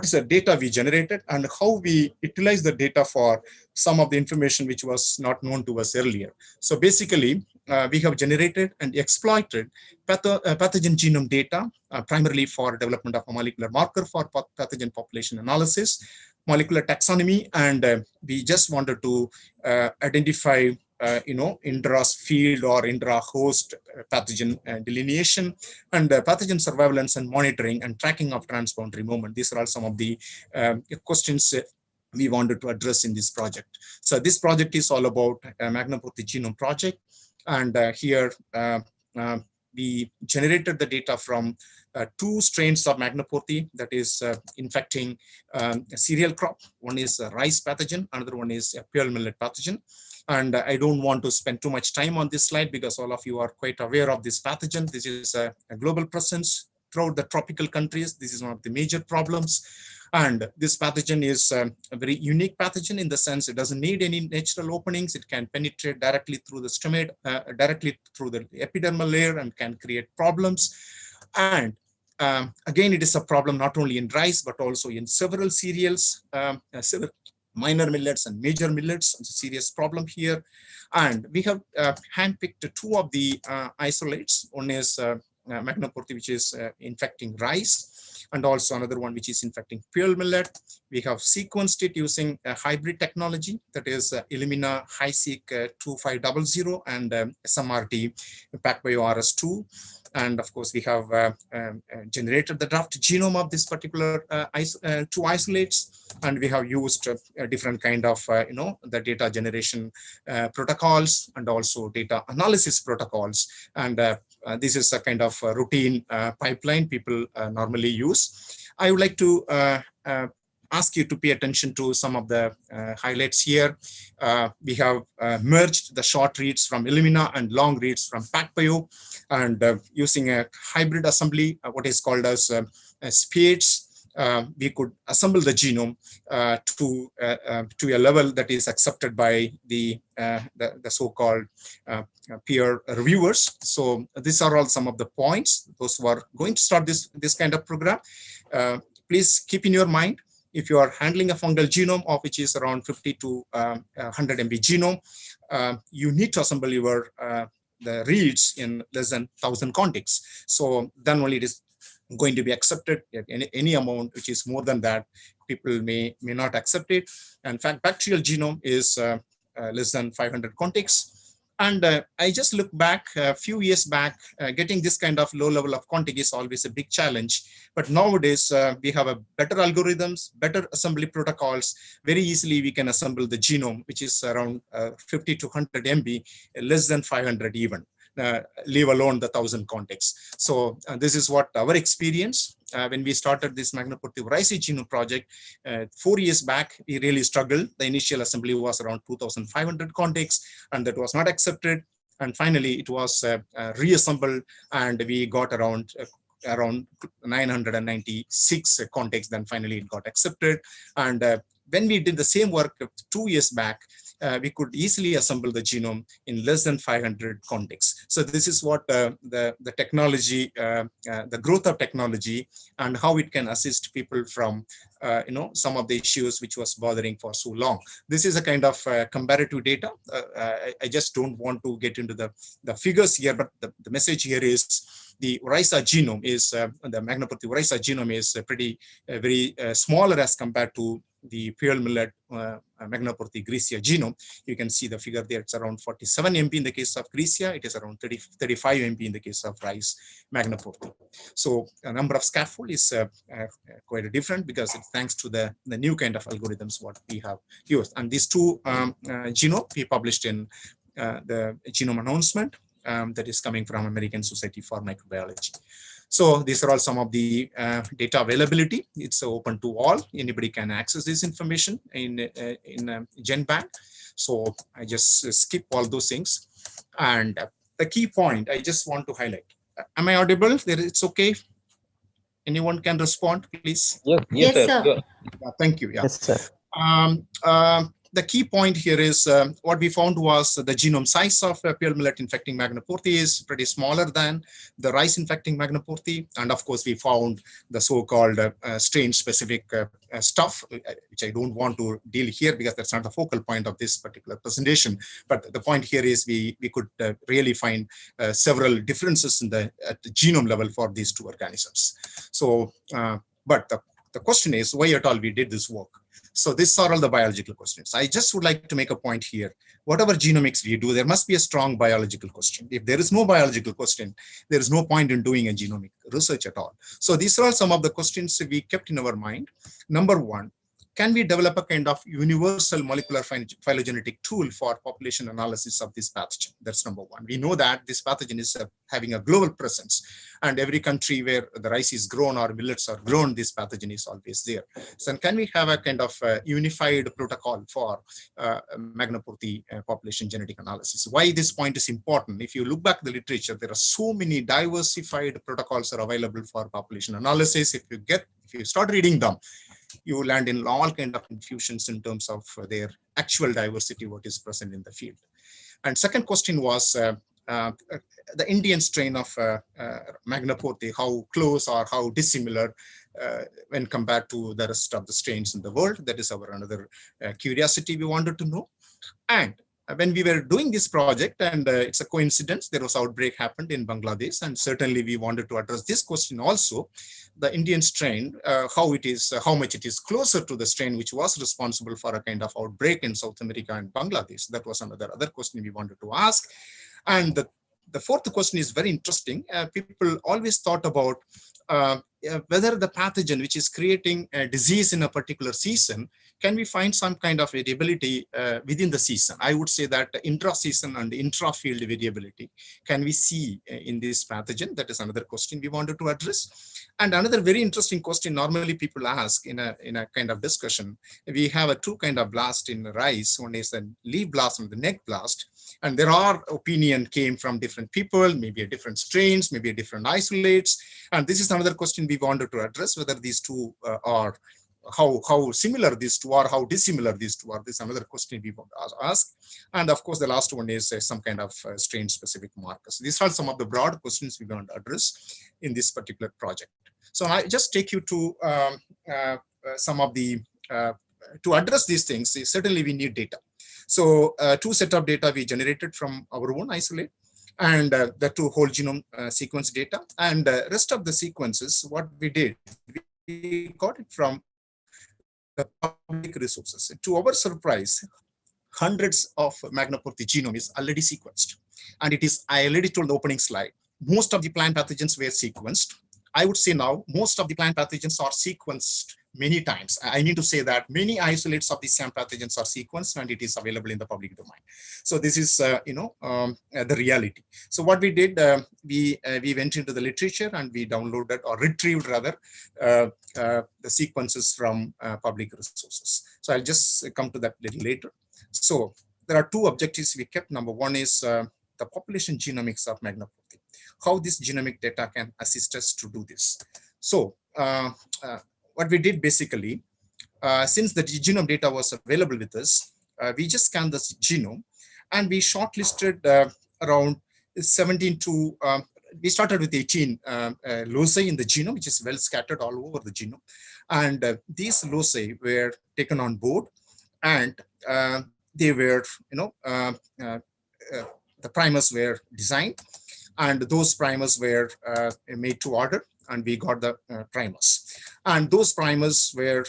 is the data we generated and how we utilize the data for some of the information which was not known to us earlier. So basically, we have generated and exploited pathogen genome data, primarily for development of a molecular marker for pathogen population analysis, molecular taxonomy, and we just wanted to identify intra field or intra-host pathogen delineation, and pathogen surveillance and monitoring and tracking of transboundary movement. These are all some of the questions we wanted to address in this project. So this project is all about Magnopothy Genome Project, and here we generated the data from two strains of Magnopothy that is infecting a cereal crop. One is a rice pathogen, another one is a pearl millet pathogen. And I don't want to spend too much time on this slide because all of you are quite aware of this pathogen. This is a global presence throughout the tropical countries. This is one of the major problems. And this pathogen is a very unique pathogen in the sense it doesn't need any natural openings. It can penetrate directly through the stomach, directly through the epidermal layer, and can create problems. And again, it is a problem not only in rice, but also in several cereals, several minor millets and major millets. It's a serious problem here. And we have handpicked two of the isolates. One is Magnopothy, which is infecting rice. and also another one which is infecting pearl millet. We have sequenced it using a hybrid technology, that is Illumina HiSeq 2500 and SMRT PacBio RS2. And of course, we have generated the draft genome of this particular two isolates, and we have used different kind of the data generation protocols and also data analysis protocols. And this is a kind of routine pipeline people normally use. I would like to ask you to pay attention to some of the highlights here. We have merged the short reads from Illumina and long reads from PacBio, and using a hybrid assembly, what is called as spades. We could assemble the genome to a level that is accepted by the so-called peer reviewers. So these are all some of the points. Those who are going to start this kind of program, please keep in your mind, if you are handling a fungal genome of which is around 50 to 100 MB genome, you need to assemble your the reads in less than 1,000 contigs. So then only it is going to be accepted. Any amount which is more than that, people may not accept it. In fact, bacterial genome is less than 500 contigs. And I just look back a few years back, getting this kind of low level of contig is always a big challenge. But nowadays, we have a better algorithms, better assembly protocols. Very easily, we can assemble the genome, which is around 50 to 100 MB, less than 500 even. Leave alone the 1,000 contigs. So this is what our experience. When we started this Magnapurthy Variety Genome project 4 years back, we really struggled. The initial assembly was around 2,500 contigs, and that was not accepted. And finally, it was reassembled, and we got around 996 contigs. Then finally, it got accepted. And when we did the same work 2 years back, we could easily assemble the genome in less than 500 contigs. So this is what the technology, the growth of technology, and how it can assist people from some of the issues which was bothering for so long. This is a kind of comparative data. I just don't want to get into the figures here, but the message here is the Oryza genome is the Magnapurthy Oryza genome is very smaller as compared to the pearl millet Magnapurthy Gracia genome. You can see the figure there. It's around 47 MB in the case of Gracia. It is around 35 MB in the case of rice Magnapurthy. So a number of scaffold is quite different because it's thanks to the new kind of algorithms what we have used. And these two genome we published in the genome announcement that is coming from American Society for Microbiology. So these are all some of the data availability. It's open to all. Anybody can access this information in GenBank. So I just skip all those things. And the key point I just want to highlight. Am I audible? It's okay. Anyone can respond, please? Yes, sir. Yeah, thank you. Yeah. Yes, sir. The key point here is what we found was the genome size of pearl millet infecting Magnapurthy is pretty smaller than the rice infecting Magnapurthy. And of course, we found the so-called strain-specific stuff, which I don't want to deal here because that's not the focal point of this particular presentation. But the point here is we could really find several differences in at the genome level for these two organisms. So, but the question is, why at all we did this work? So these are all the biological questions. I just would like to make a point here. Whatever genomics we do, there must be a strong biological question. If there is no biological question, there is no point in doing a genomic research at all. So these are all some of the questions we kept in our mind. Number one, can we develop a kind of universal molecular phylogenetic tool for population analysis of this pathogen? That's number one. We know that this pathogen is having a global presence, and every country where the rice is grown or millets are grown, this pathogen is always there. So can we have a kind of unified protocol for Magnapurthy population genetic analysis? Why this point is important? If you look back at the literature, there are so many diversified protocols are available for population analysis. If you start reading them, you land in all kind of confusions in terms of their actual diversity, what is present in the field. And second question was the Indian strain of Magnapurthy, how close or how dissimilar when compared to the rest of the strains in the world. That is our another curiosity we wanted to know. And when we were doing this project, and it's a coincidence, there was outbreak happened in Bangladesh, and certainly we wanted to address this question also, the Indian strain, how it is, how much it is closer to the strain which was responsible for a kind of outbreak in South America and Bangladesh. That was another question we wanted to ask. And the fourth question is very interesting. People always thought about whether the pathogen which is creating a disease in a particular season, can we find some kind of variability within the season? I would say that intra-season and intra-field variability, can we see in this pathogen? That is another question we wanted to address. And another very interesting question normally people ask in a kind of discussion, we have a two kind of blast in rice. One is the leaf blast and the neck blast. And there are opinion came from different people, maybe a different strains, maybe a different isolates. And this is another question we wanted to address, whether these two are, how similar these two are, how dissimilar these two are. This is another question we want to ask. And of course, the last one is some kind of strain specific markers. These are some of the broad questions we want to address in this particular project. So I just take you to some of the, to address these things, certainly we need data. So two set of data we generated from our own isolate, and the two whole genome sequence data, and rest of the sequences, what we did, we got it from the public resources. To our surprise, hundreds of Magnapurthy genome is already sequenced. And it is, I already told the opening slide, most of the plant pathogens were sequenced. I would say now, most of the plant pathogens are sequenced many times. I mean to say that many isolates of the SAM pathogens are sequenced, and it is available in the public domain. So this is, the reality. So what we did, we went into the literature and we downloaded, or retrieved rather, the sequences from public resources. So I'll just come to that a little later. So there are two objectives we kept. Number one is the population genomics of Magnapurthy, how this genomic data can assist us to do this. So what we did basically, since the genome data was available with us, we just scanned this genome and we shortlisted around 17 to, we started with 18 loci in the genome, which is well scattered all over the genome. And these loci were taken on board, and they were, the primers were designed, and those primers were made to order, and we got the primers. And those primers were,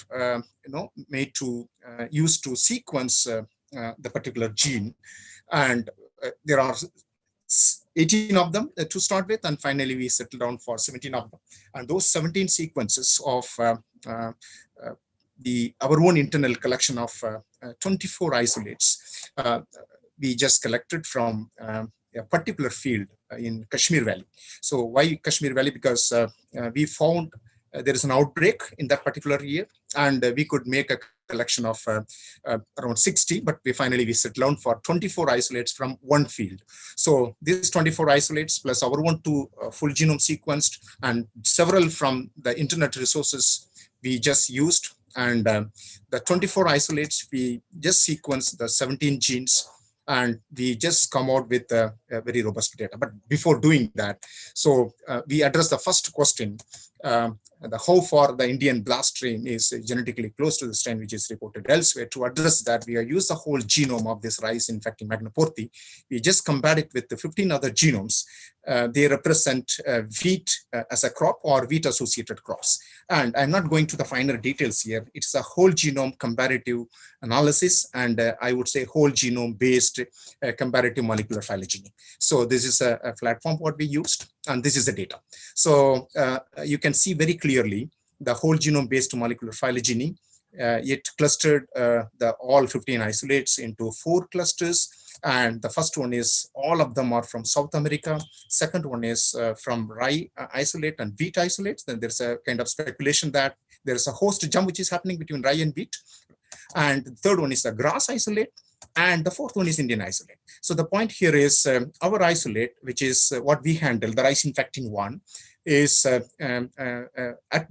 made to used to sequence the particular gene. And there are 18 of them to start with, and finally we settled down for 17 of them. And those 17 sequences of our own internal collection of 24 isolates, we just collected from a particular field in Kashmir Valley. So why Kashmir Valley? Because we found there is an outbreak in that particular year, and we could make a collection of around 60, but we settled down for 24 isolates from one field. So these 24 isolates plus our own two full genome sequenced, and several from the internet resources we just used. And the 24 isolates, we just sequenced the 17 genes, and we just come out with a very robust data. But before doing that, so we address the first question, the how far the Indian blast strain is genetically close to the strain which is reported elsewhere. To address that, we have used the whole genome of this rice infecting Magnapurthy. We just compared it with the 15 other genomes. They represent wheat as a crop or wheat associated crops. And I'm not going to the finer details here. It's a whole genome comparative analysis, and I would say whole genome based comparative molecular phylogeny. So this is a platform what we used, and this is the data. So you can see very clearly the whole genome based molecular phylogeny. It clustered the all 15 isolates into 4 clusters. And the first one is all of them are from South America. Second one is from rye isolate and wheat isolates. Then there's a kind of speculation that there's a host jump which is happening between rye and wheat. And the third one is the grass isolate. And the fourth one is Indian isolate. So the point here is our isolate, which is what we handle, the rice infecting one, is at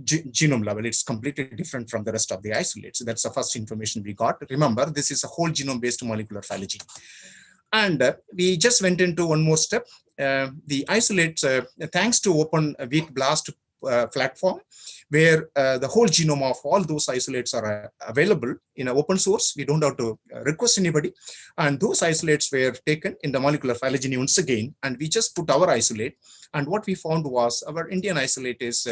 genome level. It's completely different from the rest of the isolates. So that's the first information we got. Remember, this is a whole genome based molecular phylogeny. And we just went into one more step. The isolates, thanks to open wheat blast platform, where the whole genome of all those isolates are available in an open source. We don't have to request anybody. And those isolates were taken in the molecular phylogeny once again, and we just put our isolate. And what we found was our Indian isolate is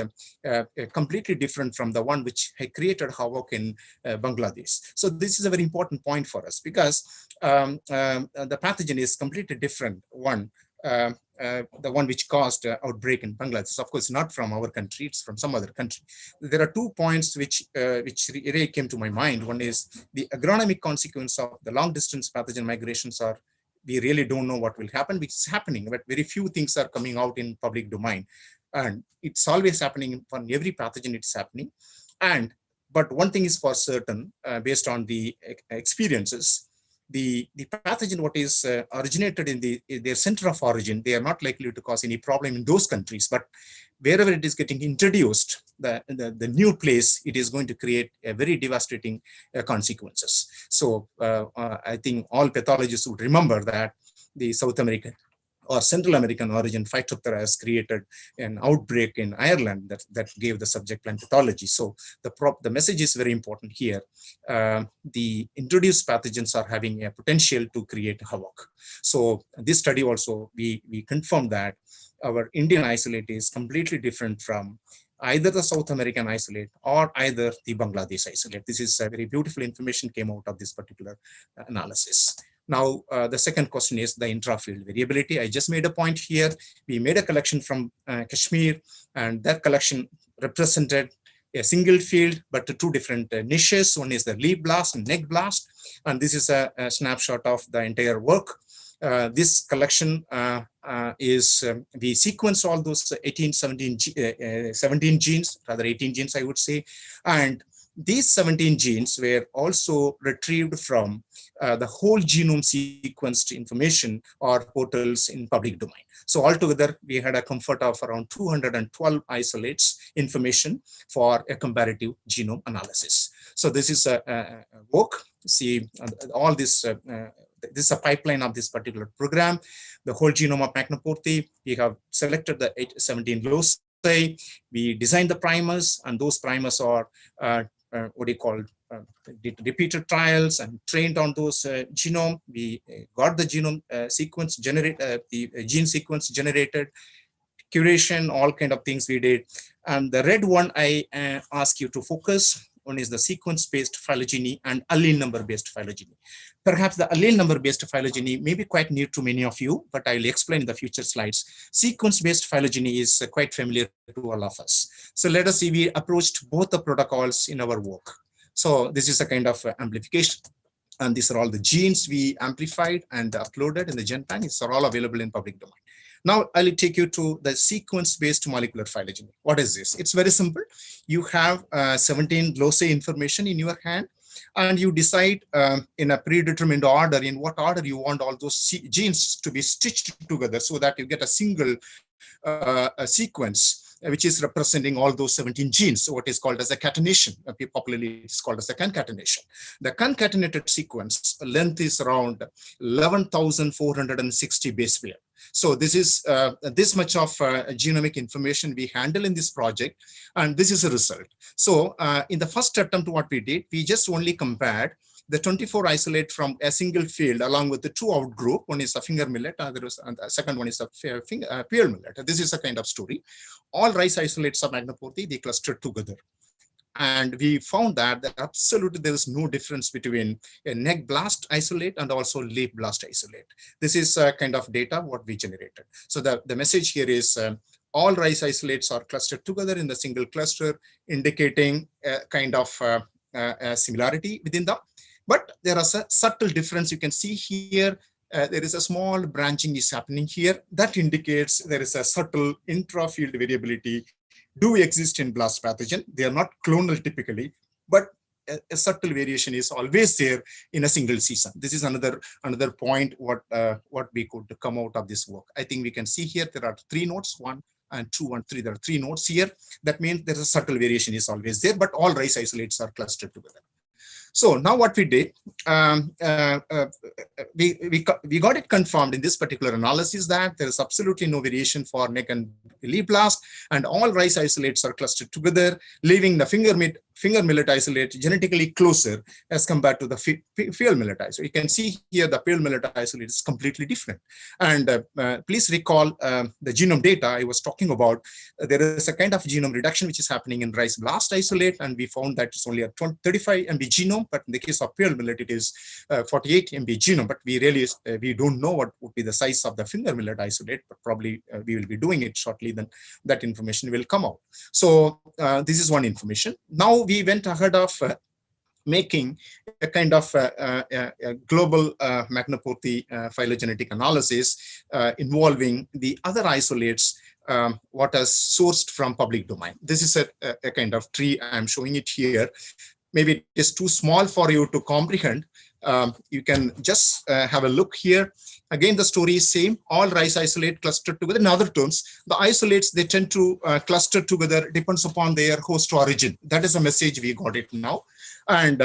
completely different from the one which had created havoc in Bangladesh. So this is a very important point for us, because the pathogen is completely different one. The one which caused outbreak in Bangladesh, of course, not from our country, it's from some other country. There are 2 points which really came to my mind. One is the agronomic consequence of the long distance pathogen migrations are, we really don't know what will happen, which is happening, but very few things are coming out in public domain. And it's always happening for every pathogen, it's happening. But one thing is for certain, based on the experiences, the pathogen what is originated in their center of origin, they are not likely to cause any problem in those countries, but wherever it is getting introduced, the new place, it is going to create a very devastating consequences. So I think all pathologists would remember that the South American or Central American origin Phytophthora has created an outbreak in Ireland that gave the subject plant pathology. So the message is very important here. The introduced pathogens are having a potential to create havoc. So this study also, we confirmed that our Indian isolate is completely different from either the South American isolate or either the Bangladesh isolate. This is a very beautiful information came out of this particular analysis. Now, the second question is the intra-field variability. I just made a point here. We made a collection from Kashmir, and that collection represented a single field, but 2 different niches. One is the leaf blast and neck blast. And this is a snapshot of the entire work. This collection is, we sequence all those 17 genes, rather 18 genes, I would say. And these 17 genes were also retrieved from the whole genome sequenced information or portals in public domain. So altogether, we had a comfort of around 212 isolates information for a comparative genome analysis. So this is a work. See, all this, this is a pipeline of this particular program. The whole genome of Macnopurti, we have selected the 17 loci. We designed the primers, and those primers are what do you call repeated trials and trained on those genome. We got the genome sequence generated, the gene sequence generated, curation, all kind of things we did. And the red one I ask you to focus. One is the sequence-based phylogeny and allele number-based phylogeny. Perhaps the allele number-based phylogeny may be quite new to many of you, but I'll explain in the future slides. Sequence-based phylogeny is quite familiar to all of us. So let us see, we approached both the protocols in our work. So this is a kind of amplification. And these are all the genes we amplified and uploaded in the GenBank. These are all available in public domain. Now I'll take you to the sequence-based molecular phylogeny. What is this? It's very simple. You have 17 loci information in your hand, and you decide in a predetermined order, in what order you want all those genes to be stitched together so that you get a single sequence, which is representing all those 17 genes, so what is called as a catenation. Popularly, it's called as a concatenation. The concatenated sequence length is around 11,460 base pair. So this is this much of genomic information we handle in this project, and this is a result. So in the first attempt, what we did, we just only compared the 24 isolate from a single field along with the 2 outgroup. One is a finger millet, and the second one is a pear millet. This is a kind of story. All rice isolates of Macnopurti, they clustered together. And we found that absolutely there is no difference between a neck blast isolate and also leaf blast isolate. This is kind of data what we generated. So the message here is all rice isolates are clustered together in the single cluster, indicating a kind of a similarity within them. But there is a subtle difference. You can see here, there is a small branching is happening here. That indicates there is a subtle intra-field variability do exist in blast pathogen. They are not clonal typically, but a subtle variation is always there in a single season. This is another point what we could come out of this work. I think we can see here there are 3 nodes, 1 and 2 and 3. There are 3 nodes here. That means there is a subtle variation is always there, but all rice isolates are clustered together. So now what we did, we got it confirmed in this particular analysis that there is absolutely no variation for neck and leaf blast, and all rice isolates are clustered together, leaving the finger millet isolate genetically closer as compared to the field millet isolate. You can see here the field millet isolate is completely different. And please recall the genome data I was talking about. There is a kind of genome reduction which is happening in rice blast isolate, and we found that it's only a 35 MB genome, but in the case of field millet, it is 48 MB genome. But we really we don't know what would be the size of the finger millet isolate, but probably we will be doing it shortly. Then that information will come out. So this is one information. Now we went ahead of making a kind of a global Magnapurti phylogenetic analysis involving the other isolates what is sourced from public domain. This is a kind of tree. I'm showing it here. Maybe it is too small for you to comprehend. You can just have a look here. Again, the story is same. All rice isolate clustered together. In other terms, the isolates, they tend to cluster together, depends upon their host origin. That is a message we got it now. And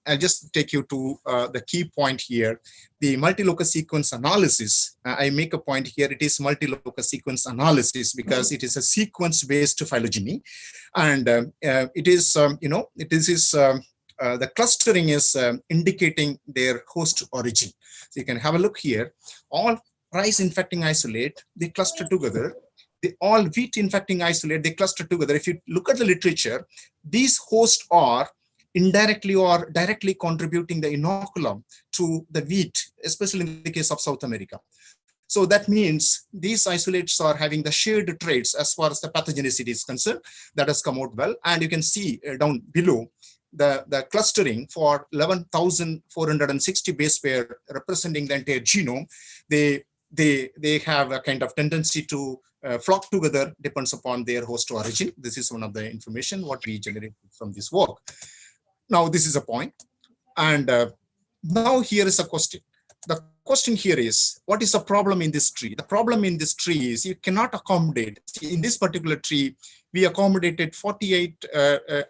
I'll just take you to the key point here. The multi-locus sequence analysis, I make a point here, it is multi-locus sequence analysis because it is a sequence-based phylogeny. And it is, the clustering is indicating their host origin. So you can have a look here. All rice infecting isolate, they cluster together. All wheat infecting isolate, they cluster together. If you look at the literature, these hosts are indirectly or directly contributing the inoculum to the wheat, especially in the case of South America. So that means these isolates are having the shared traits as far as the pathogenicity is concerned. That has come out well. And you can see down below the clustering for 11,460 base pair representing the entire genome. They have a kind of tendency to flock together, depends upon their host origin. This is one of the information what we generated from this work. Now, this is a point. And now here is a question. The question here is, what is the problem in this tree? The problem in this tree is you cannot accommodate. In this particular tree, we accommodated 48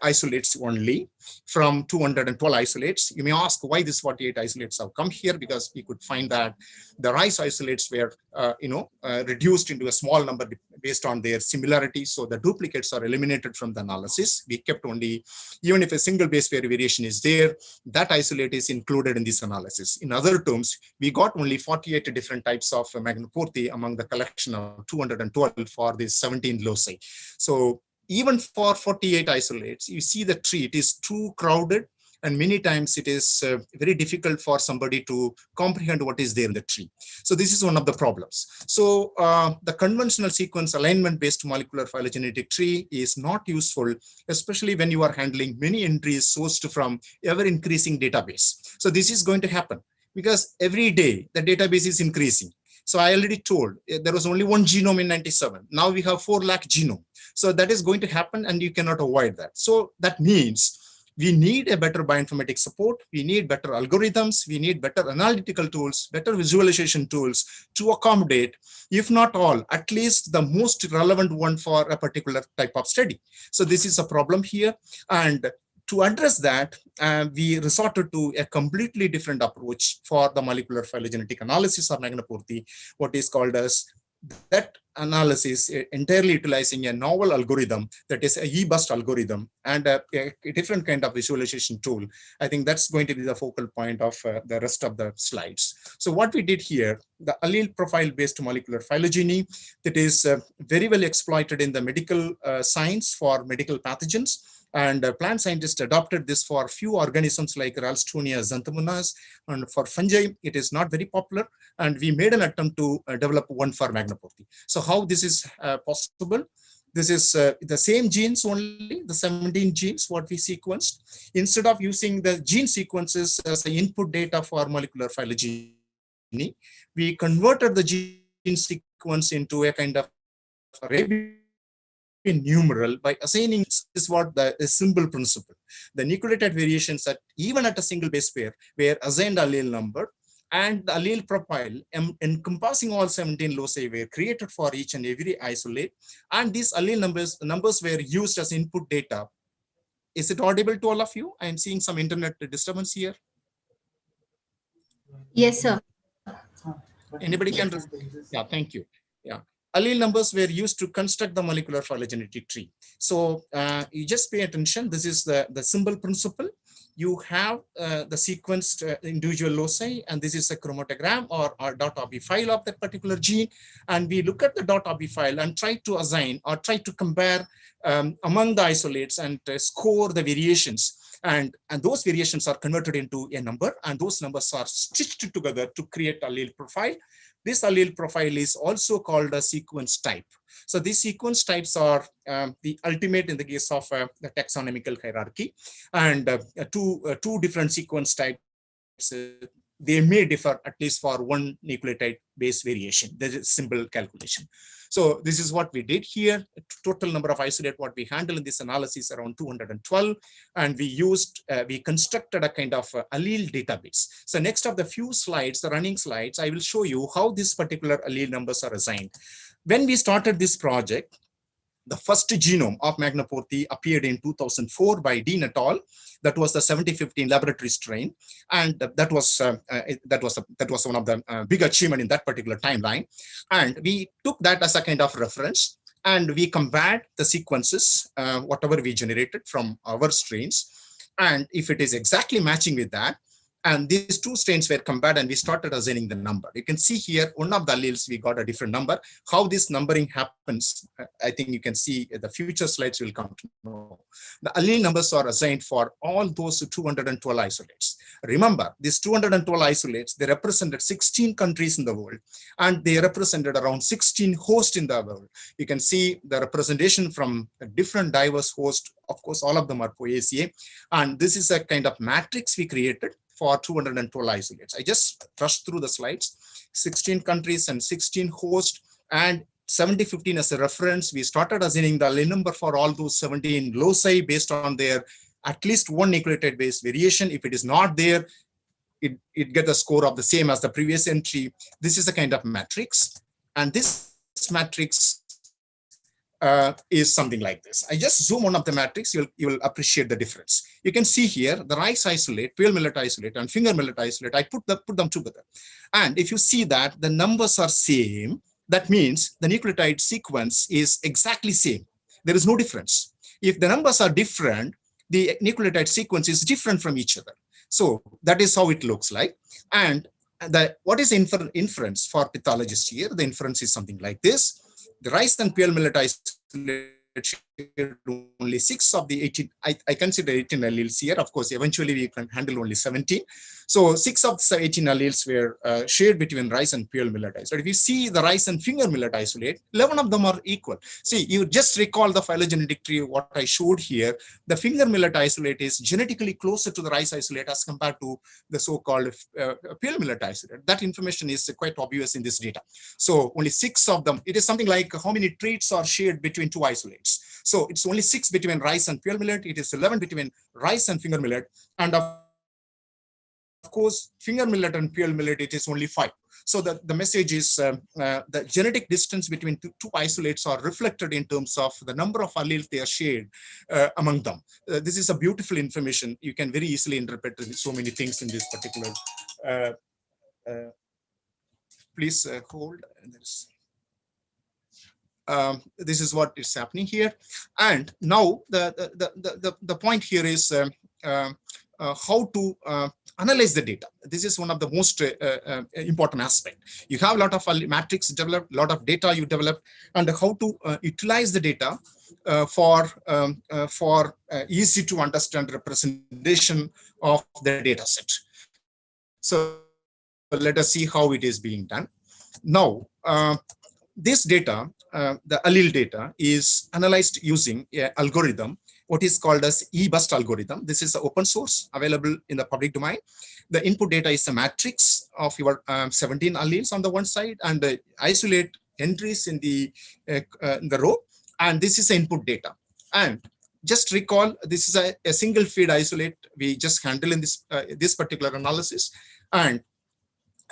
isolates only from 212 isolates. You may ask why these 48 isolates have come here, because we could find that the rice isolates were reduced into a small number based on their similarity. So the duplicates are eliminated from the analysis. We kept only, even if a single base pair variation is there, that isolate is included in this analysis. In other terms, we got only 48 different types of Magnapurti among the collection of 212 for these 17 loci. So even for 48 isolates, you see the tree, it is too crowded, and many times it is very difficult for somebody to comprehend what is there in the tree. So this is one of the problems. So the conventional sequence alignment based molecular phylogenetic tree is not useful, especially when you are handling many entries sourced from ever increasing database. So this is going to happen because every day the database is increasing. So I already told there was only one genome in 97. Now we have 4 lakh genome. So that is going to happen and you cannot avoid that. So that means we need a better bioinformatics support. We need better algorithms. We need better analytical tools, better visualization tools to accommodate, if not all, at least the most relevant one for a particular type of study. So this is a problem here. And to address that, we resorted to a completely different approach for the molecular phylogenetic analysis of Magnapurti, what is called as that analysis entirely utilizing a novel algorithm, that is a eBust algorithm, and a different kind of visualization tool. I think that's going to be the focal point of the rest of the slides. So what we did here, the allele profile based molecular phylogeny, that is very well exploited in the medical science for medical pathogens. And plant scientists adopted this for few organisms like Ralstonia xanthomonas, and for fungi, it is not very popular. And we made an attempt to develop one for Magnapurti. So how this is possible? This is the same genes only, the 17 genes what we sequenced. Instead of using the gene sequences as the input data for molecular phylogeny, we converted the gene sequence into a kind of Arabian numeral by assigning. Is what the symbol principle. The nucleotide variations that even at a single base pair were assigned allele number, and the allele profile encompassing all 17 loci were created for each and every isolate, and these allele numbers were used as input data. Is it audible to all of you? I am seeing some internet disturbance here. Yes, sir. Anybody can? Yeah, thank you. Yeah. allele numbers were used to construct the molecular phylogenetic tree. So you just pay attention. This is the symbol principle. You have the sequenced individual loci, and this is a chromatogram or .rb file of that particular gene. And we look at the .rb file and try to assign or try to compare among the isolates and score the variations. And those variations are converted into a number, and those numbers are stitched together to create allele profile. This allele profile is also called a sequence type. So these sequence types are the ultimate in the case of the taxonomical hierarchy, and two different sequence types, they may differ at least for one nucleotide base variation. There is simple calculation. So this is what we did here. Total number of isolate what we handle in this analysis around 212, and we constructed a kind of allele database. So next of the few slides, the running slides, I will show you how this particular allele numbers are assigned. When we started this project, the first genome of Magnaporthi appeared in 2004 by Dean et al. That was the 7015 laboratory strain, and that was one of the big achievement in that particular timeline. And we took that as a kind of reference, and we compared the sequences, whatever we generated from our strains, and if it is exactly matching with that, and these two strains were compared, and we started assigning the number. You can see here, one of the alleles, we got a different number. How this numbering happens, I think you can see the future slides will come to know. The allele numbers are assigned for all those 212 isolates. Remember, these 212 isolates, they represented 16 countries in the world, and they represented around 16 hosts in the world. You can see the representation from a different diverse hosts. Of course, all of them are Poaceae, and this is a kind of matrix we created for 212 isolates. I just rushed through the slides. 16 countries and 16 hosts, and 7015 as a reference. We started assigning the allele number for all those 17 loci based on their at least one nucleotide base variation. If it is not there, it gets a score of the same as the previous entry. This is a kind of matrix, and this matrix is something like this. I just zoom one of the matrix, you will appreciate the difference. You can see here the rice isolate, pale millet isolate, and finger millet isolate. I put them together, and if you see that the numbers are same, that means the nucleotide sequence is exactly same. There is no difference. If the numbers are different, the nucleotide sequence is different from each other. So that is how it looks like. And what is inference for pathologists here? The inference is something like this. The rice and pale millet isolate shared only 6 of the 18. I consider 18 alleles here. Of course, eventually we can handle only 17. So 6 of the 18 alleles were shared between rice and pale millet isolate. If you see the rice and finger millet isolate, 11 of them are equal. See, you just recall the phylogenetic tree, what I showed here. The finger millet isolate is genetically closer to the rice isolate as compared to the so-called pale millet isolate. That information is quite obvious in this data. So only 6 of them. It is something like how many traits are shared between 2 isolates. So it's only 6 between rice and pale millet. It is 11 between rice and finger millet. And of course, finger millet and pale millet, it is only 5. So the message is the genetic distance between two isolates are reflected in terms of the number of alleles they are shared among them. This is a beautiful information. You can very easily interpret so many things in this particular. Please hold. This is what is happening here. And now the point here is how to analyze the data. This is one of the most important aspects. You have a lot of matrix developed, a lot of data you develop, and how to utilize the data for easy to understand representation of the data set. So let us see how it is being done. Now, this data, the allele data, is analyzed using an algorithm, what is called as eBust algorithm. This is open source, available in the public domain. The input data is a matrix of your 17 alleles on the one side, and the isolate entries in the row, and this is the input data. And just recall, this is a single feed isolate we just handle in this particular analysis, and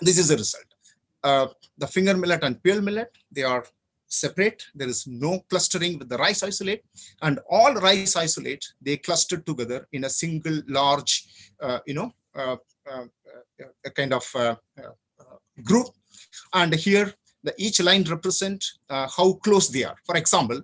this is the result. The finger millet and pale millet, they are separate. There is no clustering with the rice isolate, and all rice isolate, they clustered together in a single large, a kind of group. And here each line represent how close they are. For example,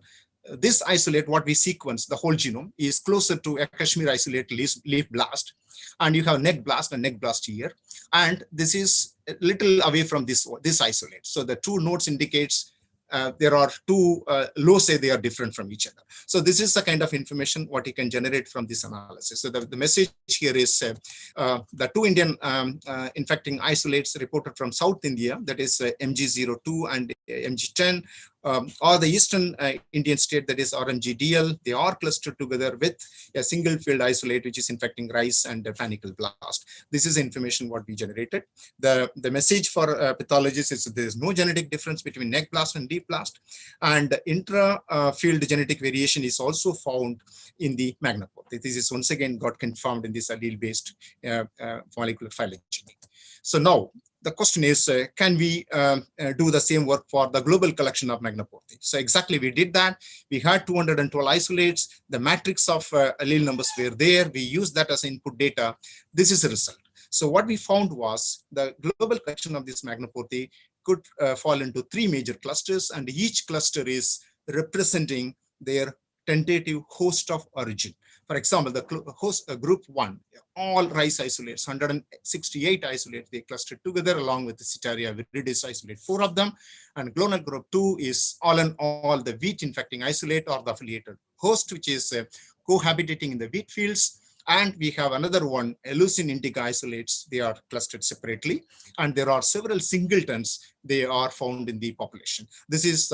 this isolate, what we sequence, the whole genome, is closer to a Kashmir isolate leaf blast, and you have neck blast and neck blast here, and this is a little away from this isolate. So the two nodes indicates there are two loci, they are different from each other. So this is the kind of information what you can generate from this analysis. So the message here is the two Indian infecting isolates reported from South India, that is MG02 and MG10, or the eastern Indian state, that is RMGDL, they are clustered together with a single field isolate which is infecting rice and panicle blast. This is information what we generated. The message for pathologists is there is no genetic difference between neck blast and deep blast, and intra-field genetic variation is also found in the magnapore. This is once again got confirmed in this allele-based molecular phylogeny. So now the question is, can we do the same work for the global collection of magnapore? So exactly we did that. We had 212 isolates. The matrix of allele numbers were there. We used that as input data. This is the result. So what we found was the global collection of this magnapore could fall into three major clusters, and each cluster is representing their tentative host of origin. For example, the host group 1, all rice isolates, 168 isolates, they clustered together along with the Sitaria viridis isolate, 4 of them. And clonal group 2 is all in all the wheat infecting isolate or the affiliated host, which is cohabitating in the wheat fields. And we have another one, leucine indica isolates, they are clustered separately. And there are several singletons, they are found in the population. This is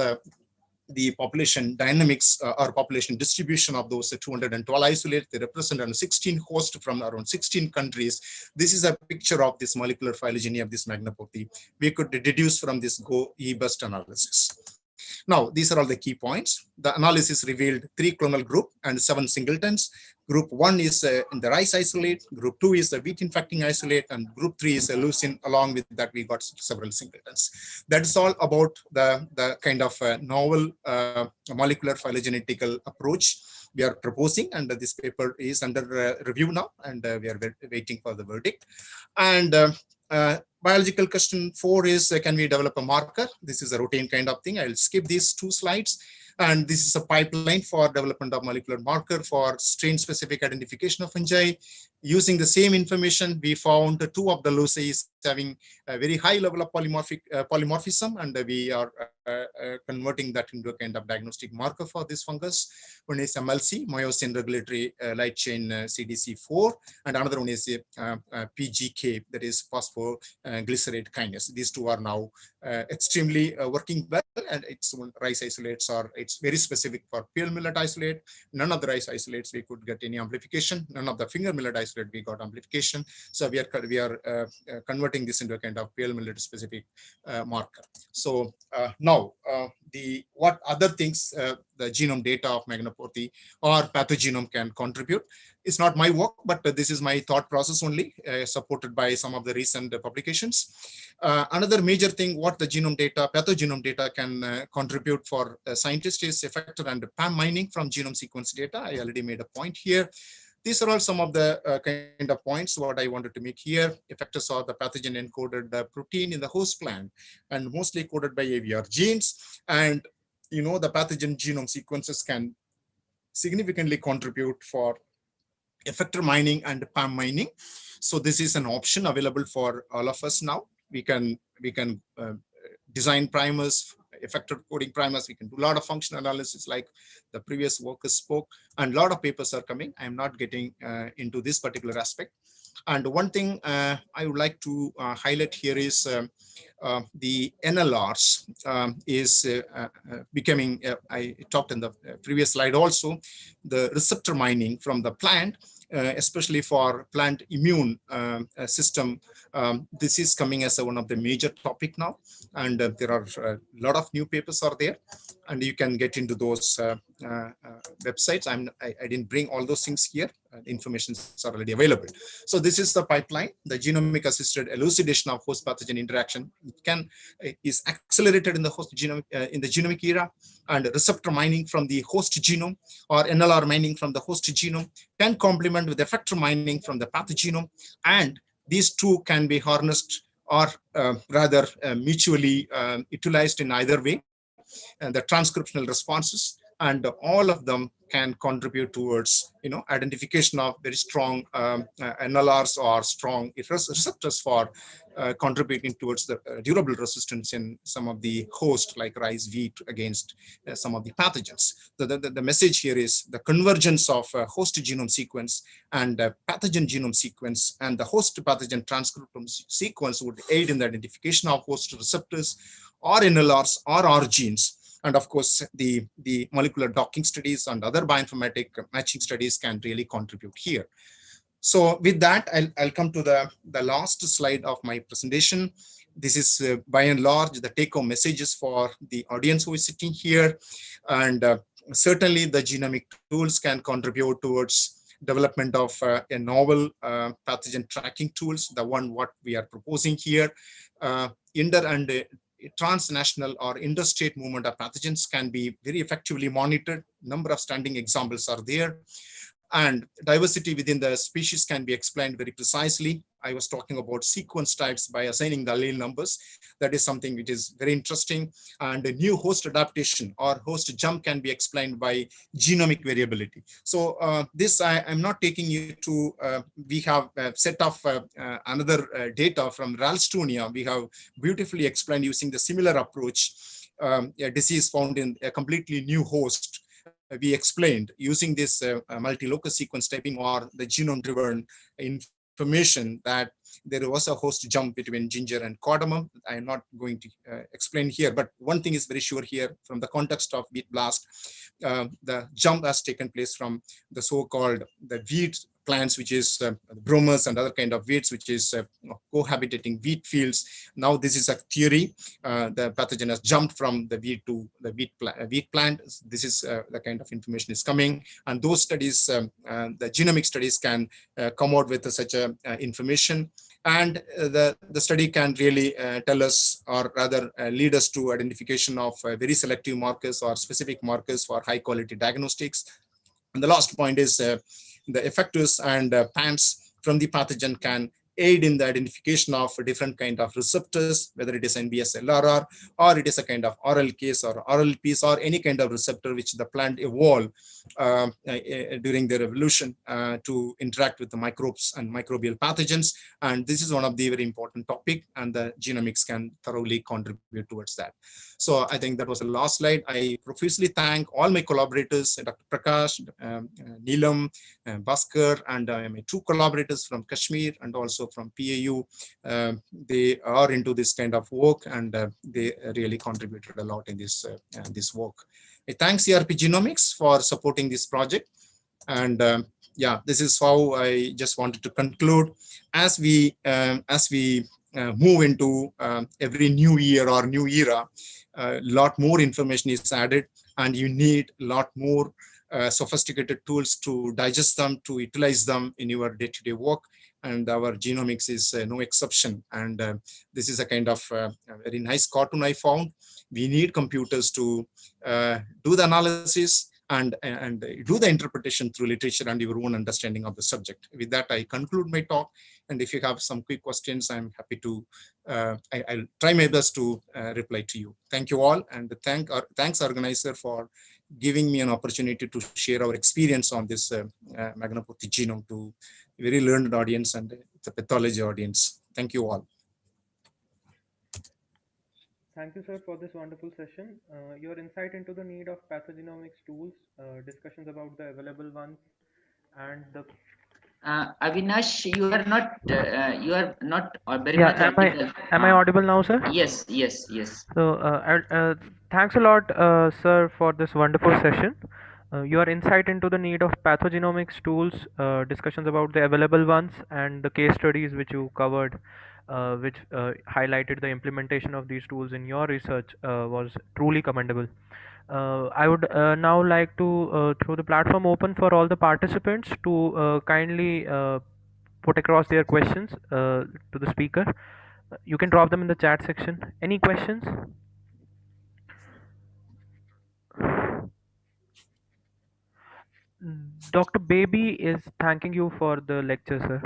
the population dynamics or population distribution of those 212 isolates. They represent around 16 hosts from around 16 countries. This is a picture of this molecular phylogeny of this magnapore. We could deduce from this GO-E-BUST analysis. Now, these are all the key points. The analysis revealed 3 clonal group and 7 singletons. Group 1 is in the rice isolate, group 2 is the wheat infecting isolate, and group 3 is a leucine. Along with that, we got several singletons. That's all about the kind of novel molecular phylogenetical approach we are proposing, and this paper is under review now, and we are waiting for the verdict. And biological question 4 is, can we develop a marker? This is a routine kind of thing. I'll skip these 2 slides. And this is a pipeline for development of molecular marker for strain-specific identification of fungi. Using the same information, we found 2 of the loci having a very high level of polymorphism, and we are converting that into a kind of diagnostic marker for this fungus. One is MLC, myosin regulatory light chain CDC4, and another one is PGK, that is phosphoglycerate kinase. These 2 are now extremely working well, and it's rice isolates are, it's very specific for pale millet isolate. None of the rice isolates we could get any amplification. None of the finger millet isolate we got amplification. So we are converting this into a kind of pale millet specific marker. So now what other things the genome data of magnapore or pathogenome can contribute. It's not my work, but this is my thought process only, supported by some of the recent publications. Another major thing what the genome data, pathogenome data can contribute for scientists is effector and PAM mining from genome sequence data. I already made a point here. These are all some of the kind of points what I wanted to make here. Effectors are the pathogen encoded protein in the host plant and mostly coded by AVR genes. And you know, the pathogen genome sequences can significantly contribute for effector mining and PAM mining. So this is an option available for all of us now. We can design primers, effector coding primers. We can do a lot of functional analysis like the previous workers spoke, and a lot of papers are coming. I'm not getting into this particular aspect. And one thing I would like to highlight here is the NLRs is becoming, I talked in the previous slide also, the receptor mining from the plant, especially for plant immune system. This is coming as one of the major topic now, and there are a lot of new papers are there, and you can get into those websites. I didn't bring all those things here. Information is already available. So this is the pipeline. The genomic assisted elucidation of host pathogen interaction is accelerated in the host genome in the genomic era, and receptor mining from the host genome or NLR mining from the host genome can complement with effector mining from the pathogenome, and these 2 can be harnessed or rather mutually utilized in either way, and the transcriptional responses, and all of them can contribute towards identification of very strong NLRs or strong receptors for contributing towards the durable resistance in some of the host like rice, wheat against some of the pathogens. The message here is the convergence of host genome sequence and pathogen genome sequence, and the host pathogen transcriptome sequence would aid in the identification of host receptors or NLRs or R genes. And of course, the molecular docking studies and other bioinformatic matching studies can really contribute here. So with that, I'll come to the last slide of my presentation. This is by and large the take-home messages for the audience who is sitting here. And certainly the genomic tools can contribute towards development of a novel pathogen tracking tools, the one what we are proposing here. Inter and transnational or interstate movement of pathogens can be very effectively monitored. Number of standing examples are there. And diversity within the species can be explained very precisely. I was talking about sequence types by assigning the allele numbers. That is something which is very interesting. And a new host adaptation or host jump can be explained by genomic variability. So this I'm not taking you to, we have a set of another data from Ralstonia. We have beautifully explained using the similar approach, a disease found in a completely new host. We explained using this multi-locus sequence typing or the genome-driven information that there was a host jump between ginger and cardamom. I'm not going to explain here, but one thing is very sure here from the context of wheat blast, the jump has taken place from the so-called the wheat plants, which is bromas and other kind of weeds, which is cohabitating wheat fields. Now this is a theory. The pathogen has jumped from the wheat to the wheat plant. This is the kind of information is coming, and those studies, the genomic studies, can come out with such a information. And the study can really tell us, or rather lead us to identification of very selective markers or specific markers for high quality diagnostics. And the last point is the effectors and PAMs from the pathogen can aid in the identification of different kind of receptors, whether it is NBS LRR, or it is a kind of RLKs or RLPs, or any kind of receptor which the plant evolved during their evolution to interact with the microbes and microbial pathogens. And this is one of the very important topic, and the genomics can thoroughly contribute towards that. So I think that was the last slide. I profusely thank all my collaborators, Dr. Prakash, Neelam, Bhaskar, and my two collaborators from Kashmir and also from PAU. They are into this kind of work, and they really contributed a lot in this work. I thank CRP Genomics for supporting this project. And yeah, this is how I just wanted to conclude. As we move into every new year or new era, a lot more information is added, and you need a lot more sophisticated tools to digest them, to utilize them in your day-to-day work. And our genomics is no exception. And this is a kind of a very nice cartoon I found. We need computers to do the analysis and do the interpretation through literature and your own understanding of the subject. With that, I conclude my talk. And if you have some quick questions, I'm happy to, I'll try my best to reply to you. Thank you all. And thanks organizer for giving me an opportunity to share our experience on this Magnapurthy genome to a very learned audience and the pathology audience. Thank you all. Thank you, sir, for this wonderful session. Your insight into the need of pathogenomics tools, discussions about the available ones, and the Avinash, you are not very yeah. much audible. Am I audible now, sir? Yes. So thanks a lot, sir, for this wonderful session. Your insight into the need of pathogenomics tools, discussions about the available ones, and the case studies which you covered, which highlighted the implementation of these tools in your research, was truly commendable. I would now like to throw the platform open for all the participants to kindly put across their questions to the speaker. You can drop them in the chat section. Any questions? Dr. Baby is thanking you for the lecture, sir.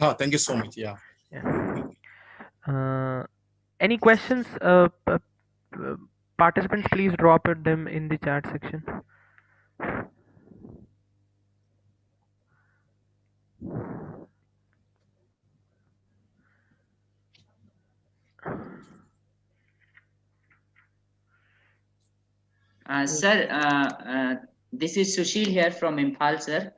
Oh, thank you so much. Yeah. Any questions? Participants, please drop them in the chat section. Sir, this is Sushil here from Imphal, sir.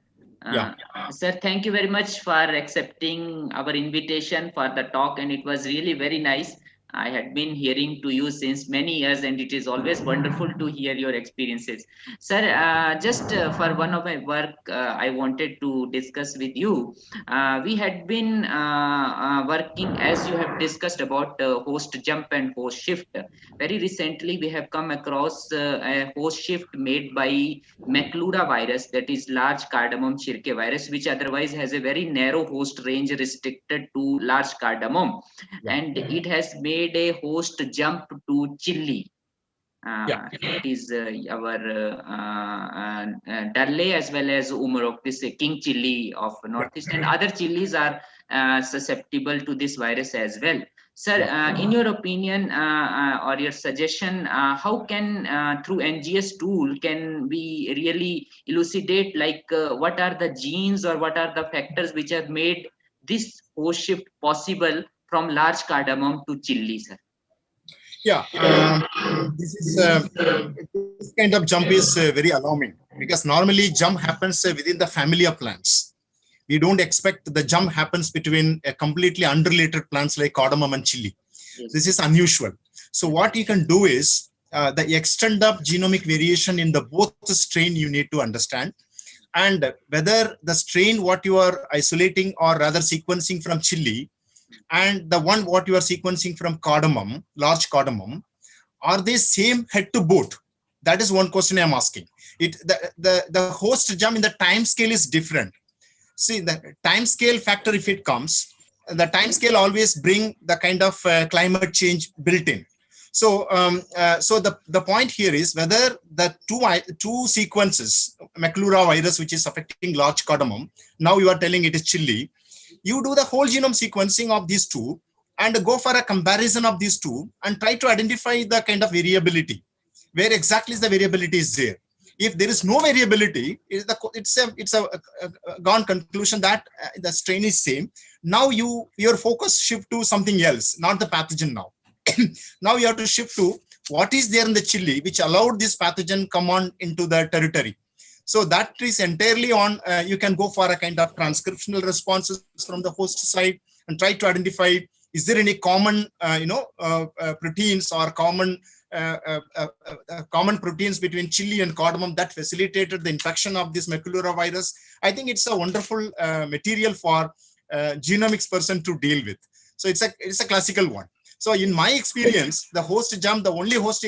Yeah. Sir, thank you very much for accepting our invitation for the talk, and it was really very nice. I had been hearing to you since many years, and it is always wonderful to hear your experiences. Sir, just for one of my work, I wanted to discuss with you. We had been working, as you have discussed, about host jump and host shift. Very recently, we have come across a host shift made by Maclura virus, that is large cardamom Chirke virus, which otherwise has a very narrow host range restricted to large cardamom. Yeah. And it has made a host jump to chili. It is our Dalle as well as Umurok, this king chili of Northeast, and other chilies are susceptible to this virus as well. Sir, in your opinion or your suggestion, how can through NGS tool can we really elucidate like what are the genes or what are the factors which have made this host shift possible from large cardamom to chili, sir? Yeah, this kind of jump is very alarming because normally jump happens within the family of plants. We don't expect the jump happens between a completely unrelated plants like cardamom and chili. Yes. This is unusual. So what you can do is the extent of genomic variation in the both strain you need to understand, and whether the strain what you are isolating or rather sequencing from chili and the one what you are sequencing from cardamom, large cardamom, are they same head to both? That is one question I'm asking. The host jump in the time scale is different. See, the time scale factor, if it comes, the time scale always bring the kind of climate change built in. So, so the point here is whether the two sequences, Maclura virus, which is affecting large cardamom, now you are telling it is chili, you do the whole genome sequencing of these two and go for a comparison of these two and try to identify the kind of variability, where exactly is the variability is there. If there is no variability, it's a gone conclusion that the strain is same. Now your focus shift to something else, not the pathogen now. Now you have to shift to what is there in the chili which allowed this pathogen come on into the territory. So that is entirely on, you can go for a kind of transcriptional responses from the host side and try to identify, is there any common, proteins or common proteins between chili and cardamom that facilitated the infection of this Maclura virus. I think it's a wonderful material for genomics person to deal with. So it's a classical one. So in my experience, the host jump, the only host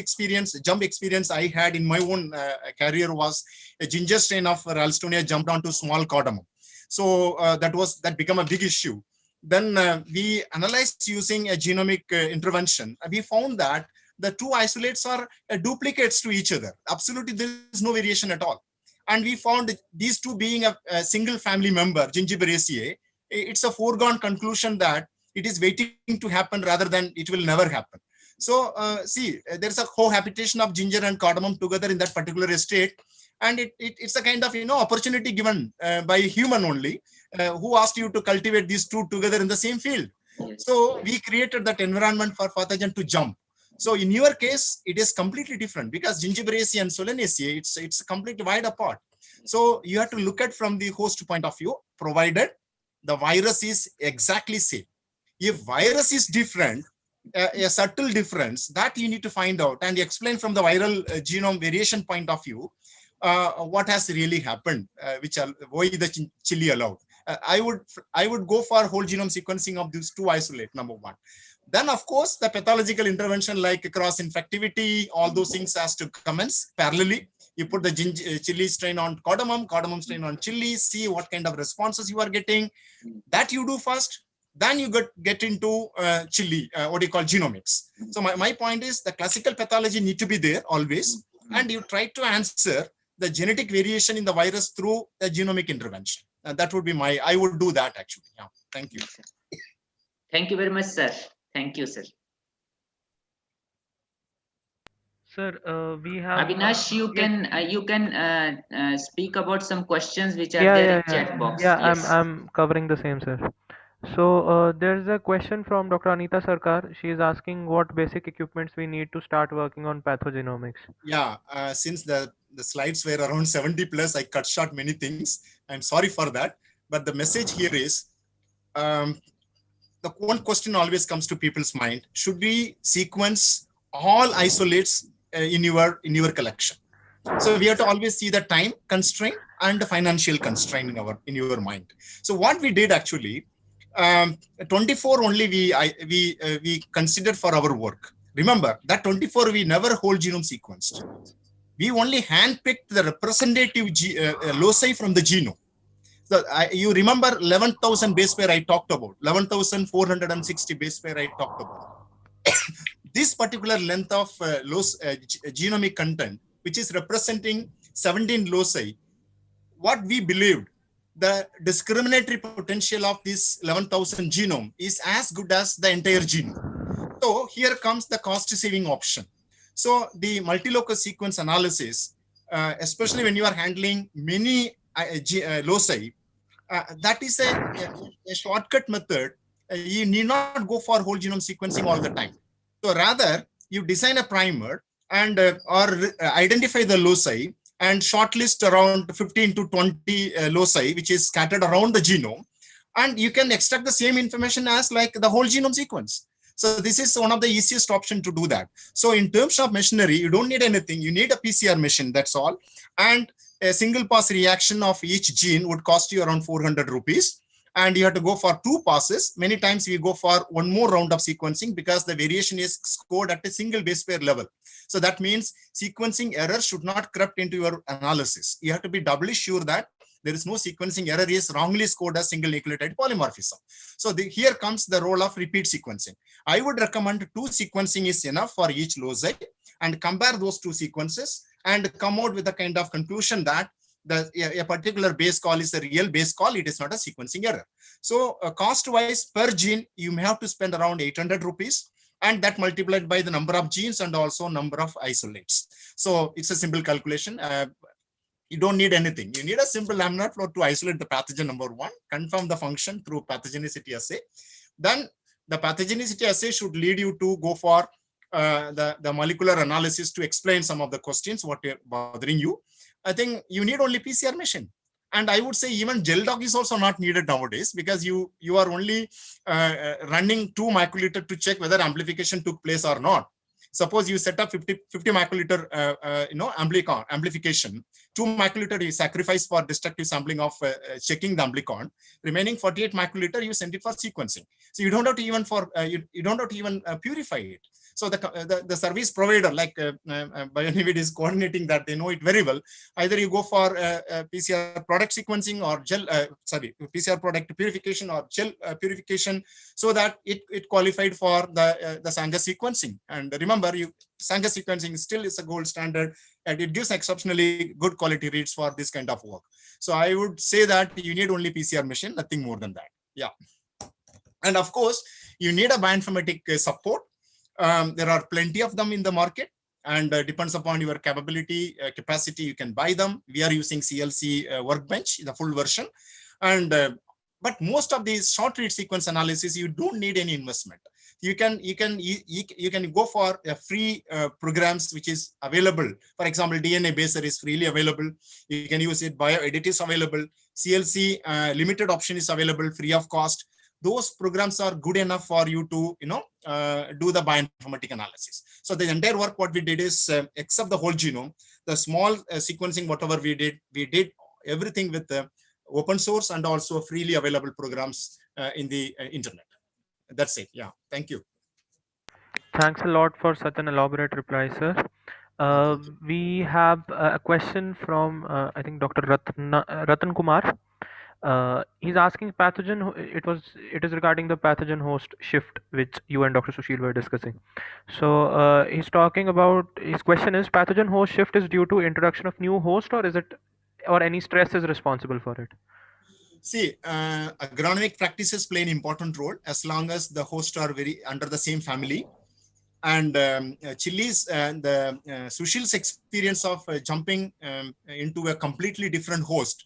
jump experience I had in my own career was a ginger strain of Ralstonia jumped onto small cardamom. So that became a big issue. Then we analyzed using a genomic intervention. We found that the two isolates are duplicates to each other. Absolutely, there is no variation at all. And we found these two being a single family member, Gingiberaceae, it's a foregone conclusion that it is waiting to happen rather than it will never happen. So see, there's a cohabitation of ginger and cardamom together in that particular estate. And it's a kind of, opportunity given by a human only, who asked you to cultivate these two together in the same field. So we created that environment for pathogen to jump. So in your case, it is completely different because Gingiberaceae and Solanaceae, it's completely wide apart. So you have to look at from the host point of view, provided the virus is exactly same. If virus is different, a subtle difference, that you need to find out and explain from the viral genome variation point of view, what has really happened, why the chili allowed. I would go for whole genome sequencing of these two isolate, number one. Then, of course, the pathological intervention like cross-infectivity, all those things has to commence parallelly. You put the chili strain on cardamom strain on chili, see what kind of responses you are getting. That you do first. Then you get into chili, what do you call genomics. So my point is the classical pathology need to be there always. And you try to answer the genetic variation in the virus through a genomic intervention. That would be I would do that actually. Yeah. Thank you. Thank you very much, sir. Thank you, sir. Sir, we have Avinash, you can speak about some questions which are yeah, there yeah, in yeah, chat box. yeah. Yes. I'm covering the same, sir. So there's a question from Dr. Anita Sarkar. She is asking what basic equipments we need to start working on pathogenomics. Yeah, since the slides were around 70 plus, I cut short many things. I'm sorry for that. But the message here is, the one question always comes to people's mind: should we sequence all isolates in your collection? So we have to always see the time constraint and the financial constraint in your mind. So what we did actually, 24 only we considered for our work. Remember that 24 we never whole genome sequenced. We only handpicked the representative loci from the genome. So you remember 11,000 base pair I talked about, 11,460 base pair I talked about. This particular length of genomic content, which is representing 17 loci, what we believed, the discriminatory potential of this 11,000 genome is as good as the entire genome. So here comes the cost saving option. So the multi-locus sequence analysis, especially when you are handling many loci, that is a shortcut method. You need not go for whole genome sequencing all the time. So rather, you design a primer and identify the loci and shortlist around 15 to 20 loci, which is scattered around the genome. And you can extract the same information as like the whole genome sequence. So this is one of the easiest option to do that. So in terms of machinery, you don't need anything. You need a PCR machine, that's all. And a single pass reaction of each gene would cost you around 400 rupees. And you have to go for 2 passes. Many times we go for one more round of sequencing because the variation is scored at a single base pair level. So that means sequencing error should not corrupt into your analysis. You have to be doubly sure that there is no sequencing error is wrongly scored as single nucleotide polymorphism. So here comes the role of repeat sequencing. I would recommend 2 sequencing is enough for each loci, and compare those 2 sequences and come out with a kind of conclusion that a particular base call is a real base call. It is not a sequencing error. So cost wise per gene, you may have to spend around 800 rupees, and that multiplied by the number of genes and also number of isolates. So it's a simple calculation. You don't need anything. You need a simple laminar flow to isolate the pathogen, number 1, confirm the function through pathogenicity assay. Then the pathogenicity assay should lead you to go for the molecular analysis to explain some of the questions, what are bothering you. I think you need only PCR machine. And I would say even gel dog is also not needed nowadays, because you are only running 2 microliter to check whether amplification took place or not. Suppose you set up 50 microliter amplification, 2 microliter you sacrifice for destructive sampling of checking the amplicon, remaining 48 microliter you send it for sequencing. So you don't have to even you don't have to even purify it. So the service provider like Bionivid is coordinating that. They know it very well. Either you go for PCR product sequencing or gel, PCR product purification or gel purification, so that it qualified for the Sanger sequencing. And remember, Sanger sequencing still is a gold standard, and it gives exceptionally good quality reads for this kind of work. So I would say that you need only PCR machine, nothing more than that. Yeah. And of course, you need a bioinformatic support. There are plenty of them in the market, and depends upon your capability, capacity, you can buy them. We are using CLC Workbench, the full version. And but most of these short read sequence analysis, you don't need any investment. You can go for free programs which is available. For example, DNA Baser is freely available. You can use it. BioEdit is available. CLC limited option is available free of cost. Those programs are good enough for you to do the bioinformatic analysis. So the entire work what we did is except the whole genome, the small sequencing whatever we did everything with open source and also freely available programs in the internet. That's it. Yeah. Thank you. Thanks a lot for such an elaborate reply, sir. We have a question from I think Dr. Ratan Kumar. He's asking pathogen. It is regarding the pathogen host shift, which you and Dr. Sushil were discussing. So he's talking about, his question is, pathogen host shift is due to introduction of new host, or is it, or any stress is responsible for it? See, agronomic practices play an important role as long as the hosts are very under the same family. And chilies and Sushil's experience of jumping into a completely different host.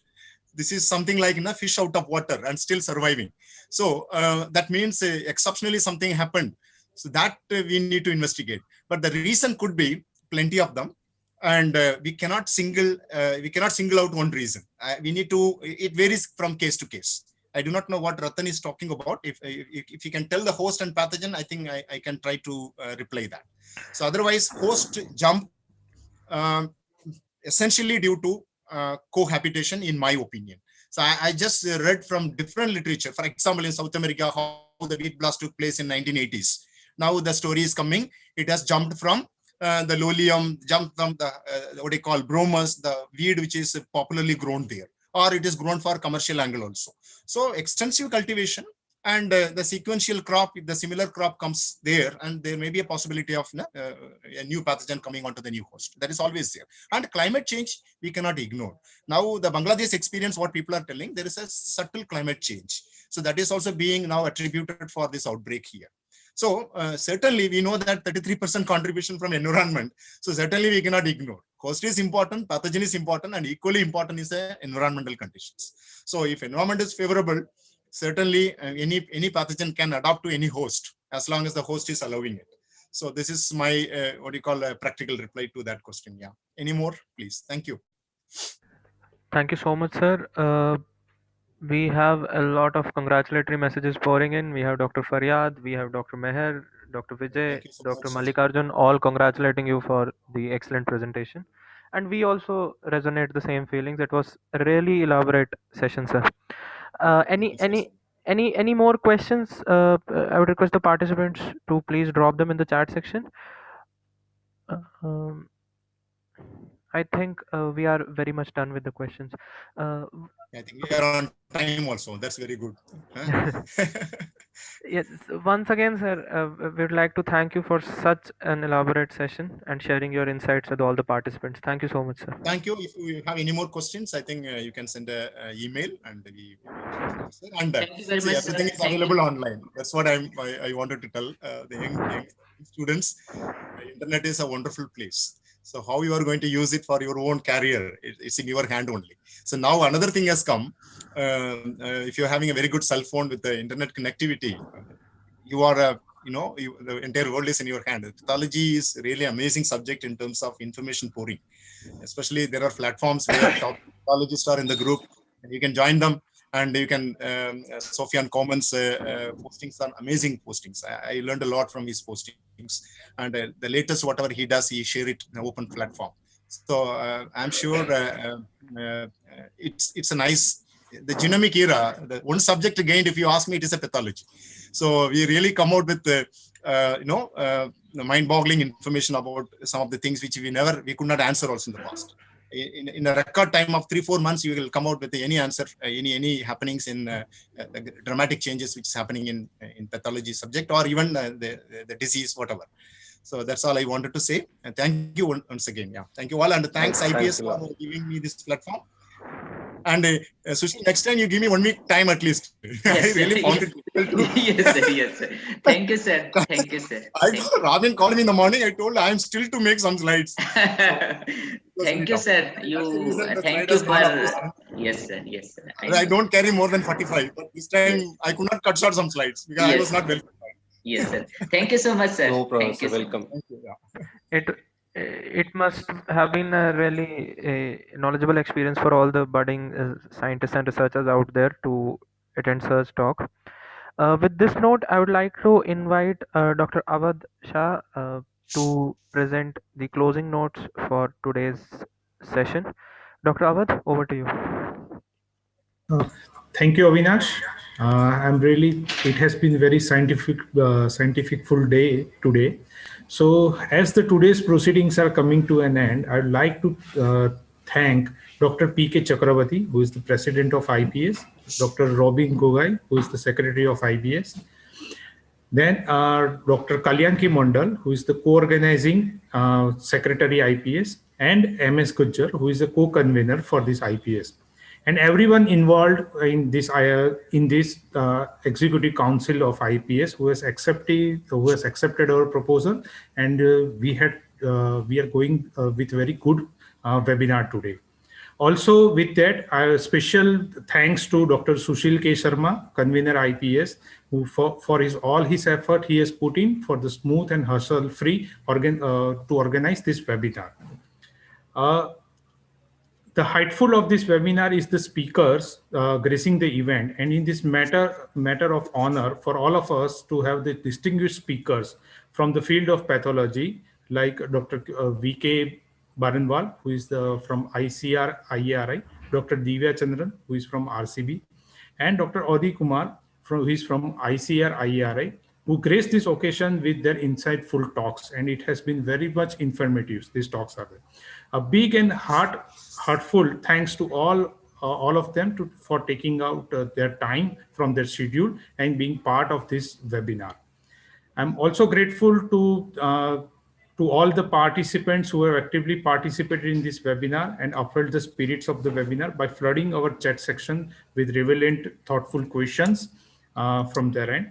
This is something like fish out of water and still surviving. So that means exceptionally something happened. So that we need to investigate. But the reason could be plenty of them, and we cannot single out one reason. We need to. It varies from case to case. I do not know what Ratan is talking about. If you can tell the host and pathogen, I think I can try to reply that. So otherwise, host jump essentially due to cohabitation, in my opinion. So I just read from different literature. For example, in South America, how the wheat blast took place in 1980s. Now the story is coming. It has jumped from the lolium, jumped from the what they call bromus, the weed which is popularly grown there, or it is grown for commercial angle also. So extensive cultivation and the sequential crop, if the similar crop comes there, and there may be a possibility of a new pathogen coming onto the new host. That is always there. And climate change, we cannot ignore. Now, the Bangladesh experience, what people are telling, there is a subtle climate change. So that is also being now attributed for this outbreak here. So certainly we know that 33% contribution from environment. So certainly we cannot ignore. Host is important, pathogen is important, and equally important is the environmental conditions. So if environment is favorable, certainly any pathogen can adapt to any host as long as the host is allowing it. So this is my what you call a practical reply to that question. Yeah. Any more, please? Thank you. Thank you so much, sir. We have a lot of congratulatory messages pouring in. We have Dr. Faryad, we have Dr. Meher, Dr. Vijay, Thank you so Dr. much. Mallikarjun, all congratulating you for the excellent presentation. And we also resonate the same feelings. It was a really elaborate session, sir. Any more questions? I would request the participants to please drop them in the chat section. Um, I think we are very much done with the questions. I think we are on time also. That's very good. Yes, once again, sir, we would like to thank you for such an elaborate session and sharing your insights with all the participants. Thank you so much, sir. Thank you. If you have any more questions, I think you can send an email and we will answer. And Thank you very much, everything sir. is available online. That's what I wanted to tell the young students. Internet is a wonderful place. So how you are going to use it for your own career, it's in your hand only. So now another thing has come. If you're having a very good cell phone with the internet connectivity, you are the entire world is in your hand. Pathology is really amazing subject in terms of information pouring. Especially there are platforms where top pathologists are in the group, and you can join them, and you can Sophian Commons postings are amazing postings. I learned a lot from his postings, and the latest whatever he does, he share it in an open platform. So I'm sure it's a nice, the genomic era. The one subject gained, if you ask me, it is a pathology. So we really come out with mind-boggling information about some of the things which we could not answer also in the past. In a record time of 3-4 months, you will come out with any answer, any happenings in the dramatic changes which is happening in pathology subject, or even the disease, whatever. So that's all I wanted to say. And thank you once again. Yeah, thank you all, and thanks IPS for giving me this platform. And Sushil, next time you give me 1 week time at least. Yes, I really found it difficult to. Yes, sir. Yes, sir. Thank you, sir. Thank you, sir. Robin called me in the morning. I told her I'm still to make some slides. Thank you, sir. Thank you for. Yes, sir. Yes, sir. I don't carry more than 45, but this time I could not cut short some slides because I was not well. Yes, sir. Thank you so much, sir. No problem, Thank you, welcome. It must have been a really knowledgeable experience for all the budding scientists and researchers out there to attend sir's talk. With this note, I would like to invite Dr. Awadh Shah to present the closing notes for today's session. Dr. Awadh, over to you. Thank you, Avinash. It has been very scientific full day today. So as today's proceedings are coming to an end, I'd like to thank Dr. P.K. Chakravarti, who is the president of IPS, Dr. Robin Gogai, who is the secretary of IPS, then Dr. Kalyanki Mondal, who is the co-organizing secretary IPS, and MS Gujjar, who is the co-convener for this IPS. and everyone involved in this executive council of IPS who has accepted our proposal, and we are going with very good webinar today. Also, with that, special thanks to Dr. Sushil K. Sharma, convener IPS, who for all his effort he has put in for the smooth and hassle-free to organize this webinar. The heightful of this webinar is the speakers gracing the event, and in this matter of honor for all of us to have the distinguished speakers from the field of pathology, like Dr. V.K. Baranwal, who is from ICR IARI, Dr. Divya Chandran, who is from RCB, and Dr. Adi Kumar, who is from ICR IARI, who graced this occasion with their insightful talks, and it has been very much informative. These talks are there. A big and heartful thanks to all of them for taking out their time from their schedule and being part of this webinar. I'm also grateful to all the participants who have actively participated in this webinar and upheld the spirits of the webinar by flooding our chat section with relevant, thoughtful questions from their end.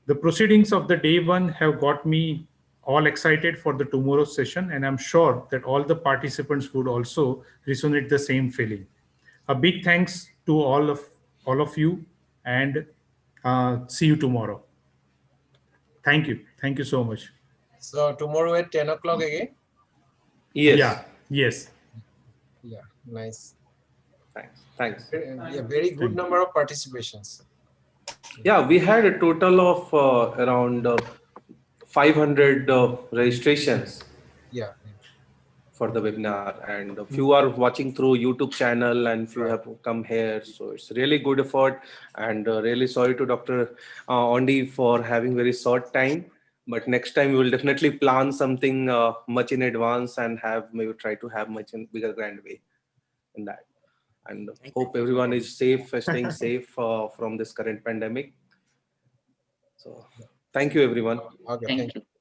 The proceedings of the day one have got me all excited for the tomorrow's session, and I'm sure that all the participants would also resonate the same feeling. A big thanks to all of you, and see you tomorrow. Thank you. Thank you so much. So tomorrow at 10 o'clock again? Yes. Yeah. Yes. Yeah, nice. Thanks. Yeah, very good number of participations. Yeah, we had a total of around 500 registrations. Yeah. For the webinar, and a few are watching through YouTube channel and few have come here. So it's really good effort, and really sorry to Dr. Ondi for having very short time. But next time we will definitely plan something much in advance and maybe try to have much in bigger grand way in that. And hope everyone is safe, staying safe from this current pandemic. So thank you everyone. Okay, Thank you.